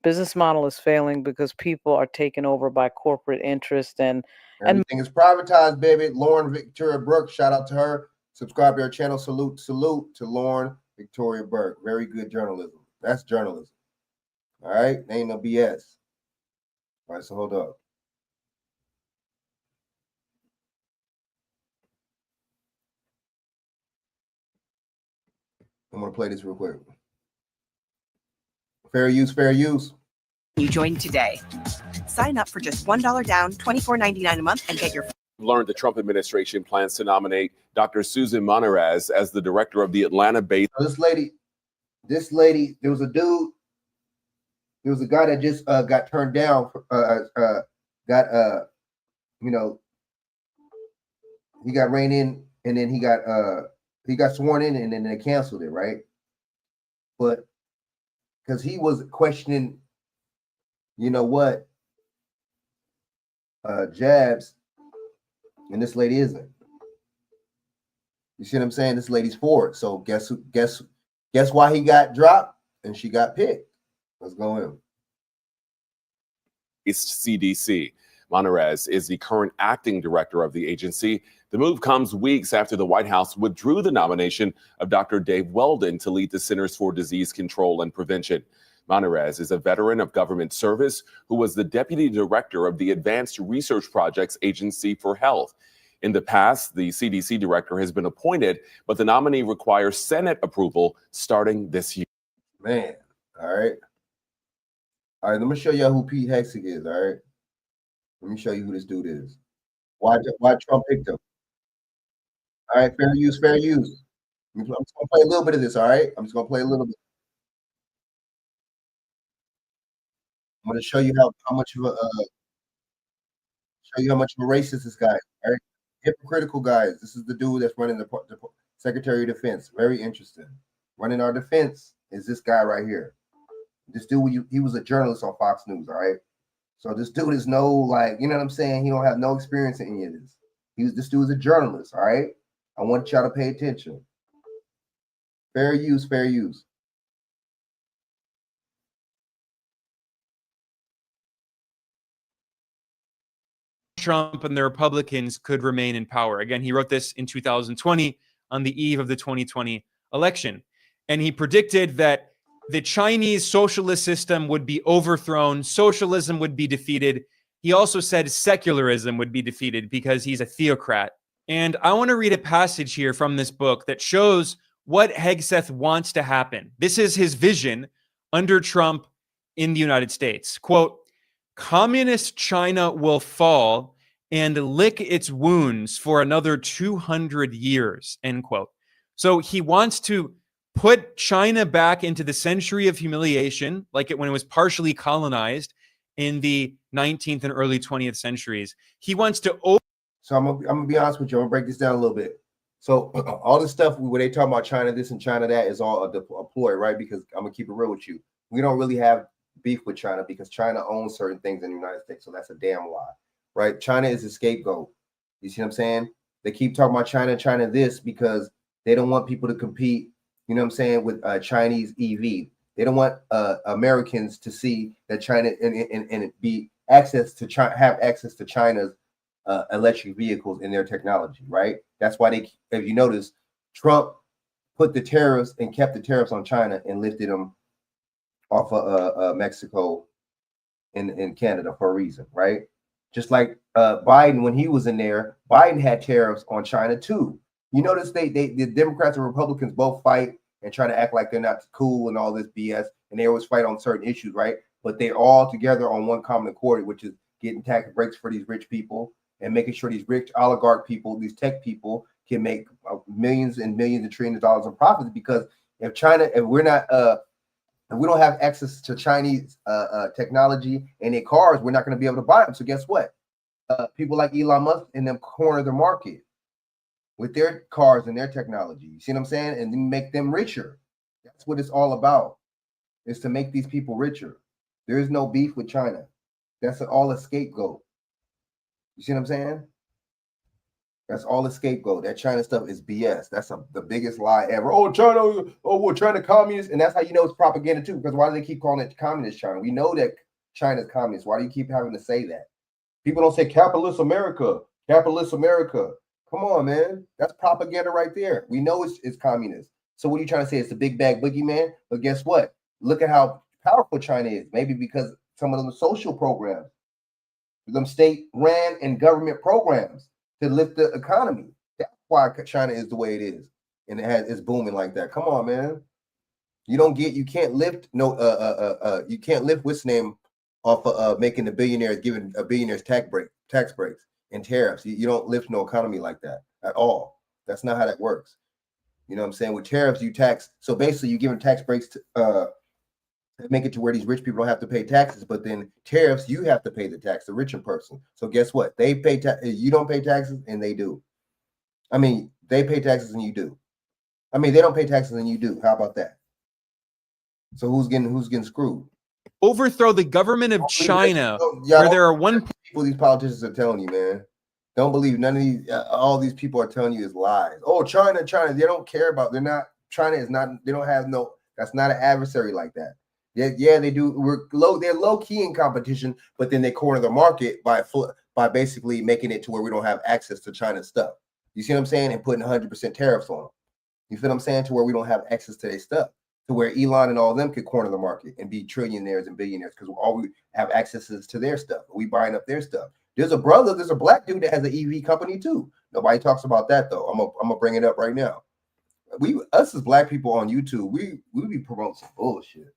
U: Business model is failing because people are taken over by corporate interest and
A: everything is privatized, baby. Lauren Victoria Burke, shout out to her. Subscribe to her channel. Salute to Lauren Victoria Burke. Very good journalism. That's journalism. All right. Ain't no BS. All right, so hold up. I'm going to play this real quick. Fair use, fair use.
B: You join today. Sign up for just $1 down, $24.99 a month, and get your.
F: Learned the Trump administration plans to nominate Dr. Susan Monarez as the director of the Atlanta-based.
A: This lady, there was a dude, there was a guy that just got turned down, he got reined in, and then he got sworn in, and then they canceled it, right? But because he was questioning, jabs, and this lady isn't. You see what I'm saying? This lady's for it. So guess why he got dropped and she got picked? Let's go in.
F: It's CDC. Monarez is the current acting director of the agency. The move comes weeks after the White House withdrew the nomination of Dr. Dave Weldon to lead the Centers for Disease Control and Prevention. Monarez is a veteran of government service who was the deputy director of the Advanced Research Projects Agency for Health. In the past, the CDC director has been appointed, but the nominee requires Senate approval starting this year.
A: Man, all right. Let me show y'all who Pete Hegseth is, all right? Let me show you who this dude is. Why Trump picked him? All right, fair use, fair use. I'm just going to play a little bit of this, all right? I'm just going to play a little bit. I'm going to show you how much of a racist this guy is, all right? Hypocritical guys. This is the dude that's running the Secretary of Defense. Very interesting. Running our defense is this guy right here. This dude, he was a journalist on Fox News, all right? So this dude is no, you know what I'm saying? He don't have no experience in any of this. This dude is a journalist, all right? I want y'all to pay attention. Fair use, fair use.
W: Trump and the Republicans could remain in power. Again, he wrote this in 2020 on the eve of the 2020 election. And he predicted that the Chinese socialist system would be overthrown, socialism would be defeated. He also said secularism would be defeated because he's a theocrat. And I want to read a passage here from this book that shows what Hegseth wants to happen. This is his vision under Trump in the United States. Quote, "Communist China will fall and lick its wounds for another 200 years, end quote. So he wants to put China back into the century of humiliation, like it when it was partially colonized in the 19th and early 20th centuries. He wants to
A: So I'm gonna be honest with you. I'm gonna break this down a little bit. So all this stuff where they talk about China this and China that is all a ploy, right? Because I'm gonna keep it real with you. We don't really have beef with China because China owns certain things in the United States. So that's a damn lie, right? China is a scapegoat. You see what I'm saying? They keep talking about China this because they don't want people to compete, you know what I'm saying, with Chinese EV. They don't want Americans to see that China and be access to China, have access to China's electric vehicles in their technology, right? That's why they, if you notice, Trump put the tariffs and kept the tariffs on China and lifted them off of Mexico and Canada for a reason, right? Just like Biden, when he was in there, Biden had tariffs on China too. You notice the Democrats and Republicans both fight and try to act like they're not cool and all this BS, and they always fight on certain issues, right? But they're all together on one common accord, which is getting tax breaks for these rich people and making sure these rich oligarch people, these tech people, can make millions and millions and trillions of dollars in profits. Because if China, if we don't have access to Chinese technology and their cars, we're not going to be able to buy them. So guess what? People like Elon Musk and them corner the market with their cars and their technology. You see what I'm saying? And make them richer. That's what it's all about, is to make these people richer. There is no beef with China. That's all a scapegoat. You see what I'm saying? That's all a scapegoat. That China stuff is BS. That's the biggest lie ever. Oh, China, oh, we're China communist. And that's how you know it's propaganda too. Because why do they keep calling it communist China? We know that China's communist. Why do you keep having to say that? People don't say capitalist America. Capitalist America. Come on, man. That's propaganda right there. We know it's communist. So what are you trying to say? It's the big bag boogeyman? But guess what? Look at how powerful China is. Maybe because some of them social programs, them state-ran and government programs to lift the economy. That's why China is the way it is, and it's booming like that. Come on, man. You can't lift you can't lift what's name off of making the billionaires, giving a billionaires tax breaks and tariffs. You don't lift no economy like that at all. That's not how that works. You know what I'm saying? With tariffs, you tax. So basically, you're giving tax breaks to make it to where these rich people don't have to pay taxes, but then tariffs, you have to pay the tax, the richer person. So guess what? They pay you don't pay taxes, and they do. I mean, they pay taxes and you do. I mean, they don't pay taxes and you do. How about that? So who's getting screwed?
W: overthrow the government of China, where there are one
A: people these politicians are telling you, man. Don't believe none of these. All these people are telling you is lies. Oh, China. They don't care about. They're not. China is not. They don't have no. That's not an adversary like that. Yeah, they do. They're low key in competition, but then they corner the market by basically making it to where we don't have access to China's stuff. You see what I'm saying? And putting 100% tariffs on them. You feel what I'm saying? To where we don't have access to their stuff. To where Elon and all of them could corner the market and be trillionaires and billionaires because all we have access is to their stuff. We buying up their stuff. There's a black dude that has an EV company too. Nobody talks about that though. I'm gonna bring it up right now. Us as black people on YouTube, we be promoting some bullshit.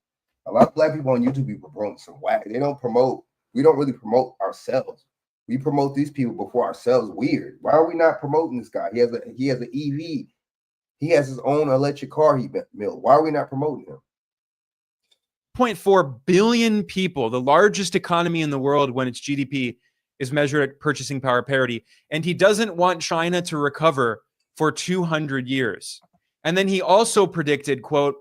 A: A lot of black people on YouTube be promoting some whack. We don't really promote ourselves. We promote these people before ourselves. Weird. Why are we not promoting this guy? He has an EV. He has his own electric car he built. Why are we not promoting him?
W: 0.4 billion people, the largest economy in the world when its GDP is measured at purchasing power parity. And he doesn't want China to recover for 200 years. And then he also predicted, quote,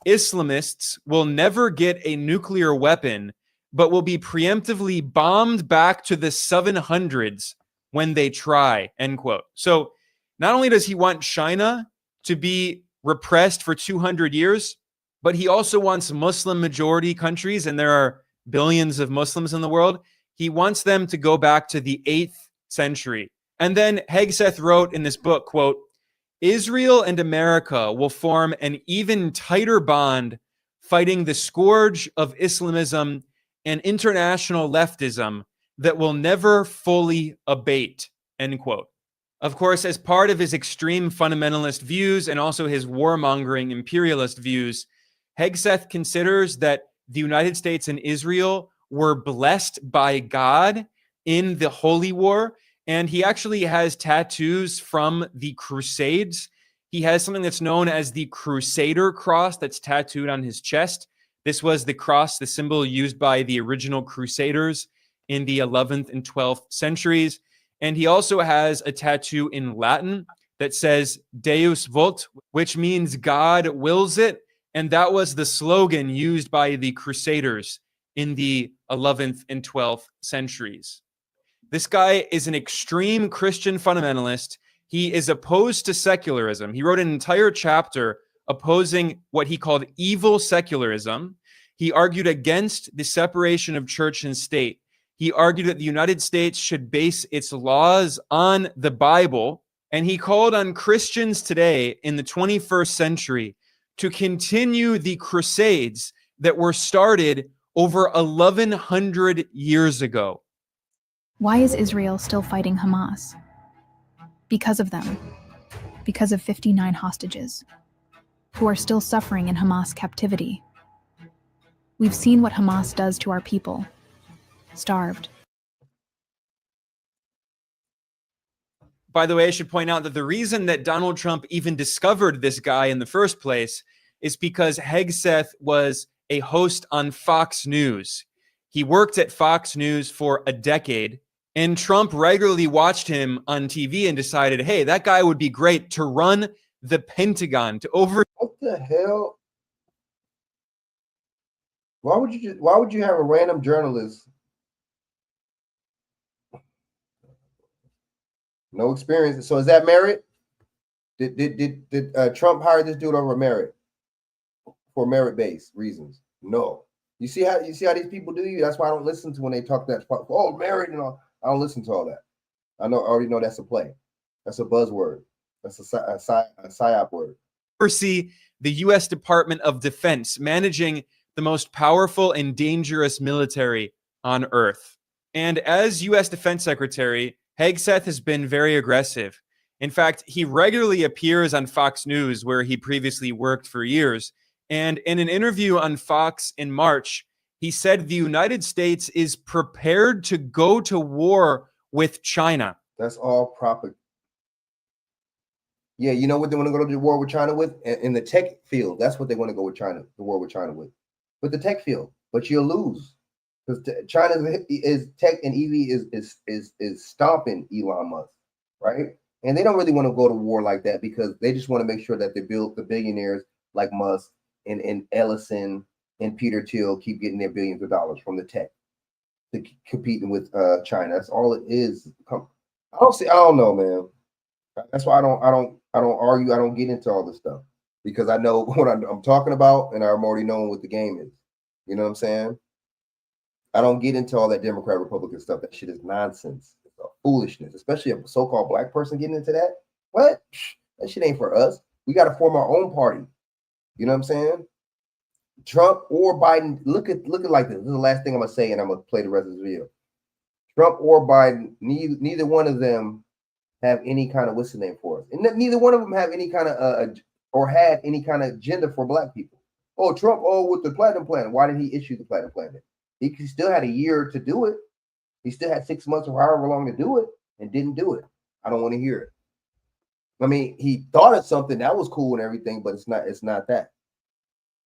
W: Islamists will never get a nuclear weapon, but will be preemptively bombed back to the 700s when they try, end quote. So not only does he want China to be repressed for 200 years, but he also wants Muslim majority countries, and there are billions of Muslims in the world. He wants them to go back to the 8th century. And then Hegseth wrote in this book, quote, Israel and America will form an even tighter bond fighting the scourge of Islamism and international leftism that will never fully abate, end quote. Of course, as part of his extreme fundamentalist views and also his warmongering imperialist views, Hegseth considers that the United States and Israel were blessed by God in the Holy War. And he actually has tattoos from the Crusades. He has something that's known as the Crusader cross that's tattooed on his chest. This was the cross, the symbol used by the original Crusaders in the 11th and 12th centuries. And he also has a tattoo in Latin that says Deus vult, which means God wills it. And that was the slogan used by the Crusaders in the 11th and 12th centuries. This guy is an extreme Christian fundamentalist. He is opposed to secularism. He wrote an entire chapter opposing what he called evil secularism. He argued against the separation of church and state. He argued that the United States should base its laws on the Bible. And he called on Christians today in the 21st century to continue the crusades that were started over 1,100 years ago.
E: Why is Israel still fighting Hamas? Because of them. Because of 59 hostages who are still suffering in Hamas captivity. We've seen what Hamas does to our people. Starved.
W: By the way, I should point out that the reason that Donald Trump even discovered this guy in the first place is because Hegseth was a host on Fox News. He worked at Fox News for a decade, and Trump regularly watched him on TV and decided, hey, that guy would be great to run the Pentagon, to over...
A: What the hell? Why would you have a random journalist? No experience. So is that merit? Did Trump hire this dude over merit? For merit-based reasons? No. You see how these people do you? That's why I don't listen to when they talk that, oh, merit and all. I don't listen to all that. I already know that's a play. That's a buzzword. That's a psyop word.
W: Oversee the U.S. Department of Defense, managing the most powerful and dangerous military on Earth. And as U.S. Defense Secretary, Hegseth has been very aggressive. In fact, he regularly appears on Fox News, where he previously worked for years. And in an interview on Fox in March, he said the United States is prepared to go to war with China.
A: That's all propaganda. Yeah, you know what they want to go to the war with China with? In the tech field. That's what they want to go with China, the war with China with the tech field. But you'll lose because China is tech and EV is stomping Elon Musk, right? And they don't really want to go to war like that because they just want to make sure that they build the billionaires like Musk and Ellison and Peter Thiel keep getting their billions of dollars from the tech to competing with China. That's all it is. I don't know, man. That's why I don't argue. I don't get into all this stuff because I know what I'm talking about and I'm already knowing what the game is. You know what I'm saying? I don't get into all that Democrat Republican stuff. That shit is nonsense. It's foolishness, especially a so-called black person getting into that. What? That shit ain't for us. We got to form our own party. You know what I'm saying? Trump or Biden, look at like this. This is the last thing I'm gonna say, and I'm gonna play the rest of this video. Trump or Biden, neither one of them have any kind of what's the name for us, and neither one of them have any kind of or had any kind of agenda for black people. Oh, Trump, with the platinum plan. Why did he issue the platinum plan? He still had a year to do it. He still had 6 months or however long to do it, and didn't do it. I don't want to hear it. I mean, he thought of something that was cool and everything, but it's not that.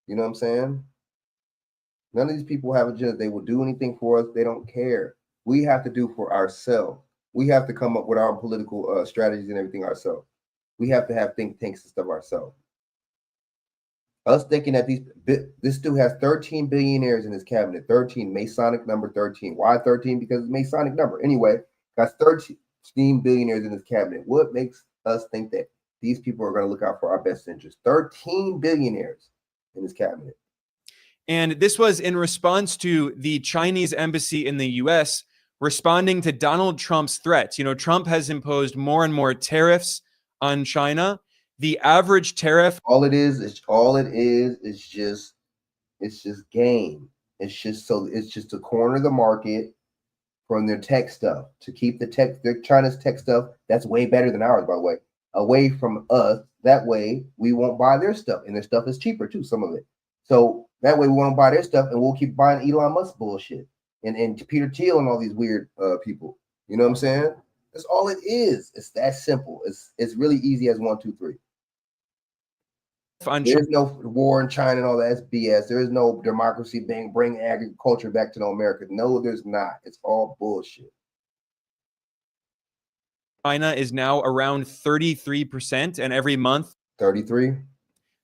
A: You know what I'm saying? None of these people have agendas. They will do anything for us. They don't care. We have to do for ourselves. We have to come up with our political strategies and everything ourselves. We have to have think tanks and stuff ourselves. Us thinking that this dude has 13 billionaires in his cabinet. 13, Masonic number 13. Why 13? Because it's Masonic number. Anyway, got 13 billionaires in his cabinet. What makes us think that these people are going to look out for our best interest? 13 billionaires in his cabinet.
W: And this was in response to the Chinese embassy in the U.S. responding to Donald Trump's threats. You know, Trump has imposed more and more tariffs on China. The average tariff,
A: all it is just game. It's just to corner the market from their tech stuff, to keep their China's tech stuff that's way better than ours, by the way, away from us. That way we won't buy their stuff, and their stuff is cheaper too, some of it. So that way we won't buy their stuff, and we'll keep buying Elon Musk bullshit and Peter Thiel and all these weird people. You know what I'm saying? That's all it is. It's that simple. It's really easy as 1, 2, 3. There's no war in China and all that. That's BS. There is no democracy bring agriculture back to America. No, there's not. It's all bullshit.
W: China is now around 33%, and every month
A: 33.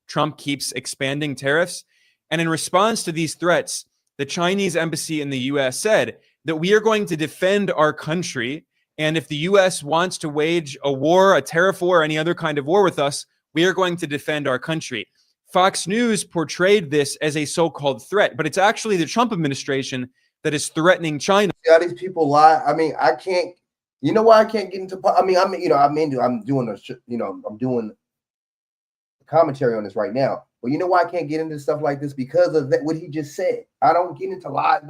W: Trump keeps expanding tariffs. And in response to these threats, the Chinese embassy in the US said that we are going to defend our country. And if the US wants to wage a war, a tariff war, any other kind of war with us, we are going to defend our country. Fox News portrayed this as a so-called threat, but it's actually the Trump administration that is threatening China.
A: See how these people lie? I mean, I can't, you know why I can't get into, I'm doing commentary on this right now. But you know why I can't get into stuff like this? Because of that, what he just said. I don't get into lie,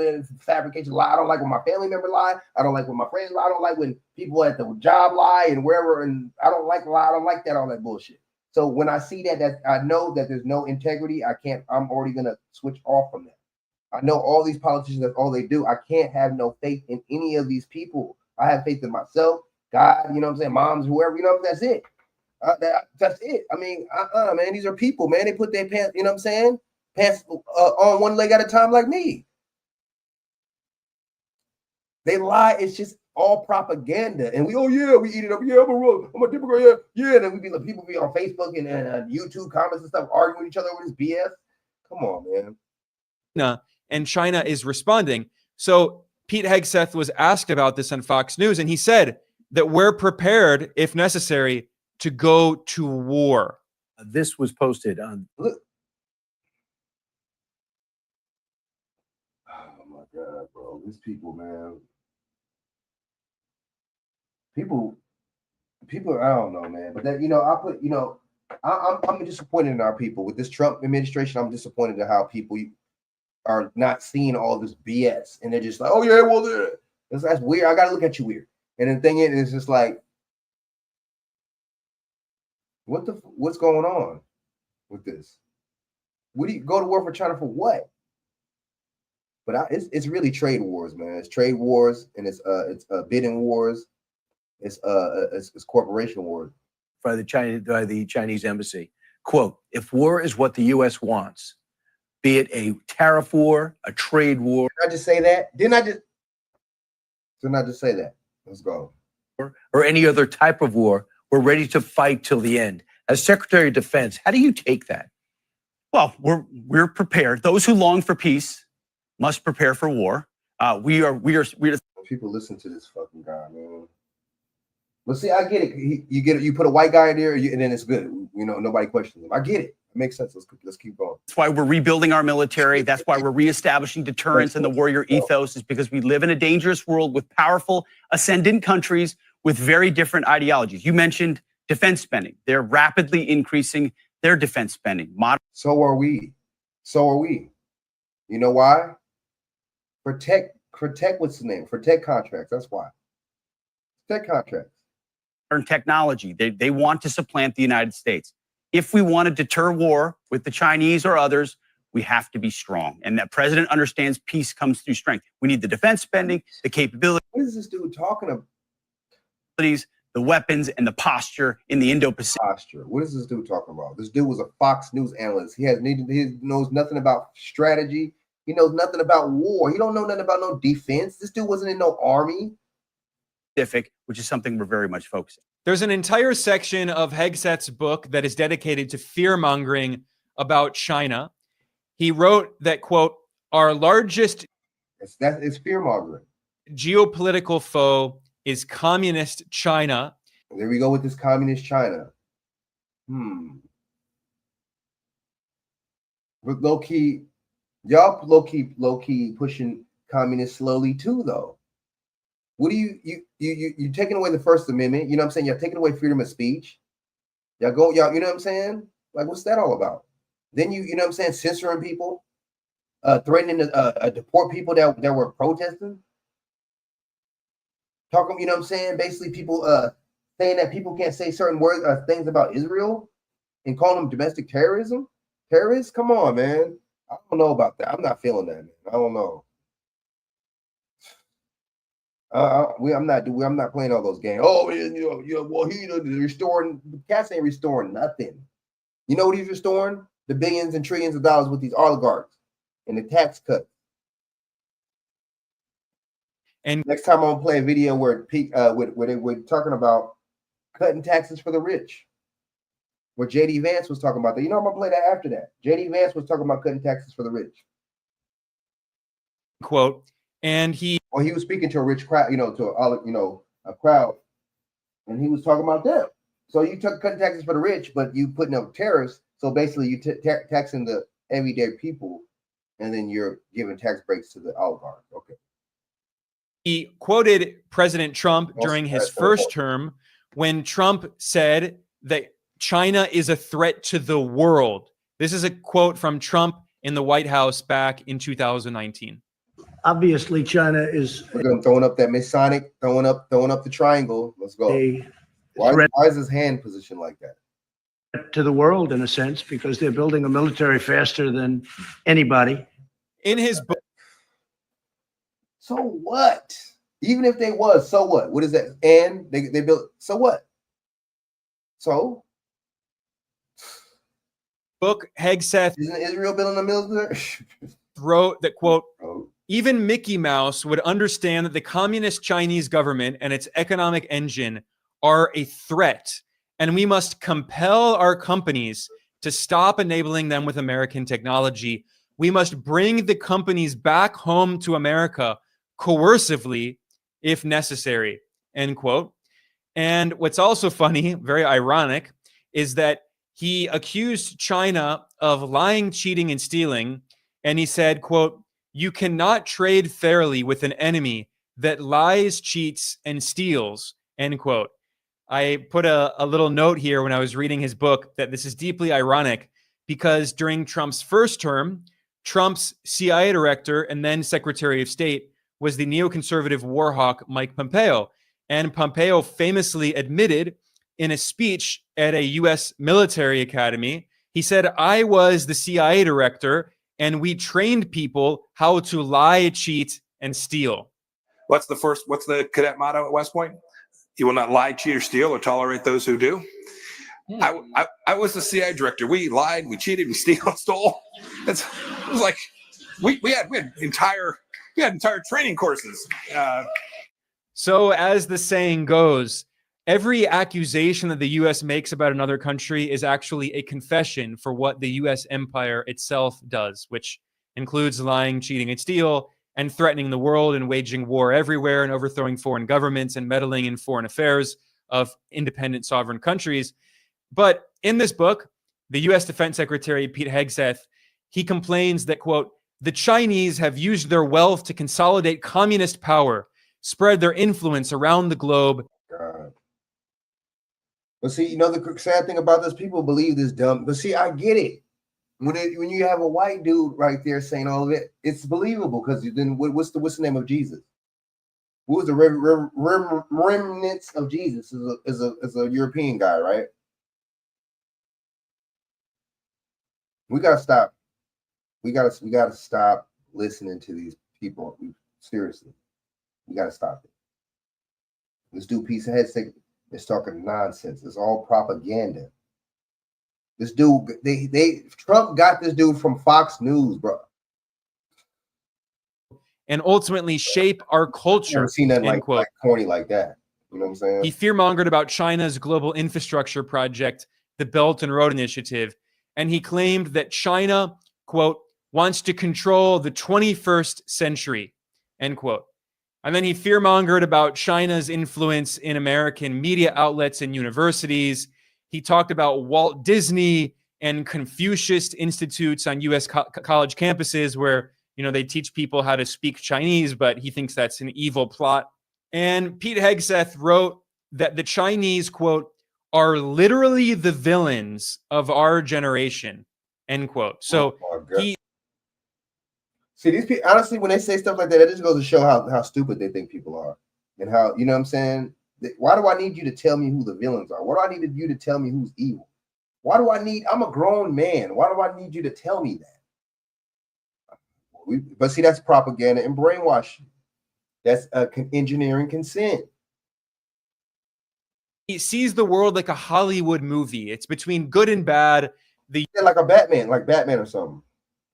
A: fabrication lie. I don't like when my family member lie. I don't like when my friends lie. I don't like when people at the job lie and wherever. And I don't like lie. I don't like that, all that bullshit. So when I see that I know that there's no integrity, I'm already going to switch off from that. I know all these politicians, that's all they do. I can't have no faith in any of these people. I have faith in myself, God, you know what I'm saying, moms, whoever, you know, that's it. That's it. I mean, man, these are people, man. They put their pants, you know what I'm saying? Pants on one leg at a time like me. They lie. It's just all propaganda. And we eat it up. Yeah, I'm a Democrat. Yeah. And then people be on Facebook and YouTube comments and stuff arguing with each other with this BS. Come on, man.
W: And China is responding. So Pete Hegseth was asked about this on Fox News, and he said that we're prepared, if necessary, to go to war.
G: This was posted on.
A: Look. Oh my God, bro! These people, man. People. I don't know, man. But that, I'm disappointed in our people with this Trump administration. I'm disappointed in how people are not seeing all this BS, and they're just like, oh yeah, well, that's weird. I gotta look at you weird. And the thing is, it's just like, what's going on with this? What do you go to war for China for what? But it's really trade wars, man. It's trade wars, and it's bidding wars. It's corporation wars.
G: By the Chinese embassy. Quote, if war is what the U.S. wants, be it a tariff war, a trade war.
A: Didn't I just say that? Didn't I just say that? Let's go.
G: Or any other type of war, we're ready to fight till the end. As Secretary of Defense, how do you take that?
I: Well, we're prepared. Those who long for peace must prepare for war. We are.
A: People listen to this fucking guy, man. But see, I get it. You get it. You put a white guy in there, and then it's good. You know, nobody questions him. I get it. It makes sense. Let's keep going.
I: That's why we're rebuilding our military. That's why we're reestablishing deterrence and the warrior ethos, is because we live in a dangerous world with powerful ascendant countries with very different ideologies. You mentioned defense spending. They're rapidly increasing their defense spending.
A: So are we. You know why? Protect. What's the name? Protect contracts. That's why. Protect contracts.
I: Technology. They want to supplant the United States. If we want to deter war with the Chinese or others, we have to be strong. And that president understands peace comes through strength. We need the defense spending, the capability.
A: What is this dude talking about?
I: The weapons and the posture in the Indo-Pacific.
A: Posture. What is this dude talking about? This dude was a Fox News analyst. He knows nothing about strategy. He knows nothing about war. He don't know nothing about no defense. This dude wasn't in no army.
I: Which is something we're very much focusing.
W: There's an entire section of Hegseth's book that is dedicated to fear-mongering about China. He wrote that, quote, our largest
A: it's fear-mongering.
W: Geopolitical foe is communist China.
A: There we go with this communist China. But low-key, y'all low-key pushing communists slowly too, though. What do you taking away the First Amendment? You know what I'm saying? You're taking away freedom of speech. Y'all, you know what I'm saying? Like, what's that all about? Then you know what I'm saying? Censoring people, threatening to deport people that were protesting. Talking, you know what I'm saying? Basically, people saying that people can't say certain words, things about Israel, and calling them domestic terrorism. Terrorists? Come on, man. I don't know about that. I'm not feeling that, man. I don't know. I'm not playing all those games. Oh, well, he restoring. Cats ain't restoring nothing. You know what he's restoring? The billions and trillions of dollars with these oligarchs and the tax cut.
W: And
A: next time I'm gonna play a video where where they were talking about cutting taxes for the rich. Where JD Vance was talking about that. You know, I'm gonna play that after that. JD Vance was talking about cutting taxes for the rich.
W: Quote, and he
A: was speaking to a rich crowd, to a crowd, and he was talking about them. So you took cutting taxes for the rich, but you putting up tariffs. So basically, you taxing the everyday people, and then you're giving tax breaks to the oligarchs. Okay.
W: He quoted President Trump during his first term when Trump said that China is a threat to the world. This is a quote from Trump in the White House back in 2019.
G: Obviously, China is
A: throwing up that Masonic, throwing up the triangle. Let's go. Why is his hand positioned like that?
G: To the world, in a sense, because they're building a military faster than anybody.
W: In his book.
A: So what? Even if they was, so what? What is that? And they built, so what? So?
W: Book Hegseth.
A: Isn't Israel building a military?
W: Wrote that, quote, even Mickey Mouse would understand that the communist Chinese government and its economic engine are a threat, and we must compel our companies to stop enabling them with American technology. We must bring the companies back home to America coercively if necessary, end quote. And what's also funny, very ironic, is that he accused China of lying, cheating, and stealing. And he said, quote, you cannot trade fairly with an enemy that lies, cheats, and steals, end quote. I put a little note here when I was reading his book that this is deeply ironic because during Trump's first term, Trump's CIA director and then Secretary of State was the neoconservative war hawk Mike Pompeo. And Pompeo famously admitted in a speech at a U.S. military academy, he said, I was the CIA director and we trained people how to lie, cheat, and steal.
J: What's the cadet motto at West Point? You will not lie, cheat, or steal, or tolerate those who do. I was the CIA director. We lied, we cheated, we stole. It was like we had entire training courses.
W: So as the saying goes, every accusation that the U.S. makes about another country is actually a confession for what the U.S. empire itself does, which includes lying, cheating, and steal, and threatening the world and waging war everywhere and overthrowing foreign governments and meddling in foreign affairs of independent sovereign countries. But in this book, the U.S. Defense Secretary, Pete Hegseth, he complains that, quote, the Chinese have used their wealth to consolidate communist power, spread their influence around the globe.
A: God. But see, the sad thing about this, people believe this dumb. But see, I get it. When you have a white dude right there saying all of it, it's believable because then what's the name of Jesus? Who was the remnants of Jesus? Is a European guy, right? We gotta stop. We gotta stop listening to these people. Seriously, we gotta stop it. This dude, piece of head stick, is talking nonsense. It's all propaganda. This dude, Trump got this dude from Fox News, bro.
W: And ultimately shape our culture.
A: Never seen nothing like corny like that. You know what I'm saying?
W: He fearmongered about China's global infrastructure project, the Belt and Road Initiative. And he claimed that China, quote, wants to control the 21st century, end quote. And then he fearmongered about China's influence in American media outlets and universities. He talked about Walt Disney and Confucius institutes on U.S. college campuses where, they teach people how to speak Chinese, but he thinks that's an evil plot. And Pete Hegseth wrote that the Chinese, quote, are literally the villains of our generation, end quote. So
A: see, these people, honestly, when they say stuff like that, it just goes to show how stupid they think people are and how, you know what I'm saying? Why do I need you to tell me who the villains are? Why do I need you to tell me who's evil? I'm a grown man. Why do I need you to tell me that? But see, that's propaganda and brainwashing. That's engineering consent.
W: He sees the world like a Hollywood movie. It's between good and bad. the
A: like Batman or something.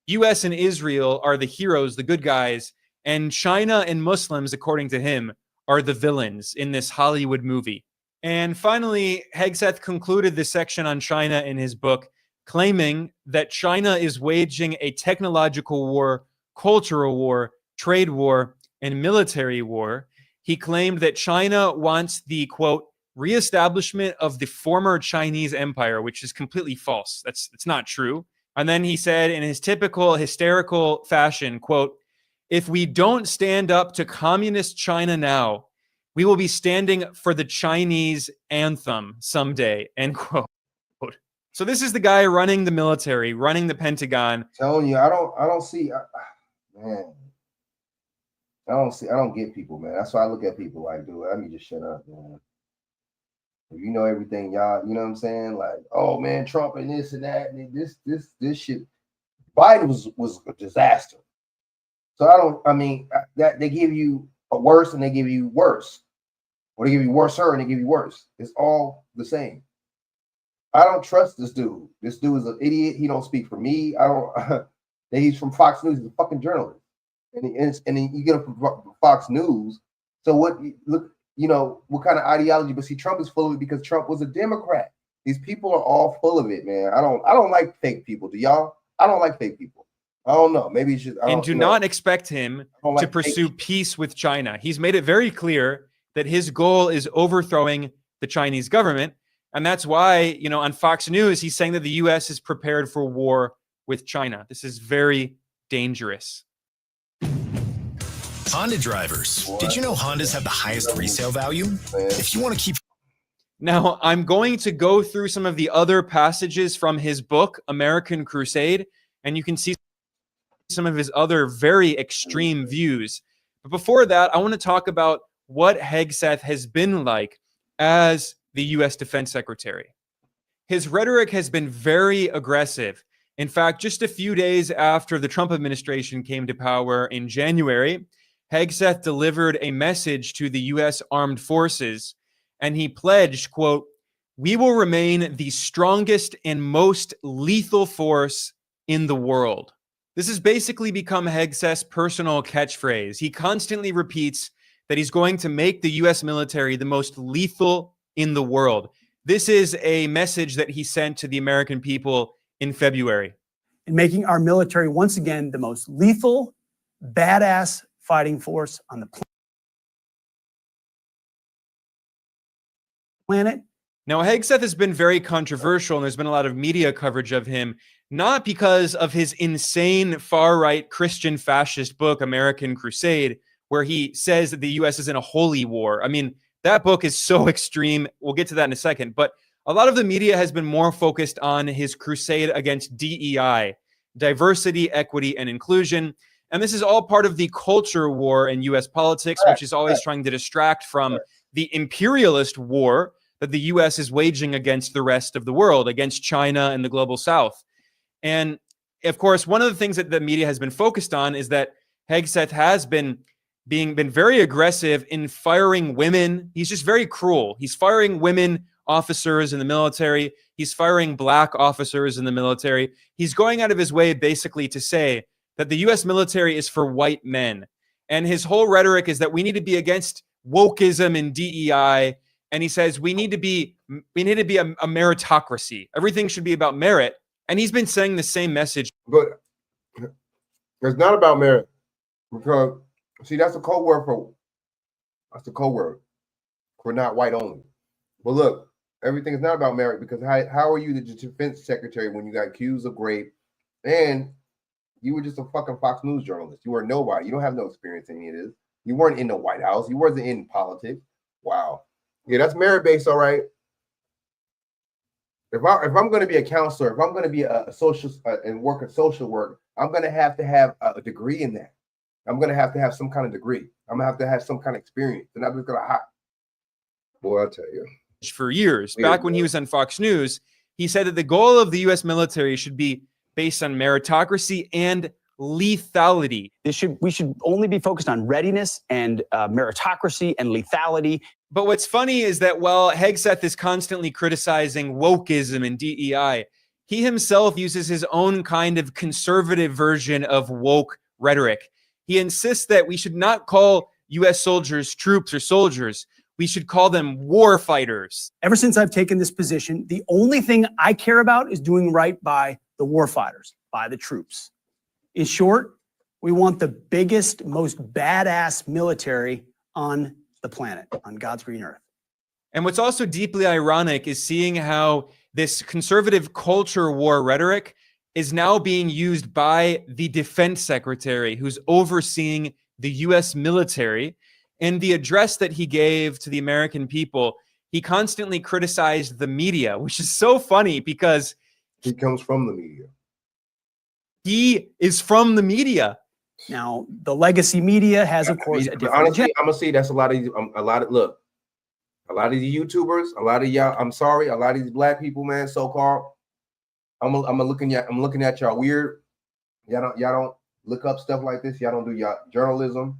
W: US and Israel are the heroes, the good guys, and China and Muslims, according to him, are the villains in this Hollywood movie. And finally, Hegseth concluded this section on China in his book, claiming that China is waging a technological war, cultural war, trade war, and military war. He claimed that China wants the, quote, reestablishment of the former Chinese empire, which is completely false. It's not true. And then he said in his typical hysterical fashion, quote, if we don't stand up to communist China now, we will be standing for the Chinese anthem someday, end quote. So this is the guy running the military, running the Pentagon.
A: Telling you, I don't see, man. I don't get people, man. That's why I look at people like, dude, I need to shut up, man. You know everything, y'all. You know what I'm saying? Like, oh man, Trump and this and that, and this shit. Biden was a disaster. So that they give you a worse and they give you worse, or they give you worser and they give you worse. It's all the same. I don't trust this dude. This dude is an idiot. He don't speak for me. I don't. He's from Fox News. He's a fucking journalist, and you get him from Fox News. So what? Look. You know, what kind of ideology, but see, Trump is full of it because Trump was a Democrat. These people are all full of it, man. I don't like fake people. Do y'all? I don't like fake people. I don't know. Maybe it's just,
W: and do not expect him to pursue peace with China. He's made it very clear that his goal is overthrowing the Chinese government. And that's why, you know, on Fox News, he's saying that the US is prepared for war with China. This is very dangerous.
O: Honda drivers, did you know Hondas have the highest resale value? If you want to keep...
W: Now, I'm going to go through some of the other passages from his book, American Crusade, and you can see some of his other very extreme views. But before that, I want to talk about what Hegseth has been like as the U.S. Defense Secretary. His rhetoric has been very aggressive. In fact, just a few days after the Trump administration came to power in January, Hegseth delivered a message to the U.S. Armed Forces, and he pledged, quote, we will remain the strongest and most lethal force in the world. This has basically become Hegseth's personal catchphrase. He constantly repeats that he's going to make the U.S. military the most lethal in the world. This is a message that he sent to the American people in February.
I: In making our military once again the most lethal, badass fighting force on the planet.
W: Now, Hegseth has been very controversial, and there's been a lot of media coverage of him, not because of his insane far-right Christian fascist book, American Crusade, where he says that the U.S. is in a holy war. I mean, that book is so extreme. We'll get to that in a second. But a lot of the media has been more focused on his crusade against DEI, diversity, equity, and inclusion. And this is all part of the culture war in U.S. politics, which is always trying to distract from the imperialist war that the U.S. is waging against the rest of the world, against China and the global South. And of course, one of the things that the media has been focused on is that Hegseth has been very aggressive in firing women. He's just very cruel. He's firing women officers in the military. He's firing black officers in the military. He's going out of his way basically to say that the U.S. military is for white men. And his whole rhetoric is that we need to be against wokeism and DEI. And he says we need to be a meritocracy. Everything should be about merit. And he's been saying the same message.
A: But it's not about merit, because see, that's a code word for not white only. But look, everything is not about merit, because how are you the defense secretary when you got accused of rape and you were just a fucking Fox News journalist? You were nobody. You don't have no experience in any of this. You weren't in the White House. You wasn't in politics. Wow. Yeah, that's merit based, all right. If I'm going to be a counselor, if I'm going to be a social and work in social work, I'm going to have a degree in that. I'm going to have some kind of degree. I'm going to have some kind of experience. And I'm just going to hire. Boy, I'll tell you.
W: For years, back when he was on Fox News, he said that the goal of the U.S. military should be based on meritocracy and lethality.
I: We should only be focused on readiness and meritocracy and lethality.
W: But what's funny is that while Hegseth is constantly criticizing wokeism and DEI, he himself uses his own kind of conservative version of woke rhetoric. He insists that we should not call U.S. soldiers troops or soldiers. We should call them war fighters.
H: Ever since I've taken this position, the only thing I care about is doing right by the war fighters, by the troops. In short, we want the biggest, most badass military on the planet, on God's green earth.
W: And what's also deeply ironic is seeing how this conservative culture war rhetoric is now being used by the defense secretary who's overseeing the U.S. military. In the address that he gave to the American people, he constantly criticized the media, which is so funny because
A: he comes from the media.
W: He is from the media.
H: Now, the legacy media has, of course, a different
A: honestly,
H: agenda.
A: I'm gonna see that's a lot of look, a lot of the YouTubers, a lot of y'all. I'm sorry, a lot of these black people, man, so-called. I'm looking at y'all weird. Y'all don't look up stuff like this. Y'all don't do y'all journalism.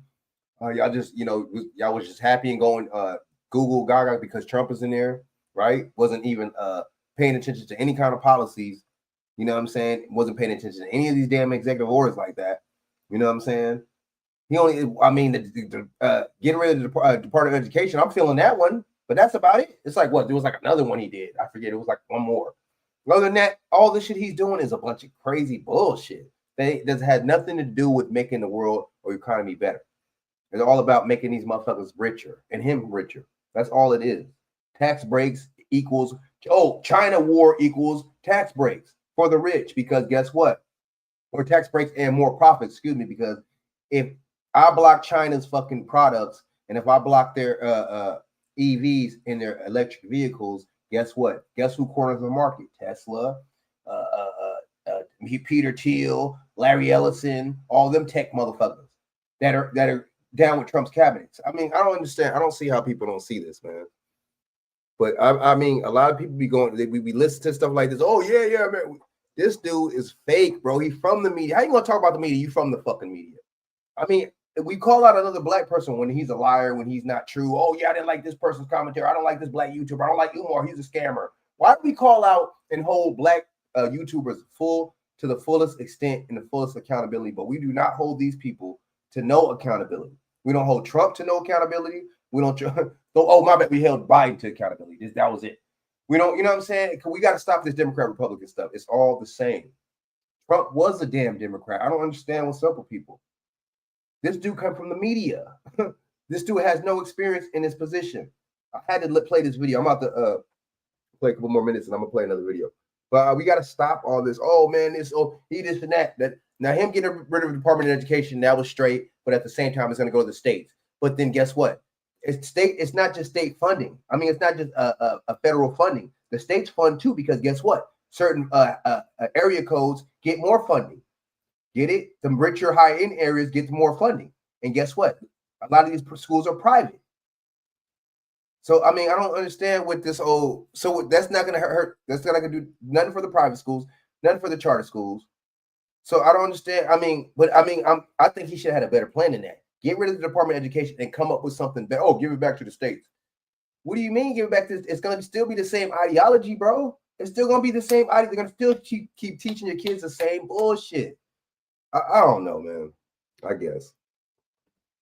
A: Y'all just, y'all was just happy and going Google Gaga because Trump is in there, right? Wasn't even paying attention to any kind of policies. You know what I'm saying? Wasn't paying attention to any of these damn executive orders like that. You know what I'm saying? He only, I mean, getting rid of the Department of Education. I'm feeling that one, but that's about it. It's like what? There was like another one he did. I forget. It was like one more. Other than that, all the shit he's doing is a bunch of crazy bullshit. That had nothing to do with making the world or economy better. It's all about making these motherfuckers richer and him richer. That's all it is. Tax breaks equals, China war equals tax breaks for the rich, because guess what? Or tax breaks and more profits, because if I block China's fucking products and if I block their EVs in their electric vehicles, guess what? Guess who corners the market? Tesla, Peter Thiel, Larry Ellison, all them tech motherfuckers that are down with Trump's cabinets. I mean, I don't understand. I don't see how people don't see this, man. But I mean, a lot of people be going, we listen to stuff like this. Oh, yeah, man. This dude is fake, bro. He's from the media. How you gonna talk about the media? You from the fucking media. I mean, we call out another black person when he's a liar, when he's not true. Oh, yeah, I didn't like this person's commentary. I don't like this black YouTuber. I don't like Umar. He's a scammer. Why do we call out and hold black YouTubers to the fullest extent and the fullest accountability? But we do not hold these people to no accountability. We don't hold Trump to no accountability. We don't. Oh, my bad. We held Biden to accountability. That was it. We don't. You know what I'm saying? We got to stop this Democrat Republican stuff. It's all the same. Trump was a damn Democrat. I don't understand what's up with people. This dude come from the media. This dude has no experience in his position. I had to play this video. I'm about to play a couple more minutes and I'm gonna play another video. But we got to stop all this. Oh man, he this and that. Now him getting rid of the Department of Education, that was straight. But at the same time, it's gonna go to the states. But then guess what? It's not just state funding. I mean, it's not just a federal funding. The states fund too, because guess what? Certain area codes get more funding. Get it? The richer, high-end areas get more funding. And guess what? A lot of these schools are private. So, I mean, I don't understand what this so that's not going to hurt. That's not going to do nothing for the private schools, nothing for the charter schools. So I don't understand. I think he should have had a better plan than that. Get rid of the Department of Education and come up with something that, give it back to the states. What do you mean give it back to? It's going to still be the same ideology, bro. It's still going to be the same ideology. They're going to still keep teaching your kids the same bullshit. I don't know, man. I guess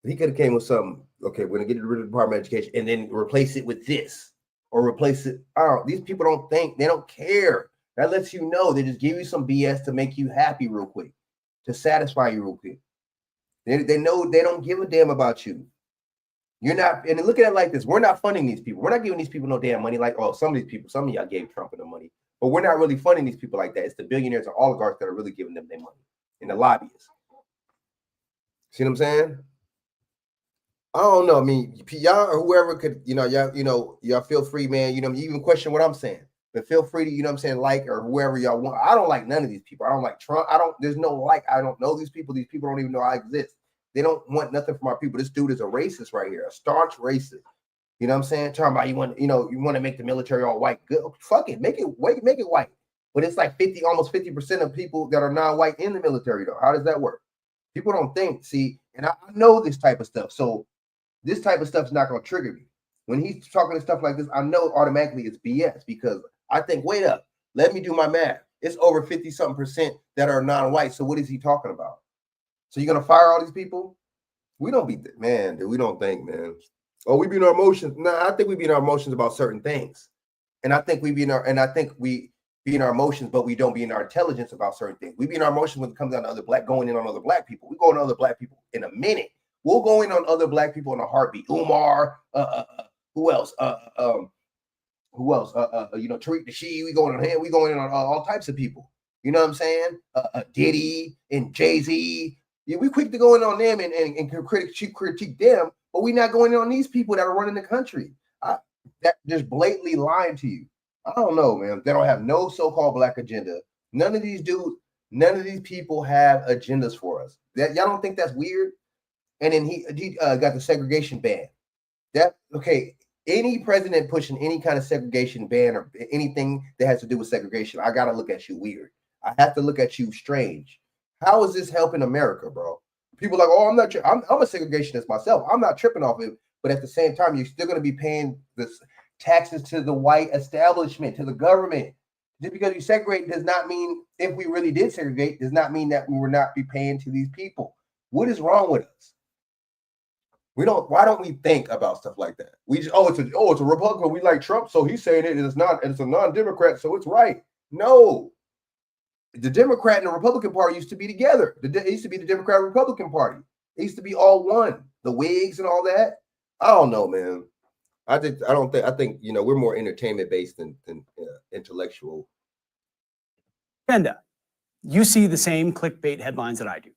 A: he could have came with something. Okay, we're gonna get rid of the Department of Education and then replace it with this or replace it. These people don't think, they don't care. That lets you know they just give you some BS to make you happy real quick, to satisfy you real quick. They know they don't give a damn about you. You're not, and look at it like this: we're not funding these people. We're not giving these people no damn money. Like, some of these people, some of y'all gave Trump the money, but we're not really funding these people like that. It's the billionaires and oligarchs that are really giving them their money. And the lobbyists. See what I'm saying? I don't know. I mean, y'all or whoever could, y'all feel free, man. You even question what I'm saying. But feel free to, like or whoever y'all want. I don't like none of these people. I don't like Trump. There's no like. I don't know these people. These people don't even know I exist. They don't want nothing from our people. This dude is a racist right here, a staunch racist. You know what I'm saying? Talking about you want to make the military all white. Good. Fuck it. Make it white. But it's like almost 50% of people that are non-white in the military, though. How does that work? People don't think, and I know this type of stuff. So this type of stuff is not going to trigger me. When he's talking to stuff like this, I know automatically it's BS because I think, wait up, let me do my math. it's over 50-something% that are non-white. So what is he talking about? So you're gonna fire all these people? We don't be, man, dude, we don't think, man. Oh, we be in our emotions. Nah, I think we be in our emotions about certain things. And I think we be in our emotions, but we don't be in our intelligence about certain things. We be in our emotions when it comes down to going in on other black people. We go on other black people in a minute. We'll go in on other black people in a heartbeat. Umar, who else? Tariq Nasheed, we going on him. We going in on all types of people. You know what I'm saying? Diddy and Jay-Z. Yeah, we quick to go in on them and critique them, but we not going in on these people that are running the country. That just blatantly lying to you. I don't know, man. They don't have no so-called black agenda. None of these people have agendas for us. Y'all don't think that's weird? And then he got the segregation ban. Any president pushing any kind of segregation ban or anything that has to do with segregation, I gotta look at you weird. I have to look at you strange. How is this helping America, bro? People are like, oh, I'm a segregationist myself. I'm not tripping off it, but at the same time, you're still gonna be paying this taxes to the white establishment, to the government. Just because you segregate does not mean, if we really did segregate, does not mean that we would not be paying to these people. What is wrong with us? Why don't we think about stuff like that? We just, it's a Republican. We like Trump, so he's saying it's a non-Democrat, so it's right. No. The Democrat and the Republican Party used to be together. It used to be the Democrat Republican Party. It used to be all one. The Whigs and all that. I don't know, man. I think we're more entertainment based than intellectual.
H: Penda, you see the same clickbait headlines that I do.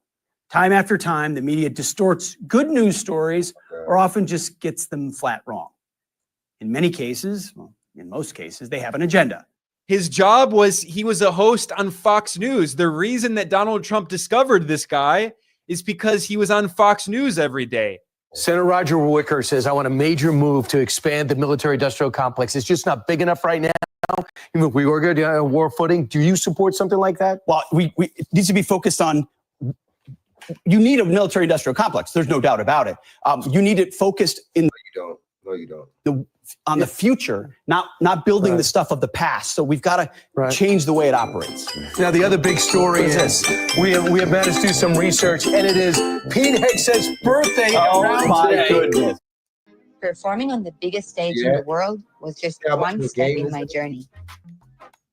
H: Time after time, the media distorts good news stories or often just gets them flat wrong. In most cases, they have an agenda.
W: His job was, he was a host on Fox News. The reason that Donald Trump discovered this guy is because he was on Fox News every day.
G: Senator Roger Wicker says, I want a major move to expand the military-industrial complex. It's just not big enough right now. Even if we were going to war footing, do you support something like that?
I: Well, it needs to be focused on, you need a military-industrial complex. There's no doubt about it. You need it focused in...
A: No, you don't.
I: On the future, not building the stuff of the past. So we've got to change the way it operates.
G: Now, the other big story is we have managed to do some research, and it is Pete Hegseth's birthday.
U: Oh, my
G: goodness.
K: Performing on the biggest stage in the world was just one step in my journey.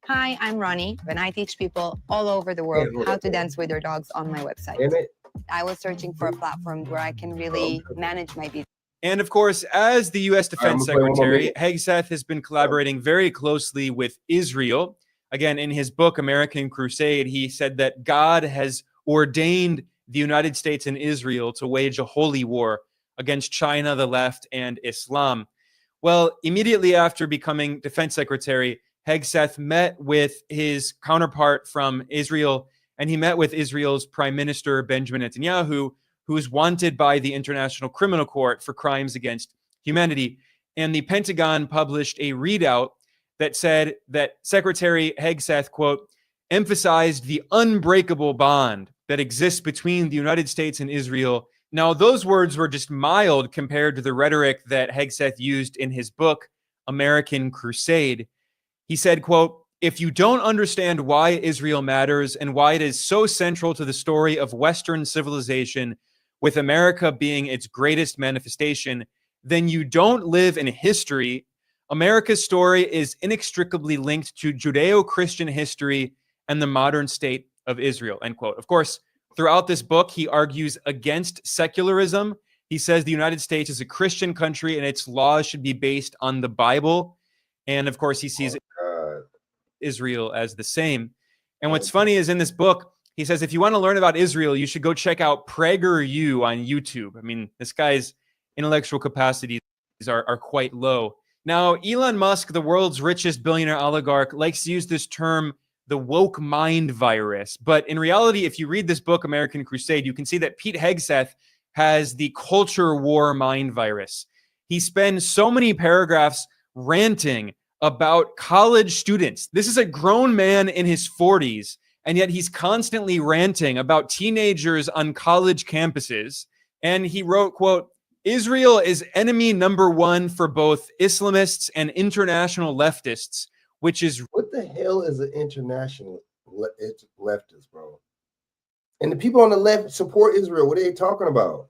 K: Hi, I'm Ronnie, and I teach people all over the world how to dance with their dogs on my website. I was searching for a platform where I can really manage my business.
W: And of course, as the U.S. Defense Secretary, Hegseth has been collaborating very closely with Israel. Again, in his book, American Crusade, he said that God has ordained the United States and Israel to wage a holy war against China, the left, and Islam. Well, immediately after becoming Defense Secretary, Hegseth met with his counterpart from Israel, and he met with Israel's Prime Minister Benjamin Netanyahu, who is wanted by the International Criminal Court for crimes against humanity. And the Pentagon published a readout that said that Secretary Hegseth, quote, emphasized the unbreakable bond that exists between the United States and Israel. Now, those words were just mild compared to the rhetoric that Hegseth used in his book, American Crusade. He said, quote, if you don't understand why Israel matters and why it is so central to the story of Western civilization, with America being its greatest manifestation, then you don't live in history. America's story is inextricably linked to Judeo-Christian history and the modern state of Israel, end quote. Of course, throughout this book, he argues against secularism. He says the United States is a Christian country and its laws should be based on the Bible. And of course, he sees Israel as the same. And what's funny is in this book, he says, if you want to learn about Israel, you should go check out PragerU on YouTube. I mean, this guy's intellectual capacities are quite low. Now, Elon Musk, the world's richest billionaire oligarch, likes to use this term, the woke mind virus. But in reality, if you read this book, American Crusade, you can see that Pete Hegseth has the culture war mind virus. He spends so many paragraphs ranting about college students. This is a grown man in his 40s. And yet he's constantly ranting about teenagers on college campuses. And he wrote, quote, Israel is enemy number one for both Islamists and international leftists, which is...
A: What the hell is an international it's leftists, bro. And the people on the left support Israel. What are they talking about?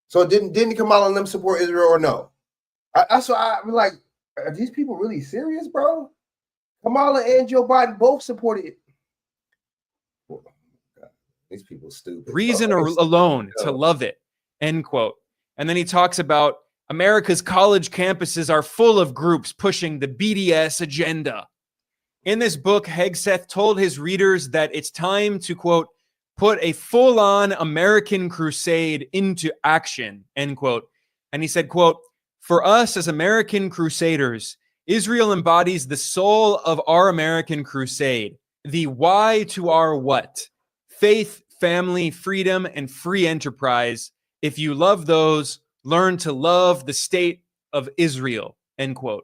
A: So didn't Kamala and them support Israel or no? I'm like, are these people really serious, bro? Kamala and Joe Biden both supported it. Oh, God, these people are stupid.
W: Reason alone to love it, end quote. And then he talks about America's college campuses are full of groups pushing the BDS agenda. In this book, Hegseth told his readers that it's time to, quote, put a full-on American crusade into action, end quote. And he said, quote, for us as American crusaders, Israel embodies the soul of our American crusade, the why to our what, faith, family, freedom, and free enterprise. If you love those, learn to love the state of Israel, end quote.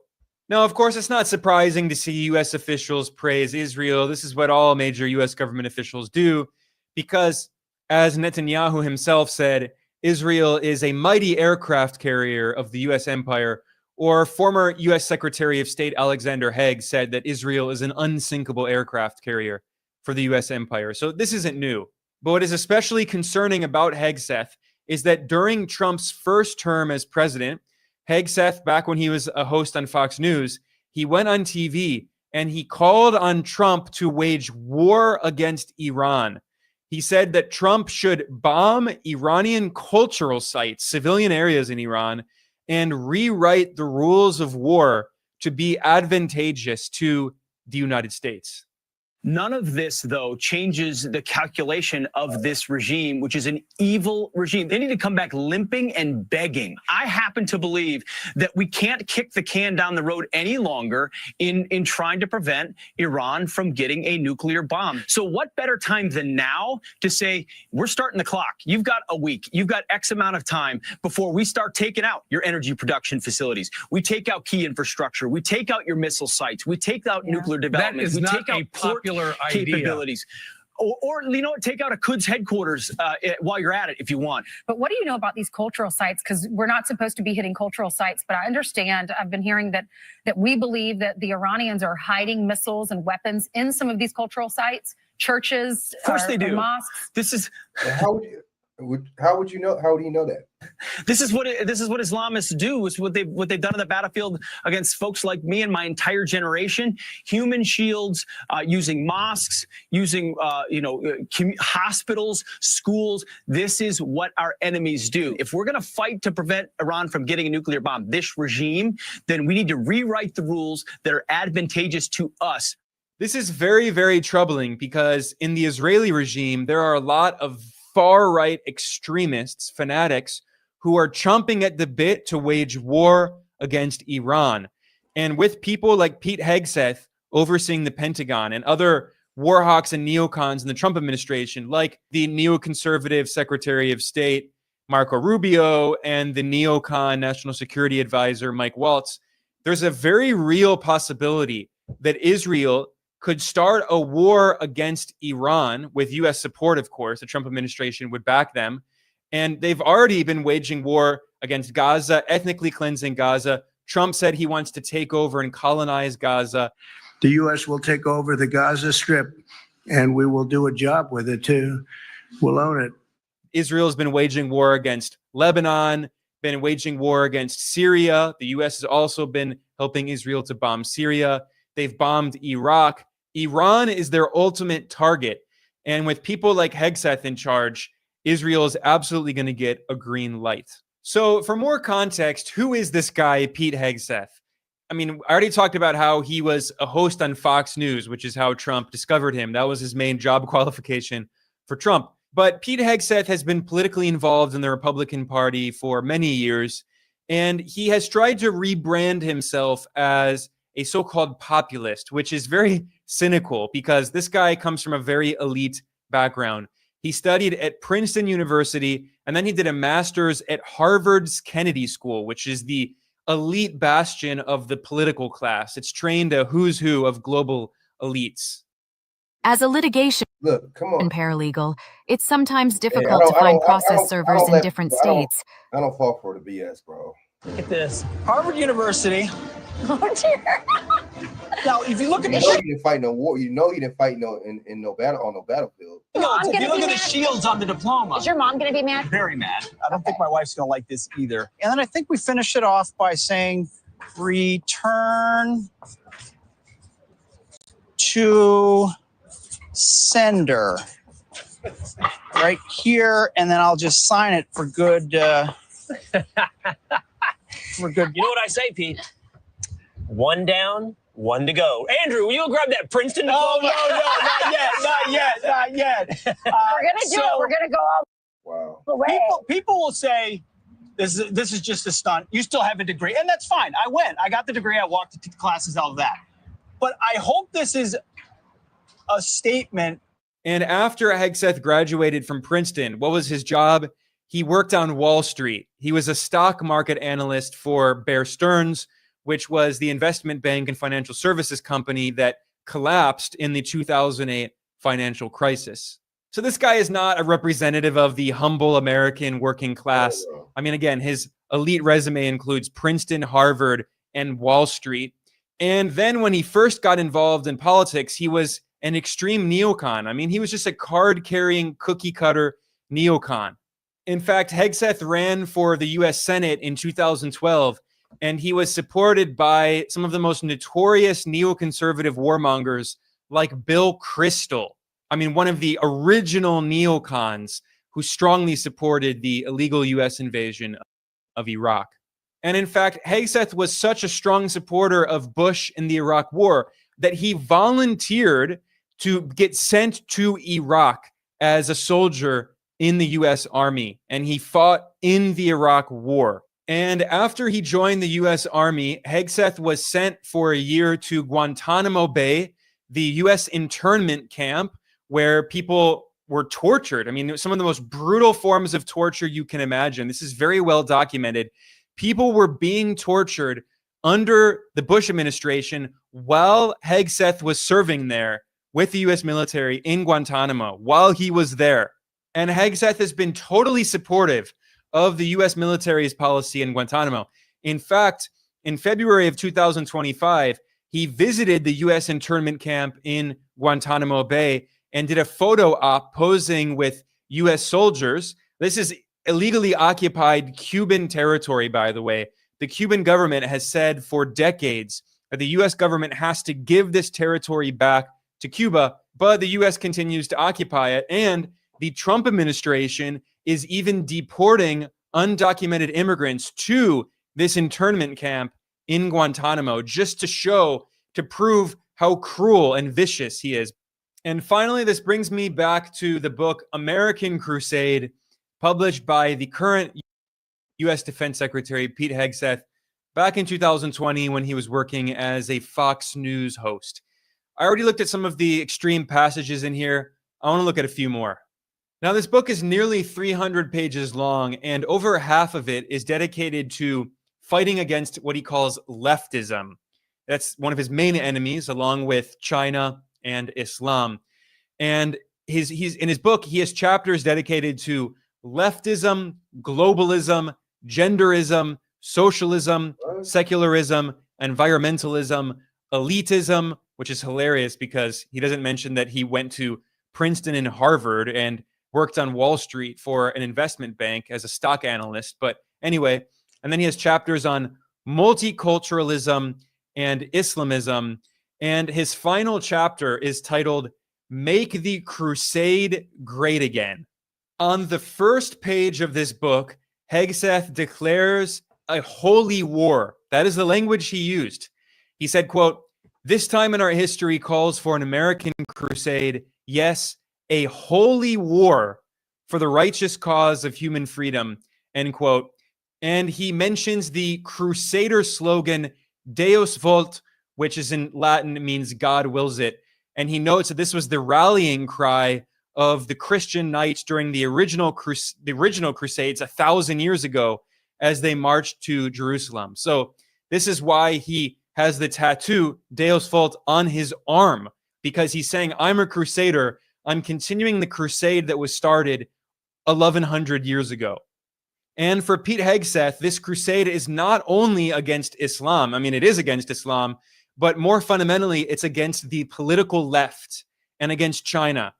W: Now, of course, it's not surprising to see U.S. officials praise Israel. This is what all major U.S. government officials do, because as Netanyahu himself said, Israel is a mighty aircraft carrier of the U.S. empire, or former U.S. Secretary of State Alexander Haig said that Israel is an unsinkable aircraft carrier for the U.S. empire. So this isn't new. But what is especially concerning about Hegseth is that during Trump's first term as president, Hegseth, back when he was a host on Fox News, he went on TV and he called on Trump to wage war against Iran. He said that Trump should bomb Iranian cultural sites, civilian areas in Iran, and rewrite the rules of war to be advantageous to the United States.
I: None of this, though, changes the calculation of this regime, which is an evil regime. They need to come back limping and begging. I happen to believe that we can't kick the can down the road any longer in trying to prevent Iran from getting a nuclear bomb. So what better time than now to say, we're starting the clock. You've got a week. You've got X amount of time before we start taking out your energy production facilities. We take out key infrastructure. We take out your missile sites. We take out nuclear development. We take out popular capabilities. Or you know what, take out a Quds headquarters while you're at it if you want.
M: But what do you know about these cultural sites? Because we're not supposed to be hitting cultural sites, but I understand, I've been hearing that we believe that the Iranians are hiding missiles and weapons in some of these cultural sites, churches,
I: of course they do.
M: Mosques.
I: This is
A: how would you know? How do you know that?
I: This is what Islamists do. Is what they've done on the battlefield against folks like me and my entire generation. Human shields, using mosques, using hospitals, schools. This is what our enemies do. If we're going to fight to prevent Iran from getting a nuclear bomb, this regime, then we need to rewrite the rules that are advantageous to us.
W: This is very, very troubling because in the Israeli regime, there are a lot of far-right extremists, fanatics, who are chomping at the bit to wage war against Iran. And with people like Pete Hegseth overseeing the Pentagon and other war hawks and neocons in the Trump administration, like the neoconservative Secretary of State, Marco Rubio, and the neocon National Security Advisor, Mike Waltz, there's a very real possibility that Israel could start a war against Iran with U.S. support, of course. The Trump administration would back them. And they've already been waging war against Gaza, ethnically cleansing Gaza. Trump said he wants to take over and colonize Gaza.
N: The U.S. will take over the Gaza Strip, and we will do a job with it, too. We'll own it.
W: Israel's been waging war against Lebanon, been waging war against Syria. The U.S. has also been helping Israel to bomb Syria. They've bombed Iraq. Iran is their ultimate target. And with people like Hegseth in charge, Israel is absolutely going to get a green light. So for more context, who is this guy, Pete Hegseth? I mean, I already talked about how he was a host on Fox News, which is how Trump discovered him. That was his main job qualification for Trump. But Pete Hegseth has been politically involved in the Republican Party for many years, and he has tried to rebrand himself as a so-called populist, which is very cynical because this guy comes from a very elite background. He studied at Princeton University, and then he did a master's at Harvard's Kennedy School, which is the elite bastion of the political class. It's trained a who's who of global elites.
Q: As a litigation paralegal, it's sometimes difficult to
A: I
Q: find
A: don't-
Q: process servers in different states.
A: I don't fall for the BS, bro.
I: Look at this. Harvard University.
M: Oh, dear.
P: Now, if you look at
A: You
P: the
A: know, you didn't fight no war. You know, you didn't fight in no battle on no battlefield.
P: shields, if you look at the shields on the diploma.
V: Is your mom going to be mad?
P: Very mad. I don't think my wife's going to like this either. And then I think we finish it off by saying return to sender right here, and then I'll just sign it for good. For good.
R: You know what I say, Pete? One down, one to go. Andrew, will you grab that Princeton diploma?
P: Oh, no, not yet.
V: We're going to do it. We're going to go all the way.
P: People will say, this is just a stunt. You still have a degree, and that's fine. I went. I got the degree. I walked the classes, all of that. But I hope this is a statement.
W: And after Hegseth graduated from Princeton, what was his job? He worked on Wall Street. He was a stock market analyst for Bear Stearns, which was the investment bank and financial services company that collapsed in the 2008 financial crisis. So this guy is not a representative of the humble American working class. I mean, again, his elite resume includes Princeton, Harvard, and Wall Street. And then when he first got involved in politics, he was an extreme neocon. I mean, he was just a card-carrying, cookie-cutter neocon. In fact, Hegseth ran for the U.S. Senate in 2012, and he was supported by some of the most notorious neoconservative warmongers like Bill Kristol. I mean, one of the original neocons who strongly supported the illegal U.S. invasion of Iraq. And in fact, Hegseth was such a strong supporter of Bush in the Iraq War that he volunteered to get sent to Iraq as a soldier in the U.S. Army, and he fought in the Iraq War. And after he joined the U.S. Army, Hegseth was sent for a year to Guantanamo Bay, the U.S. internment camp where people were tortured. I mean, some of the most brutal forms of torture you can imagine. This is very well documented. People were being tortured under the Bush administration while Hegseth was serving there with the U.S. military in Guantanamo while he was there. And Hegseth has been totally supportive of the U.S. military's policy in Guantanamo. In fact, in February of 2025, he visited the U.S. internment camp in Guantanamo Bay and did a photo op posing with U.S. soldiers. This is illegally occupied Cuban territory, by the way. The Cuban government has said for decades that the U.S. government has to give this territory back to Cuba, but the U.S. continues to occupy it. And the Trump administration is even deporting undocumented immigrants to this internment camp in Guantanamo just to prove how cruel and vicious he is. And finally, this brings me back to the book American Crusade, published by the current U.S. Defense Secretary, Pete Hegseth, back in 2020 when he was working as a Fox News host. I already looked at some of the extreme passages in here. I want to look at a few more. Now, this book is nearly 300 pages long, and over half of it is dedicated to fighting against what he calls leftism. That's one of his main enemies, along with China and Islam. And he's in his book, he has chapters dedicated to leftism, globalism, genderism, socialism, secularism, environmentalism, elitism, which is hilarious because he doesn't mention that he went to Princeton and Harvard and worked on Wall Street for an investment bank as a stock analyst. But anyway, and then he has chapters on multiculturalism and Islamism. And his final chapter is titled, Make the Crusade Great Again. On the first page of this book, Hegseth declares a holy war. That is the language he used. He said, quote, "This time in our history calls for an American crusade. Yes, a holy war for the righteous cause of human freedom," end quote. And he mentions the Crusader slogan, Deus vult, which is in Latin, means God wills it. And he notes that this was the rallying cry of the Christian knights during the original Crusades 1,000 years ago as they marched to Jerusalem. So this is why he has the tattoo, Deus vult, on his arm, because he's saying, I'm a crusader. I'm continuing the crusade that was started 1,100 years ago. And for Pete Hegseth, this crusade is not only against Islam. I mean, it is against Islam, but more fundamentally, it's against the political left and against China.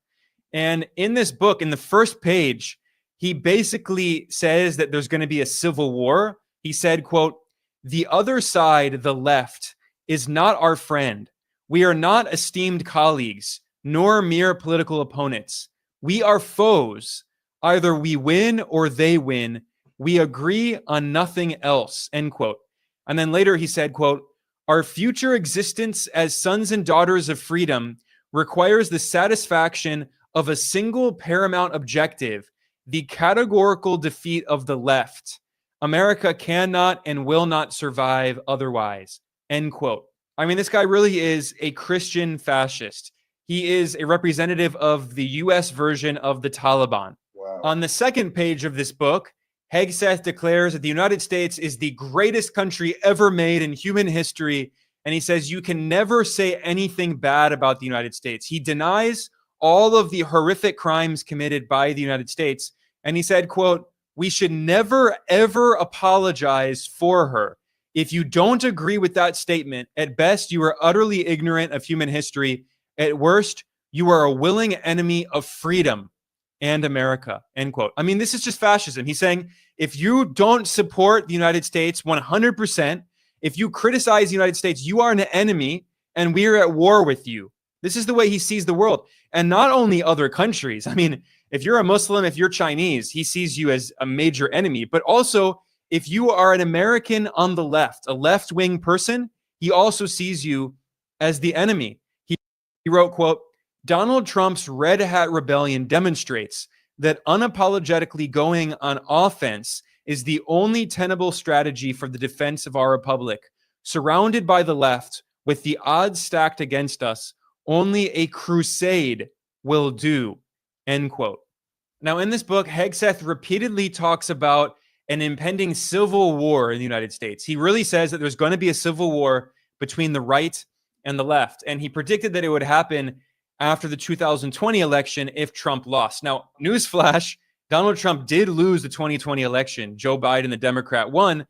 W: And in this book, in the first page, he basically says that there's going to be a civil war. He said, quote, "The other side, the left, is not our friend. We are not esteemed colleagues, nor mere political opponents. We are foes. Either we win or they win. We agree on nothing else," end quote. And then later he said, quote, "Our future existence as sons and daughters of freedom requires the satisfaction of a single paramount objective, the categorical defeat of the left. America cannot and will not survive otherwise," end quote. I mean, this guy really is a Christian fascist. He is a representative of the US version of the Taliban. Wow. On the second page of this book, Hegseth declares that the United States is the greatest country ever made in human history. And he says you can never say anything bad about the United States. He denies all of the horrific crimes committed by the United States. And he said, quote, "We should never, ever apologize for her. If you don't agree with that statement, at best, you are utterly ignorant of human history. At worst, you are a willing enemy of freedom and America," end quote. I mean, this is just fascism. He's saying, if you don't support the United States 100%, if you criticize the United States, you are an enemy and we are at war with you. This is the way he sees the world. And not only other countries. I mean, if you're a Muslim, if you're Chinese, he sees you as a major enemy. But also, if you are an American on the left, a left-wing person, he also sees you as the enemy. He wrote, quote, "Donald Trump's Red Hat Rebellion demonstrates that unapologetically going on offense is the only tenable strategy for the defense of our republic. Surrounded by the left, with the odds stacked against us, only a crusade will do," end quote. Now, in this book, Hegseth repeatedly talks about an impending civil war in the United States. He really says that there's going to be a civil war between the right and the left. And he predicted that it would happen after the 2020 election if Trump lost. Now, newsflash, Donald Trump did lose the 2020 election. Joe Biden, the Democrat, won.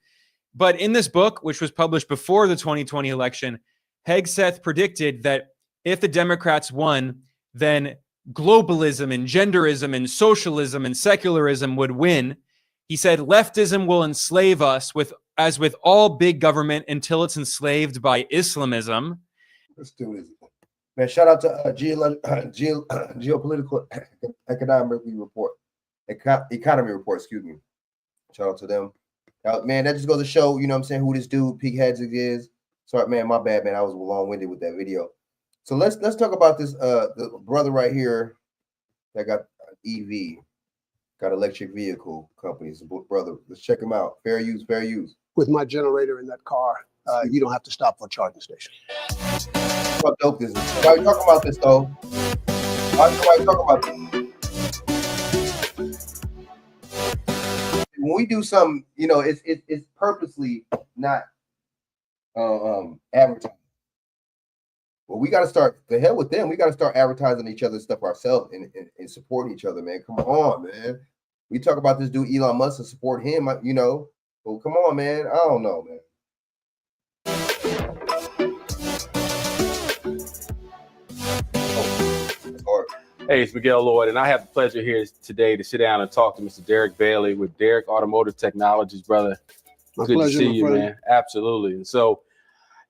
W: But in this book, which was published before the 2020 election, Hegseth predicted that if the Democrats won, then globalism and genderism and socialism and secularism would win. He said leftism will enslave us as with all big government until it's enslaved by Islamism.
A: Let's do this. Man, shout out to geopolitical economy report, excuse me. Shout out to them. Man, that just goes to show, you know what I'm saying, who this dude, Pete Hegseth, is. Sorry, man, my bad, man. I was long-winded with that video. So let's talk about this the brother right here that got EV, got electric vehicle companies. Brother, let's check him out. Fair use, fair use.
N: With my generator in that car, you don't have to stop for a charging station.
A: How dope this is. Why are you talking about this, though? Why are you talking about this? When we do something, you know, it's purposely not advertising. Well, we got to start, the hell with them. We got to start advertising each other's stuff ourselves and supporting each other, man. Come on, man. We talk about this dude, Elon Musk, and support him, you know. Well, come on, man. I don't know, man.
D: Hey, it's Miguel Lloyd, and I have the pleasure here today to sit down and talk to Mr. Derek Bailey with Derek Automotive Technologies, brother. Good to see you, man. Absolutely. And so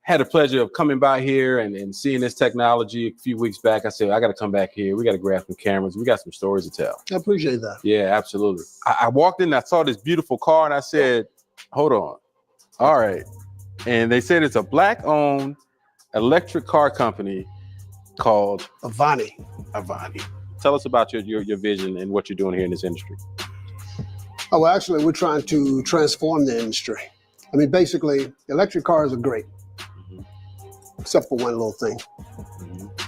D: had the pleasure of coming by here and seeing this technology a few weeks back. I said, I got to come back here. We got to grab some cameras. We got some stories to tell.
N: I appreciate that.
D: Yeah, absolutely. I walked in, I saw this beautiful car, and I said, hold on. All right. And they said it's a Black-owned electric car company called
N: Avani.
D: Tell us about your vision and what you're doing here in this industry.
N: Oh, well, actually, we're trying to transform the industry. I mean, basically, electric cars are great, except for one little thing.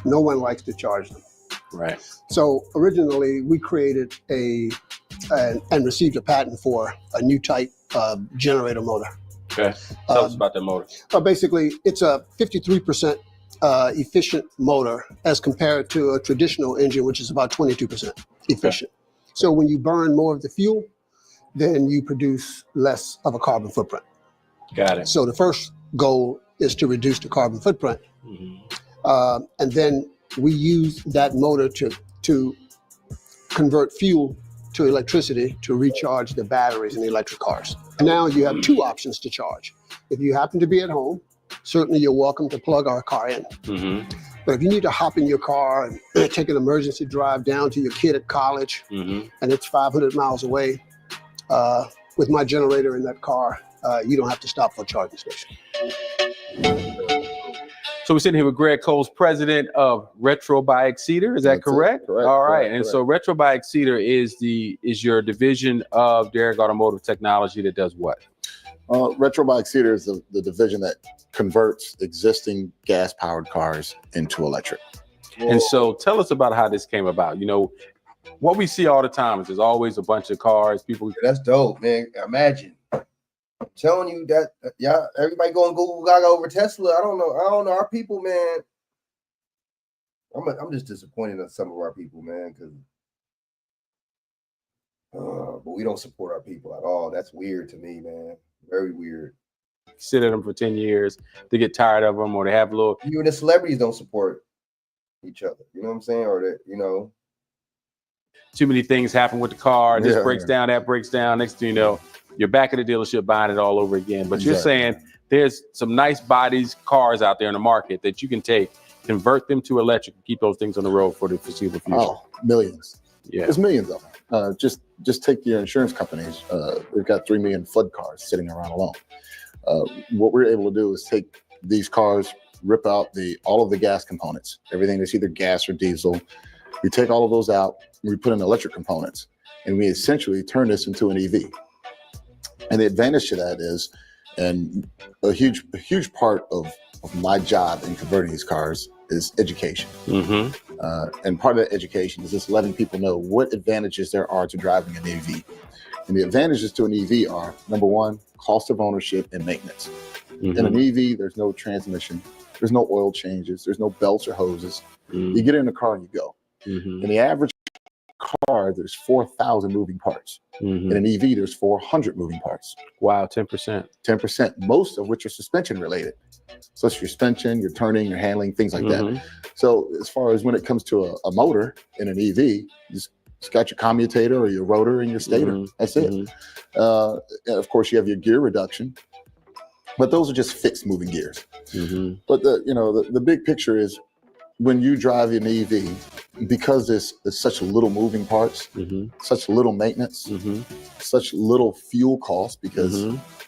N: No one likes to charge them.
D: Right.
N: So originally, we created and received a patent for a new type of generator motor.
D: Okay. Tell us about that motor.
N: Basically, it's a 53% efficient motor as compared to a traditional engine, which is about 22% efficient. Okay. So when you burn more of the fuel, then you produce less of a carbon footprint.
D: Got it.
N: So the first goal is to reduce the carbon footprint. And then we use that motor to convert fuel to electricity to recharge the batteries in the electric cars. Now you have two options to charge. If you happen to be at home, certainly you're welcome to plug our car in. But if you need to hop in your car and take an emergency drive down to your kid at college, and it's 500 miles away, with my generator in that car, you don't have to stop for a charging station.
D: So we're sitting here with Greg Coles, president of Retro by Exeter. Is that correct?
C: Correct.
D: All right.
C: Correct,
D: And
C: correct.
D: so Retro by Exeter is your division of Derrick Automotive Technology that does what?
C: Retro by Exeter is the division that converts existing gas-powered cars into electric.
D: And so tell us about how this came about. You know, what we see all the time is there's always a bunch of cars. People.
A: That's dope, man. Imagine. I'm telling you that, yeah, everybody going Google Gaga over Tesla. I don't know. Our people, man. I'm just disappointed in some of our people, man, because but we don't support our people at all. That's weird to me, man. Very weird.
D: Sit at them for 10 years, they get tired of them, or they have a little.
A: Even the celebrities don't support each other. You know what I'm saying? Or that, you know,
D: too many things happen with the car. This breaks down, that breaks down. Next thing you know, you're back at the dealership buying it all over again. But you're saying there's some nice bodies cars out there in the market that you can take, convert them to electric, and keep those things on the road for the foreseeable future.
C: Oh, millions.
D: Yeah.
C: There's millions of them. Just take your insurance companies. We've got 3 million flood cars sitting around alone. What we're able to do is take these cars, rip out all of the gas components, everything that's either gas or diesel. We take all of those out, and we put in electric components, and we essentially turn this into an EV. And the advantage to that is, and a huge part of my job in converting these cars is education. And part of that education is just letting people know what advantages there are to driving an EV. And the advantages to an EV are, number one, cost of ownership and maintenance. In an EV, there's no transmission, there's no oil changes, there's no belts or hoses. You get in the car and you go. In the average car, there's 4,000 moving parts. In an EV, there's 400 moving parts.
D: Wow, 10%.
C: 10%, most of which are suspension related. So it's your suspension, your turning, your handling, things like that. So as far as when it comes to a motor in an EV, you just got your commutator or your rotor and your stator. That's it. Of course, you have your gear reduction, but those are just fixed moving gears. But the big picture is, when you drive an EV, because there's such little moving parts, such little maintenance, such little fuel cost, because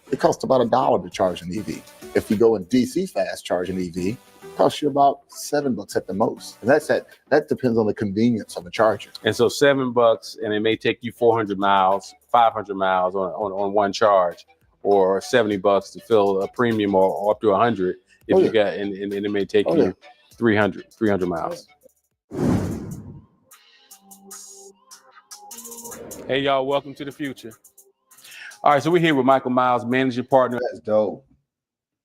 C: it costs about $1 to charge an EV. If you go in DC fast charge an EV, it costs you about $7 at the most. And that depends on the convenience of a charger.
D: And so $7, and it may take you 400 miles, 500 miles on one charge, or $70 to fill a premium, or up to 100 if you got, and it may take you 300 miles. Hey, y'all, welcome to the future. All right, so we're here with Michael Miles, managing partner.
A: That's dope.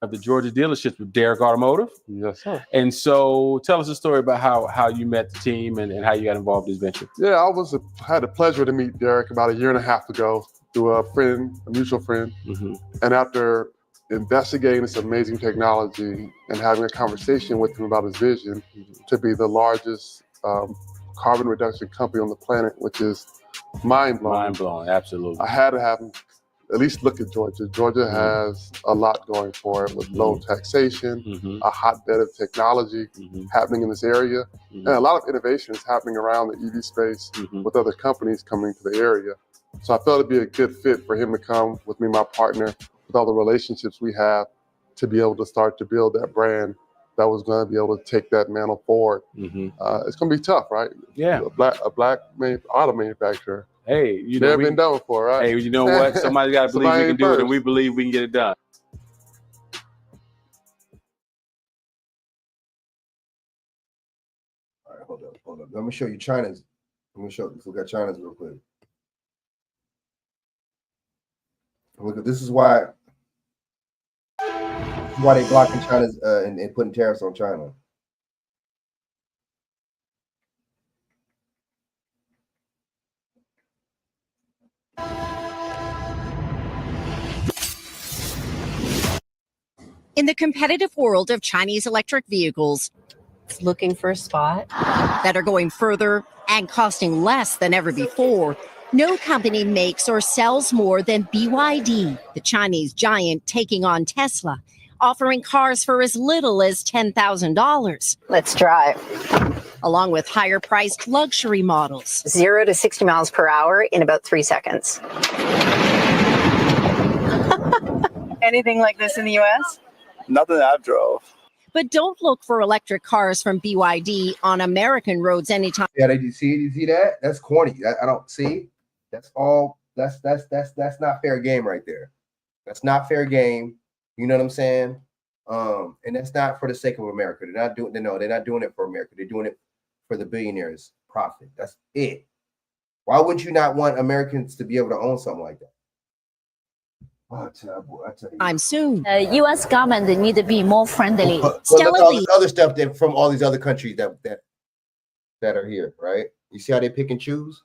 D: Of the Georgia dealerships with Derrick Automotive.
S: Yes, sir.
D: And so tell us a story about how you met the team and how you got involved in this venture.
S: Yeah, I had the pleasure to meet Derrick about 1.5 years ago through a mutual friend. And after investigating this amazing technology and having a conversation with him about his vision to be the largest carbon reduction company on the planet, which is mind-blowing.
D: Mind-blowing, absolutely.
S: I had to have him at least look at Georgia. Georgia has a lot going for it with low taxation, a hotbed of technology happening in this area, and a lot of innovation is happening around the EV space with other companies coming to the area. So I felt it'd be a good fit for him to come with me, my partner, with all the relationships we have, to be able to start to build that brand that was going to be able to take that mantle forward. It's going to be tough, right?
D: Yeah.
S: A black auto manufacturer.
D: Hey,
S: never been done before, right?
D: Hey, you know what? Somebody's got to believe we can do it, and we believe we can get it done.
A: All right, hold up. Let me show you China's. We got China's real quick. Look, this is why they blocking China's and putting tariffs on China.
B: In the competitive world of Chinese electric vehicles,
L: looking for a spot
B: that are going further and costing less than ever before, no company makes or sells more than BYD, the Chinese giant taking on Tesla, offering cars for as little as $10,000.
L: Let's drive.
B: Along with higher priced luxury models.
L: 0 to 60 miles per hour in about 3 seconds. Anything like this in the US?
T: Nothing I've drove.
B: But don't look for electric cars from BYD on American roads anytime.
A: Yeah, you see that? That's corny. I don't see. That's all. That's not fair game right there. That's not fair game. You know what I'm saying? And that's not for the sake of America. They're not doing it for America. They're doing it for the billionaires' profit. That's it. Why would you not want Americans to be able to own something like that? I tell you.
B: I'm soon.
X: The U.S. government need to be more friendly.
A: Well, look at all this other stuff that from all these other countries that are here, right? You see how they pick and choose?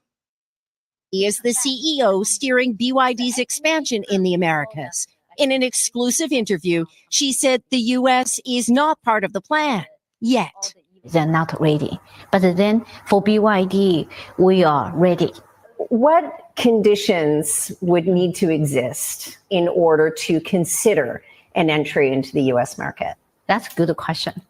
B: He is the CEO steering BYD's expansion in the Americas. In an exclusive interview, she said the U.S. is not part of the plan yet.
X: They're not ready. But then for BYD, we are ready.
U: What conditions would need to exist in order to consider an entry into the U.S. market?
X: That's a good question.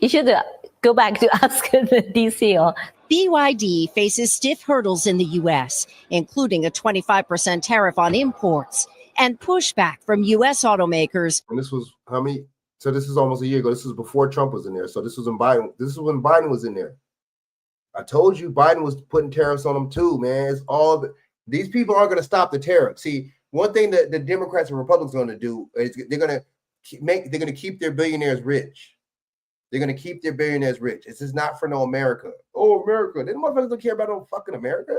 X: You should go back to ask the DCO.
B: BYD faces stiff hurdles in the U.S., including a 25% tariff on imports and pushback from U.S. automakers.
A: And this was how many? So this is almost a year ago. This was before Trump was in there. So this was when Biden was in there. I told you Biden was putting tariffs on them too, man. It's all these people aren't going to stop the tariff. See, one thing that the Democrats and Republicans are going to do is they're going to keep their billionaires rich. They're going to keep their billionaires rich. This is not for no America. Oh, America. They motherfuckers don't care about no fucking America.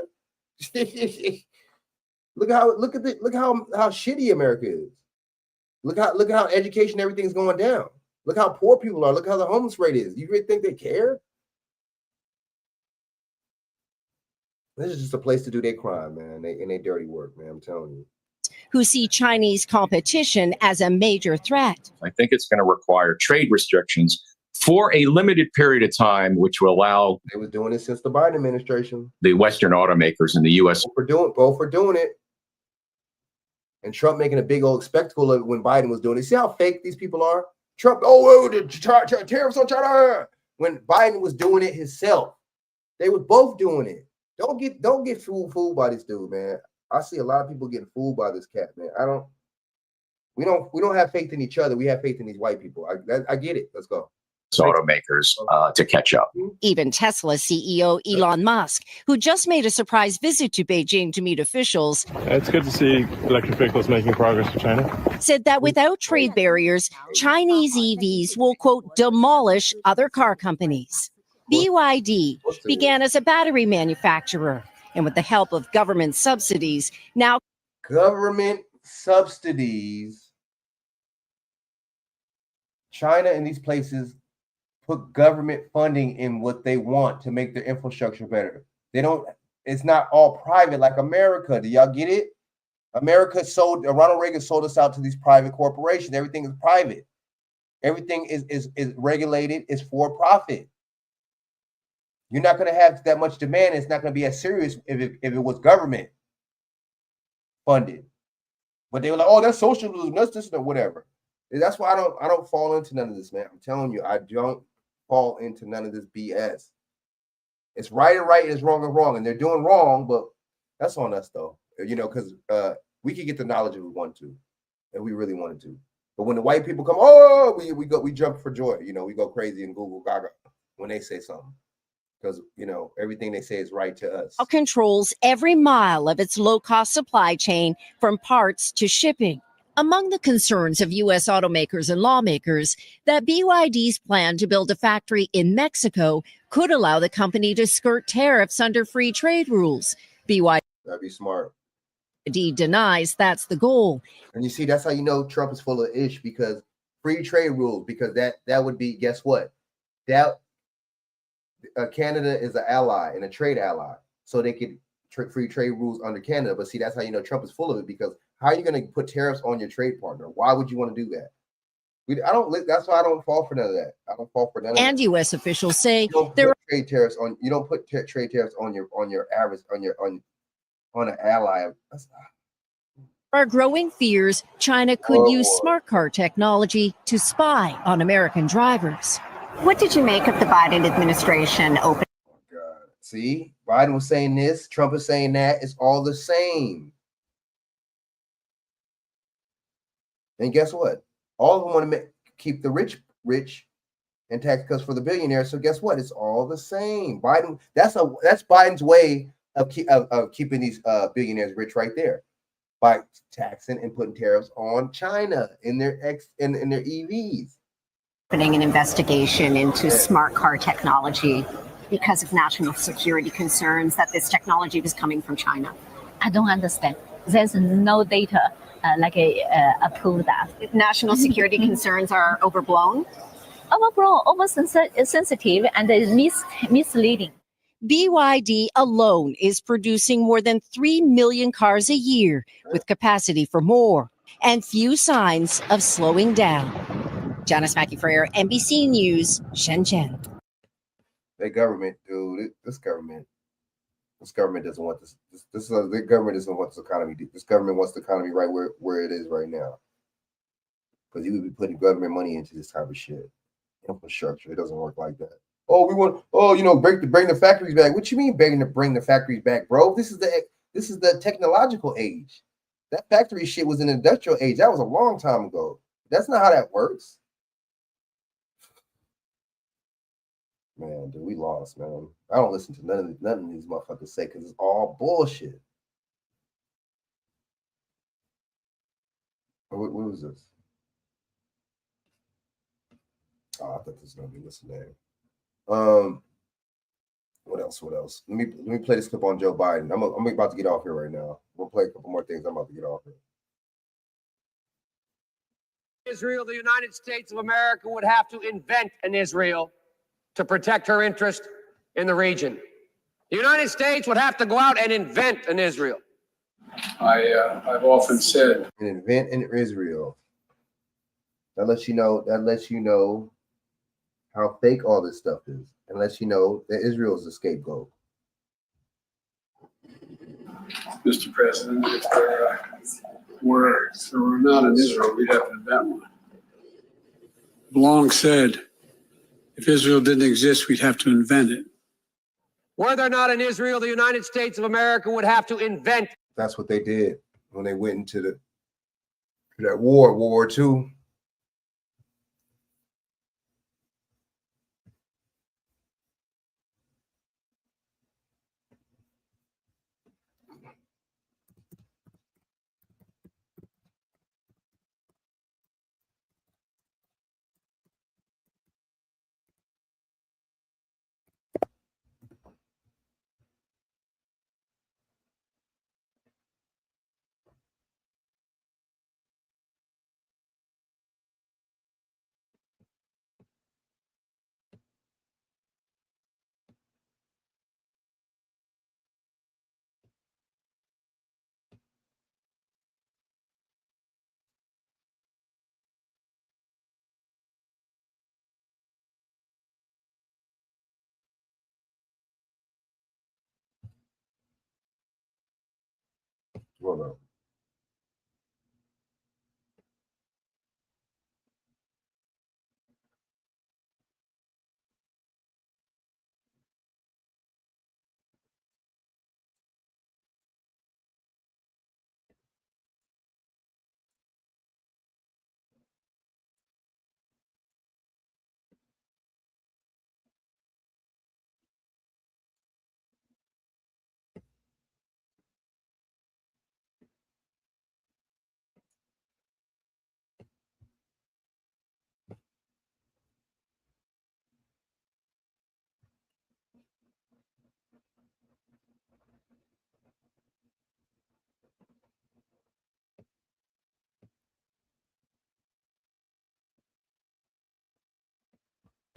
A: Look how shitty America is. Look how education, everything's going down. Look how poor people are. Look how the homeless rate is. You really think they care? This is just a place to do their crime, man, and they dirty work, man. I'm telling you.
B: Who see Chinese competition as a major threat.
Y: I think it's going to require trade restrictions for a limited period of time, which will allow.
A: They was doing it since the Biden administration.
Y: The Western automakers in the U.S.
A: Both for doing it. And Trump making a big old spectacle of it when Biden was doing it. See how fake these people are? Trump, the tariffs on China. When Biden was doing it himself, they were both doing it. Don't get fooled by this dude, man. I see a lot of people getting fooled by this cat, man. We don't have faith in each other. We have faith in these white people. I get it. Let's go.
Y: Automakers to catch up.
B: Even Tesla CEO Elon Musk, who just made a surprise visit to Beijing to meet officials.
Z: It's good to see electric vehicles making progress for China.
B: Said that without trade barriers, Chinese EVs will, quote, demolish other car companies. BYD began as a battery manufacturer, and with the help of government subsidies, now
A: government subsidies. China and these places put government funding in what they want to make their infrastructure better. It's not all private like America. Do y'all get it? Ronald Reagan sold us out to these private corporations. Everything is private. Everything is regulated, is for profit. You're not going to have that much demand. It's not going to be as serious if it was government funded. But they were like, oh, that's socialism, that's this or whatever. That's why I don't fall into none of this, man. I'm telling you, I don't fall into none of this BS. It's right and right, and it's wrong and wrong, and they're doing wrong, but that's on us though. Because we can get the knowledge if we want to, and we really wanted to. But when the white people come, we jump for joy. We go crazy and Google Gaga when they say something. Because, everything they say is right to us.
B: Controls every mile of its low-cost supply chain from parts to shipping. Among the concerns of U.S. automakers and lawmakers, that BYD's plan to build a factory in Mexico could allow the company to skirt tariffs under free trade rules. BYD
A: That'd be smart.
B: Denies that's the goal.
A: And you see, that's how you know Trump is full of ish, because free trade rules, because that would be, guess what? Canada is an ally and a trade ally, so they could free trade rules under Canada. But see, that's how you know Trump is full of it, because how are you going to put tariffs on your trade partner? Why would you want to do that? I don't. That's why I don't fall for none of that. I don't fall for none of
B: And
A: that.
B: U.S. officials say
A: You don't
B: there
A: put trade tariffs on. You don't put trade tariffs on your average on an ally.
B: are growing fears China could use smart car technology to spy on American drivers.
L: What did you make of the Biden administration opening?
A: See, Biden was saying this, Trump is saying that. It's all the same. And guess what? All of them want to keep the rich and tax cuts for the billionaires. So guess what? It's all the same. Biden. That's Biden's way of keeping these billionaires rich right there, by taxing and putting tariffs on China in their EVs.
L: Opening an investigation into smart car technology because of national security concerns that this technology was coming from China.
X: I don't understand. There's no data approve that.
L: National security concerns are overblown?
X: Overblown, almost sensitive and misleading.
B: BYD alone is producing more than 3 million cars a year, with capacity for more, and few signs of slowing down. Janice Mackey-Freer, NBC News, Shenzhen.
A: That government, dude, this government doesn't want this. The government doesn't want this economy. This government wants the economy right where it is right now. Because you would be putting government money into this type of shit. Infrastructure, it doesn't work like that. Oh, we want. Oh, bring the factories back. What you mean, bring the factories back, bro? This is the technological age. That factory shit was an industrial age. That was a long time ago. That's not how that works. Man, dude, we lost, man. I don't listen to none of these motherfuckers say because it's all bullshit. What was this? Oh, I thought this was gonna be what's the name. What else? Let me play this clip on Joe Biden. I'm about to get off here right now. We'll play a couple more things. I'm about to get off here.
E: Israel, the United States of America would have to invent an Israel to protect her interest in the region. The United States would have to go out and invent an Israel.
F: I've often said,
A: an invent in Israel. That lets you know how fake all this stuff is, and lets you know that Israel is the scapegoat.
F: Mr. President, if there were not an Israel, we'd have to invent one. Long said, if Israel didn't exist, we'd have to invent it.
E: Were there not an Israel, the United States of America would have to invent.
A: That's what they did when they went into that World War II. Hold on.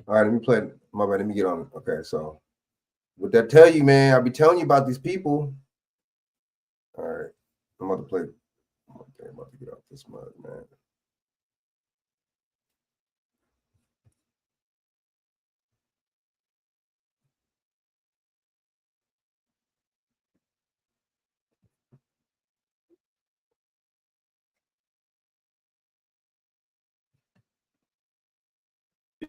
A: All right, let me play. My bad. Let me get on it. Okay, so what that tell you, man? I'll be telling you about these people. All right, I'm about to play. Okay, I'm about to get off this mug, man.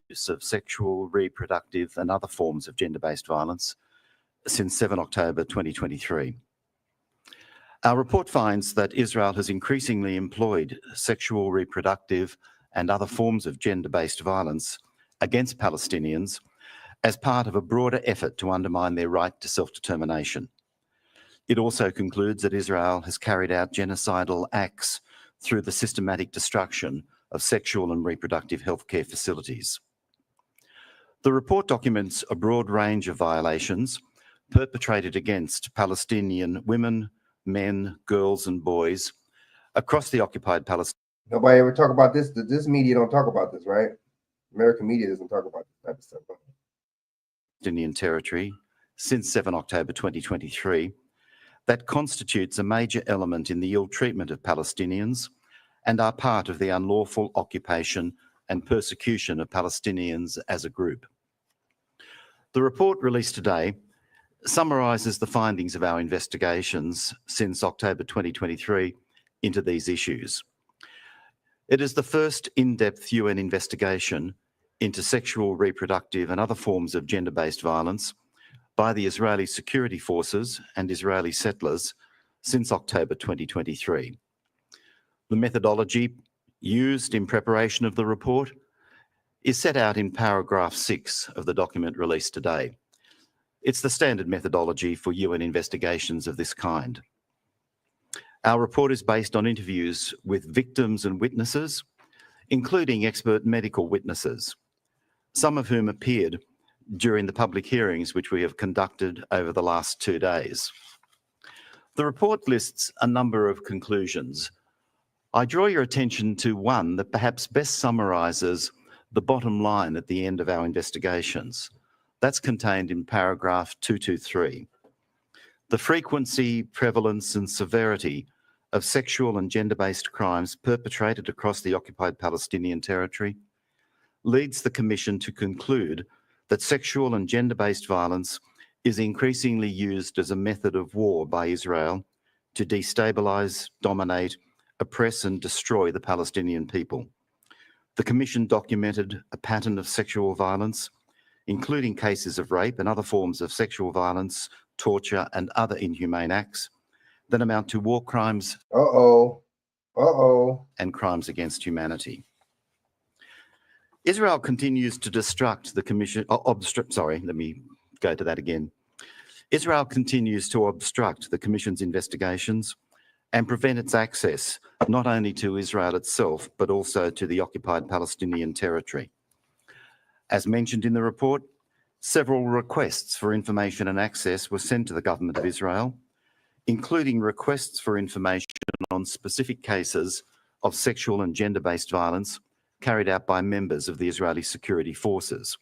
G: use of sexual, reproductive, and other forms of gender-based violence since 7 October 2023. Our report finds that Israel has increasingly employed sexual, reproductive, and other forms of gender-based violence against Palestinians as part of a broader effort to undermine their right to self-determination. It also concludes that Israel has carried out genocidal acts through the systematic destruction of sexual and reproductive healthcare facilities. The report documents a broad range of violations perpetrated against Palestinian women, men, girls, and boys across the occupied Palestine.
A: Nobody ever talk about this. This media don't talk about this, right? American media doesn't talk about this type of stuff.
G: Palestinian territory since 7 October 2023 that constitutes a major element in the ill treatment of Palestinians and are part of the unlawful occupation and persecution of Palestinians as a group. The report released today summarises the findings of our investigations since October 2023 into these issues. It is the first in-depth UN investigation into sexual, reproductive and other forms of gender-based violence by the Israeli security forces and Israeli settlers since October 2023. The methodology used in preparation of the report is set out in paragraph 6 of the document released today. It's the standard methodology for UN investigations of this kind. Our report is based on interviews with victims and witnesses, including expert medical witnesses, some of whom appeared during the public hearings which we have conducted over the last 2 days. The report lists a number of conclusions. I draw your attention to one that perhaps best summarises the bottom line at the end of our investigations. That's contained in paragraph 223. The frequency, prevalence and severity of sexual and gender-based crimes perpetrated across the occupied Palestinian territory leads the Commission to conclude that sexual and gender-based violence is increasingly used as a method of war by Israel to destabilise, dominate, oppress and destroy the Palestinian people. The Commission documented a pattern of sexual violence, including cases of rape and other forms of sexual violence, torture and other inhumane acts that amount to war crimes and crimes against humanity. Israel continues to obstruct the Commission, Israel continues to obstruct the Commission's investigations and prevent its access not only to Israel itself, but also to the occupied Palestinian territory. As mentioned in the report, several requests for information and access were sent to the government of Israel, including requests for information on specific cases of sexual and gender-based violence carried out by members of the Israeli security forces.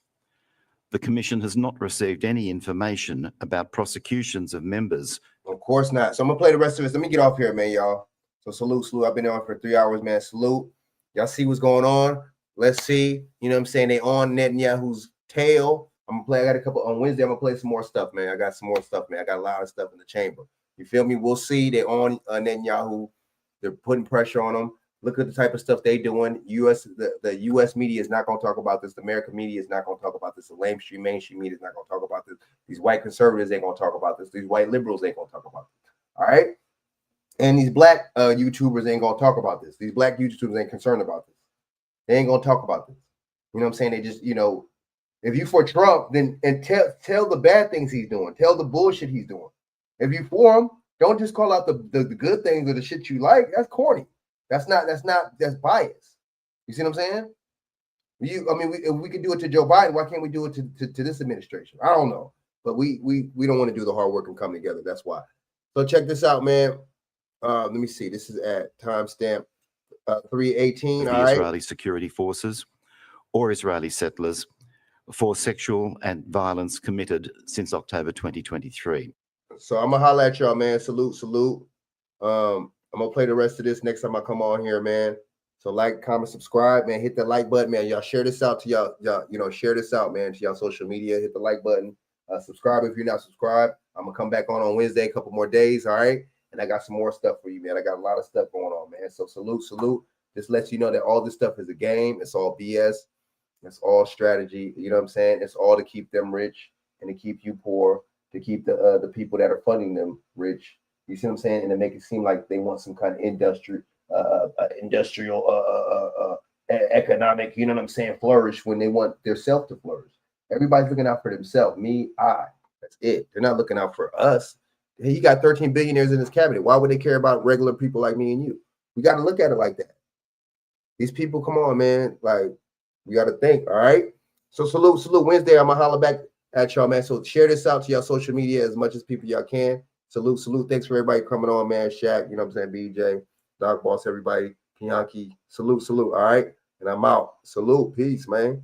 G: The Commission has not received any information about prosecutions of members.
A: Of course not. So I'm gonna play the rest of this. Let me get off here, man, y'all. So salute. I've been on for 3 hours, man. Salute. Y'all see what's going on? Let's see. You know what I'm saying? They on Netanyahu's tail. I'm gonna play. I got a couple on Wednesday. I'm gonna play some more stuff, man. I got some more stuff, man. I got a lot of stuff in the chamber. You feel me? We'll see. They on Netanyahu. They're putting pressure on him. Look at the type of stuff they doing. The U.S. media is not going to talk about this. The American media is not going to talk about this. The mainstream media is not going to talk about this. These white conservatives ain't going to talk about this. These white liberals ain't going to talk about this. All right? And these black YouTubers ain't going to talk about this. These black YouTubers ain't concerned about this. They ain't going to talk about this. You know what I'm saying? They just, if you for Trump, then tell the bad things he's doing. Tell the bullshit he's doing. If you for him, don't just call out the good things or the shit you like. That's corny. That's bias. You see what I'm saying? If we could do it to Joe Biden, why can't we do it to this administration? I don't know, but we don't want to do the hard work and come together. That's why. So check this out, man. Let me see. This is at timestamp 3:18.
G: The Israeli security forces or Israeli settlers for sexual and violence committed since October 2023.
A: So I'm gonna holler at y'all, man. Salute. I'm gonna play the rest of this next time I come on here, man. So like, comment, subscribe, man. Hit the like button, man. Y'all share this out to y'all, share this out, man, to y'all social media. Hit the like button. Subscribe if you're not subscribed. I'm gonna come back on Wednesday, a couple more days, all right? And I got some more stuff for you, man. I got a lot of stuff going on, man. So salute. Just lets you know that all this stuff is a game. It's all BS. It's all strategy. You know what I'm saying? It's all to keep them rich and to keep you poor, to keep the people that are funding them rich. You see what I'm saying? And to make it seem like they want some kind of industrial economic, you know what I'm saying, flourish when they want their self to flourish. Everybody's looking out for themselves. Me, I. That's it. They're not looking out for us. He got 13 billionaires in his cabinet. Why would they care about regular people like me and you? We got to look at it like that. These people, come on, man. Like, we got to think, all right? So salute Wednesday. I'm going to holler back at y'all, man. So share this out to y'all social media as much as people y'all can. Salute. Thanks for everybody coming on, man. Shaq, you know what I'm saying? BJ, Dog Boss, everybody. Kiyanki. Salute. All right? And I'm out. Salute. Peace, man.